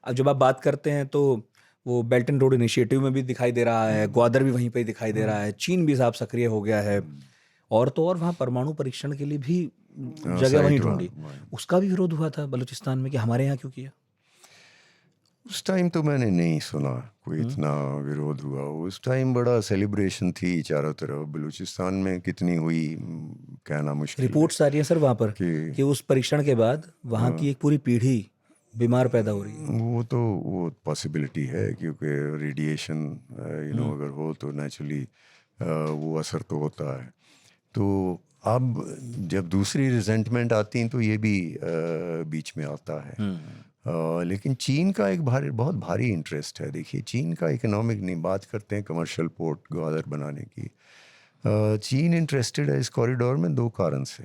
अब जब आप बात करते हैं तो वो बेल्ट एंड रोड इनिशिएटिव में भी दिखाई दे रहा है, ग्वादर भी वहीं पे ही दिखाई दे रहा है, चीन भी साफ सक्रिय हो गया है। और तो और वहाँ परमाणु परीक्षण के लिए भी जगह वहीं साइट ढूंढी। उसका भी विरोध हुआ था बलूचिस्तान में कि हमारे यहाँ क्यों किया? उस टाइम तो मैंने नहीं सुना कोई इतना विरोध हुआ। उस टाइम बड़ा सेलिब्रेशन थी चारों तरफ। बलूचिस्तान में कितनी हुई कहना मुश्किल है रिपोर्ट्स आ रही है सर वहाँ पर कि कि उस परीक्षण के बाद वहाँ की एक पूरी पीढ़ी बीमार पैदा हो रही है। वो पॉसिबिलिटी है, क्योंकि रेडिएशन अगर हो तो नेचुरली वो असर तो होता है। तो अब जब दूसरी रिजेंटमेंट आती हैं तो ये भी बीच में आता है। लेकिन चीन का एक बहुत भारी इंटरेस्ट है। देखिए चीन का इकोनॉमिक, नहीं बात करते हैं कमर्शियल पोर्ट ग्वादर बनाने की, चीन इंटरेस्टेड है इस कॉरिडोर में दो कारण से।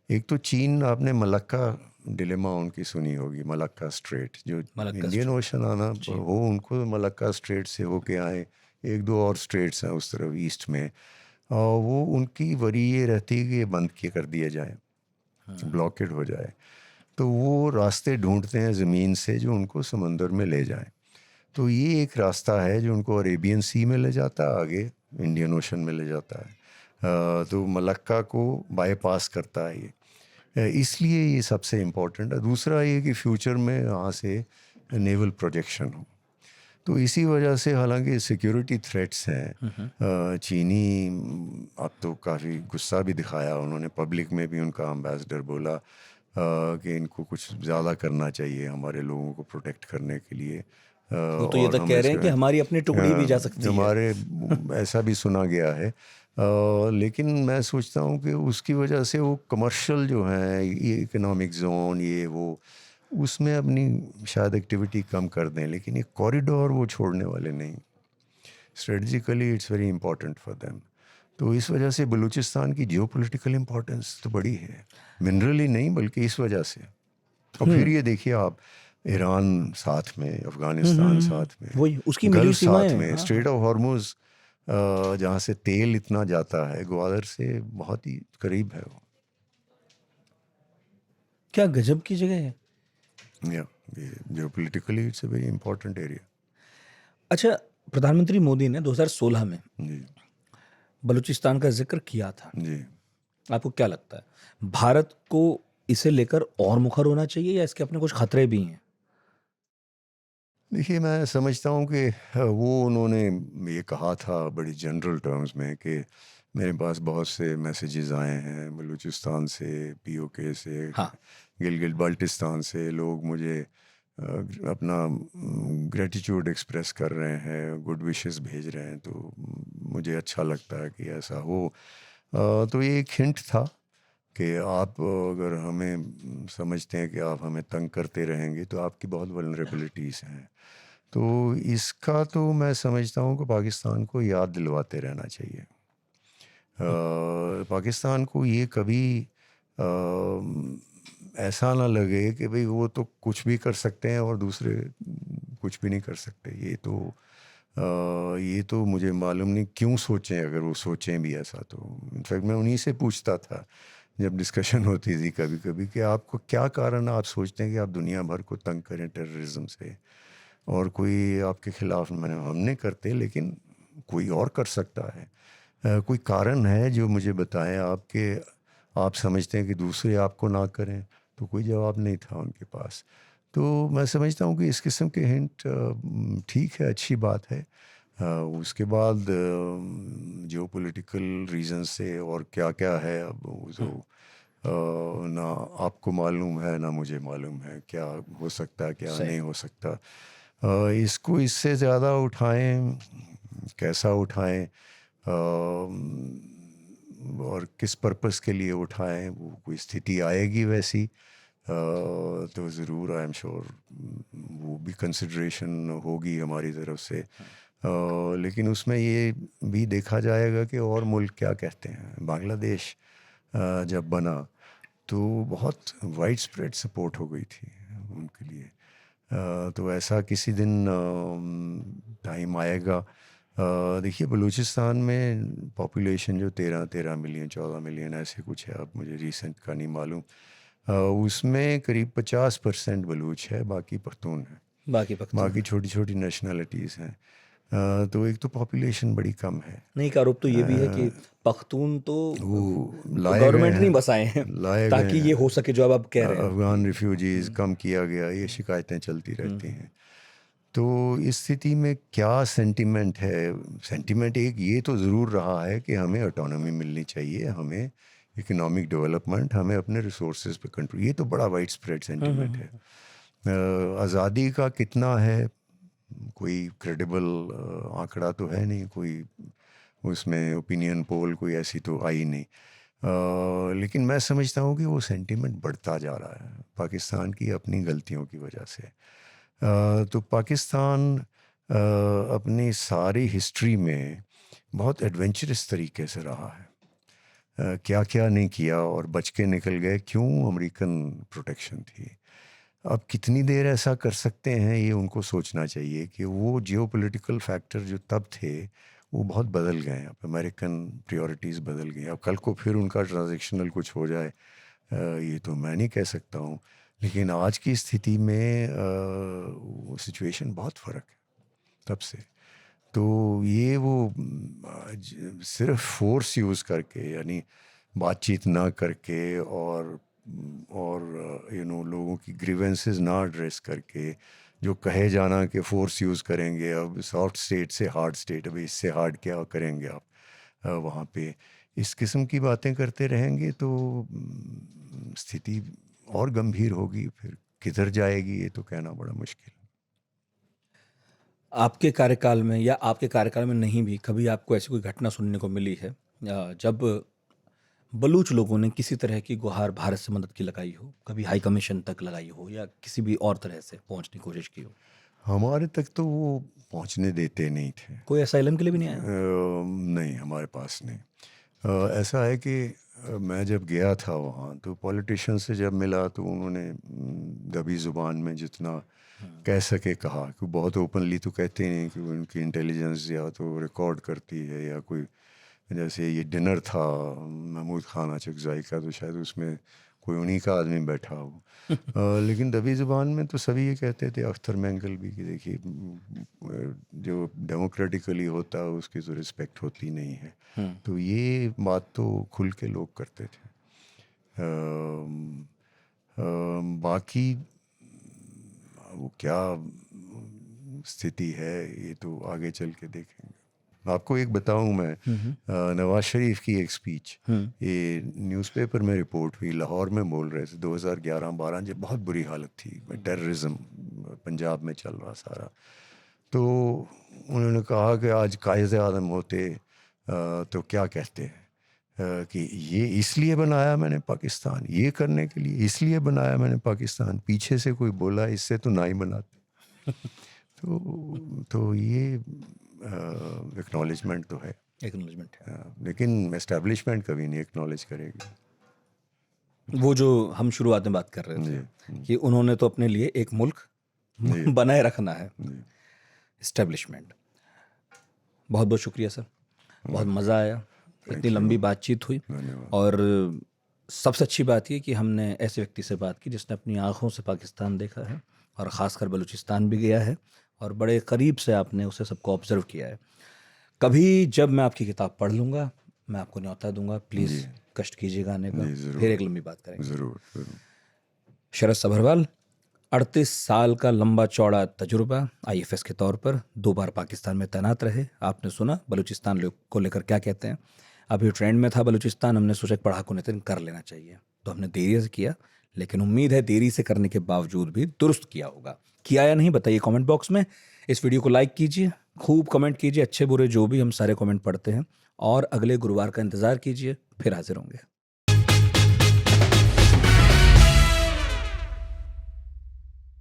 एक तो चीन, आपने मलक्का डिलेमा उनकी सुनी होगी, मलक्का स्ट्रेट, जो इंडियन ओशन आना हो, उनको मलक्का स्ट्रेट से होके आए। एक दो और स्ट्रेट्स हैं उस तरफ ईस्ट में, और वो उनकी वरी ये रहती है कि ये बंद कर दिया जाए, ब्लॉकेड हो जाए। तो वो रास्ते ढूंढते हैं ज़मीन से जो उनको समंदर में ले जाए। तो ये एक रास्ता है जो उनको अरेबियन सी में ले जाता है, आगे इंडियन ओशन में ले जाता है। तो मलक्का को बाईपास करता है ये, इसलिए ये सबसे इम्पोर्टेंट है। दूसरा ये कि फ्यूचर में यहाँ से नेवल प्रोजेक्शन हो, तो इसी वजह से, हालांकि सिक्योरिटी थ्रेट्स हैं। चीनी अब तो काफ़ी गुस्सा भी दिखाया उन्होंने, पब्लिक में भी उनका एम्बेसडर बोला कि इनको कुछ ज़्यादा करना चाहिए हमारे लोगों को प्रोटेक्ट करने के लिए। वो तो ये और तक हम कह रहे हैं कि हमारी अपनी टुकड़ी भी जा सकती है। हमारे ऐसा भी सुना गया है। लेकिन मैं सोचता हूँ कि उसकी वजह से वो कमर्शियल जो है, ये इकोनॉमिक जोन, ये वो, उसमें अपनी शायद एक्टिविटी कम कर दें, लेकिन ये कॉरिडोर वो छोड़ने वाले नहीं। Strategically it's very important for them. तो इस वजह से बलूचिस्तान की जियोपॉलिटिकल इम्पोर्टेंस तो बड़ी है, मिनरली नहीं बल्कि इस वजह से। और फिर ये देखिए आप, ईरान साथ में, अफगानिस्तान साथ में, वही उसकी मिली गल्फ सीमाएं साथ में, हैं। स्ट्रेट ऑफ हॉर्मुज जहाँ से तेल इतना जाता है, ग्वादर से बहुत ही करीब है वो। क्या गजब की जगह है। या geopolitically it's a very important area. अच्छा, प्रधानमंत्री मोदी ने 2016 में जी बलूचिस्तान का जिक्र किया था। जी। आपको क्या लगता है, भारत को इसे लेकर और मुखर होना चाहिए या इसके अपने कुछ खतरे भी हैं? देखिए मैं समझता हूँ कि वो उन्होंने ये कहा था बड़ी जनरल टर्म्स में कि मेरे पास बहुत से मैसेजेस आए हैं बलूचिस्तान से, पीओके से, हाँ। गिलगित बाल्टिस्तान से, लोग मुझे अपना ग्रेटिट्यूड एक्सप्रेस कर रहे हैं, गुड विशेस भेज रहे हैं। तो मुझे अच्छा लगता है कि ऐसा हो। तो ये एक हिंट था कि आप अगर हमें समझते हैं कि आप हमें तंग करते रहेंगे तो आपकी बहुत वल्नरेबिलिटीज़ हैं। तो इसका तो मैं समझता हूँ कि पाकिस्तान को याद दिलवाते रहना चाहिए। पाकिस्तान को ये कभी ऐसा ना लगे कि भाई वो तो कुछ भी कर सकते हैं और दूसरे कुछ भी नहीं कर सकते। ये तो मुझे मालूम नहीं क्यों सोचें, अगर वो सोचें भी ऐसा तो। इनफैक्ट मैं उन्हीं से पूछता था जब डिस्कशन होती थी कभी कभी कि आपको क्या कारण आप सोचते हैं कि आप दुनिया भर को तंग करें टेररिज्म से, और कोई आपके खिलाफ हम नहीं करते लेकिन कोई और कर सकता है। कोई कारण है जो मुझे बताएं आपके, आप समझते हैं कि दूसरे आपको ना करें। तो कोई जवाब नहीं था उनके पास। तो मैं समझता हूँ कि इस किस्म के हिंट ठीक है, अच्छी बात है। उसके बाद जो पॉलिटिकल रीज़न से और क्या क्या है, अब वो तो ना आपको मालूम है ना मुझे मालूम है क्या हो सकता है क्या सही। नहीं हो सकता। इसको इससे ज़्यादा उठाएं, कैसा उठाएं, और किस पर्पस के लिए उठाएं, वो कोई स्थिति आएगी वैसी तो ज़रूर आई एम श्योर वो भी कंसिडरेशन होगी हमारी तरफ से। लेकिन उसमें ये भी देखा जाएगा कि और मुल्क क्या कहते हैं। बांग्लादेश जब बना तो बहुत वाइड स्प्रेड सपोर्ट हो गई थी उनके लिए। तो ऐसा किसी दिन टाइम आएगा। देखिए बलूचिस्तान में पॉपुलेशन जो 13 मिलियन 14 मिलियन ऐसे कुछ है, अब मुझे रीसेंट का नहीं मालूम। उसमें करीब 50% बलूच है, बाकी पख्तून है, बाकी छोटी छोटी नेशनलिटीज़ हैं। तो एक तो पॉपुलेशन बड़ी कम है। नहीं का आरोप तो ये भी है कि पख्तून तो वो लाए गए गवर्नमेंट हैं, नहीं बसाए हैं लाए गए ताकि ये हैं। हो सके जो अब आप कह रहे हैं। अफगान रिफ्यूजीज़ कम किया गया, ये शिकायतें चलती रहती हैं। तो इस स्थिति में क्या सेंटिमेंट है? सेंटिमेंट एक ये तो ज़रूर रहा है कि हमें ऑटोनॉमी मिलनी चाहिए, हमें इकोनॉमिक डेवलपमेंट, हमें अपने रिसोर्सेज पे कंट्रोल। ये तो बड़ा वाइड स्प्रेड सेंटिमेंट है। आज़ादी का कितना है, कोई क्रेडिबल आंकड़ा तो है नहीं, कोई उसमें ओपिनियन पोल कोई ऐसी तो आई नहीं। लेकिन मैं समझता हूँ कि वो सेंटिमेंट बढ़ता जा रहा है पाकिस्तान की अपनी गलतियों की वजह से। तो पाकिस्तान अपनी सारी हिस्ट्री में बहुत एडवेंचरस तरीके से रहा है। क्या क्या नहीं किया और बच के निकल गए, क्यों? अमेरिकन प्रोटेक्शन थी। अब कितनी देर ऐसा कर सकते हैं, ये उनको सोचना चाहिए कि वो जियोपॉलिटिकल फैक्टर जो तब थे वो बहुत बदल गए। अब अमेरिकन प्रायोरिटीज़ बदल गई। अब कल को फिर उनका ट्रांजैक्शनल कुछ हो जाए, ये तो मैं नहीं कह सकता हूँ। लेकिन आज की स्थिति में सिचुएशन बहुत फ़र्क है तब से। तो ये वो सिर्फ फोर्स यूज़ करके, यानी बातचीत ना करके और लोगों की ग्रीवेंसेस ना एड्रेस करके, जो कहे जाना कि फोर्स यूज़ करेंगे, अब सॉफ्ट स्टेट से हार्ड स्टेट, अभी इससे हार्ड क्या करेंगे आप वहाँ पे, इस किस्म की बातें करते रहेंगे तो स्थिति और गंभीर होगी। फिर किधर जाएगी ये तो कहना बड़ा मुश्किल। आपके कार्यकाल में या आपके कार्यकाल में नहीं भी कभी आपको ऐसी कोई घटना सुनने को मिली है जब बलूच लोगों ने किसी तरह की गुहार भारत से मदद की लगाई हो, कभी हाई कमीशन तक लगाई हो या किसी भी और तरह से पहुंचने की कोशिश की हो? हमारे तक तो वो पहुंचने देते नहीं थे। कोई असाइलम के लिए भी नहीं आया? नहीं, हमारे पास नहीं। ऐसा है कि मैं जब गया था वहाँ तो पॉलिटिशियन से जब मिला तो उन्होंने दबी ज़ुबान में जितना कह सके कहा, कि बहुत ओपनली तो कहते ही नहीं, कि उनकी इंटेलिजेंस या तो रिकॉर्ड करती है या कोई, जैसे ये डिनर था महमूद खान अचकज़ाई का, तो शायद उसमें कोई उन्हीं का आदमी बैठा हो। लेकिन दबी ज़ुबान में तो सभी ये कहते थे, अख्तर मैंगल भी, कि देखिए जो डेमोक्रेटिकली होता है उसकी तो रिस्पेक्ट होती नहीं है। तो ये बात तो खुल के लोग करते थे। बाकी वो क्या स्थिति है ये तो आगे चल के देखेंगे। आपको एक बताऊं मैं, नवाज शरीफ की एक स्पीच, ये न्यूज़पेपर में रिपोर्ट हुई, लाहौर में बोल रहे थे 2011-12 जब बहुत बुरी हालत थी, टेररिज्म पंजाब में चल रहा सारा। तो उन्होंने कहा कि आज कायद आज़म होते तो क्या कहते हैं, कि ये इसलिए बनाया मैंने पाकिस्तान, ये करने के लिए इसलिए बनाया मैंने पाकिस्तान, पीछे से कोई बोला इससे तो ना ही बनाते। तो ये एक्नॉलेजमेंट तो है, एक्नॉलेजमेंट है। लेकिन एस्टेब्लिशमेंट कभी नहीं एक्नॉलेज करेगी। वो जो हम शुरुआत में बात कर रहे थे कि उन्होंने तो अपने लिए एक मुल्क बनाए रखना है, एस्टेब्लिशमेंट। बहुत बहुत शुक्रिया सर, बहुत मज़ा आया, इतनी लंबी बातचीत हुई। और सबसे अच्छी बात ये कि हमने ऐसे व्यक्ति से बात की जिसने अपनी आँखों से पाकिस्तान देखा है और ख़ासकर बलूचिस्तान भी गया है और बड़े करीब से आपने उसे सबको ऑब्जर्व किया है। कभी जब मैं आपकी किताब पढ़ लूँगा मैं आपको न्योता दूंगा, प्लीज़ कष्ट कीजिएगा आने का, फिर एक लंबी बात करेंगे। ज़रूर। शरद सभरवाल, 38 साल का लंबा चौड़ा तजुर्बा, IFS के तौर पर 2 बार पाकिस्तान में तैनात रहे। आपने सुना बलूचिस्तान को लेकर क्या कहते हैं। अभी ट्रेंड में था बलूचिस्तान, हमने सोचा पढ़ाकू नितिन कर लेना चाहिए, तो हमने देरी से किया, लेकिन उम्मीद है देरी से करने के बावजूद भी दुरुस्त किया होगा। किया या नहीं बताइए कमेंट बॉक्स में। इस वीडियो को लाइक कीजिए, खूब कमेंट कीजिए, अच्छे बुरे जो भी, हम सारे कमेंट पढ़ते हैं। और अगले गुरुवार का इंतजार कीजिए, फिर हाजिर होंगे।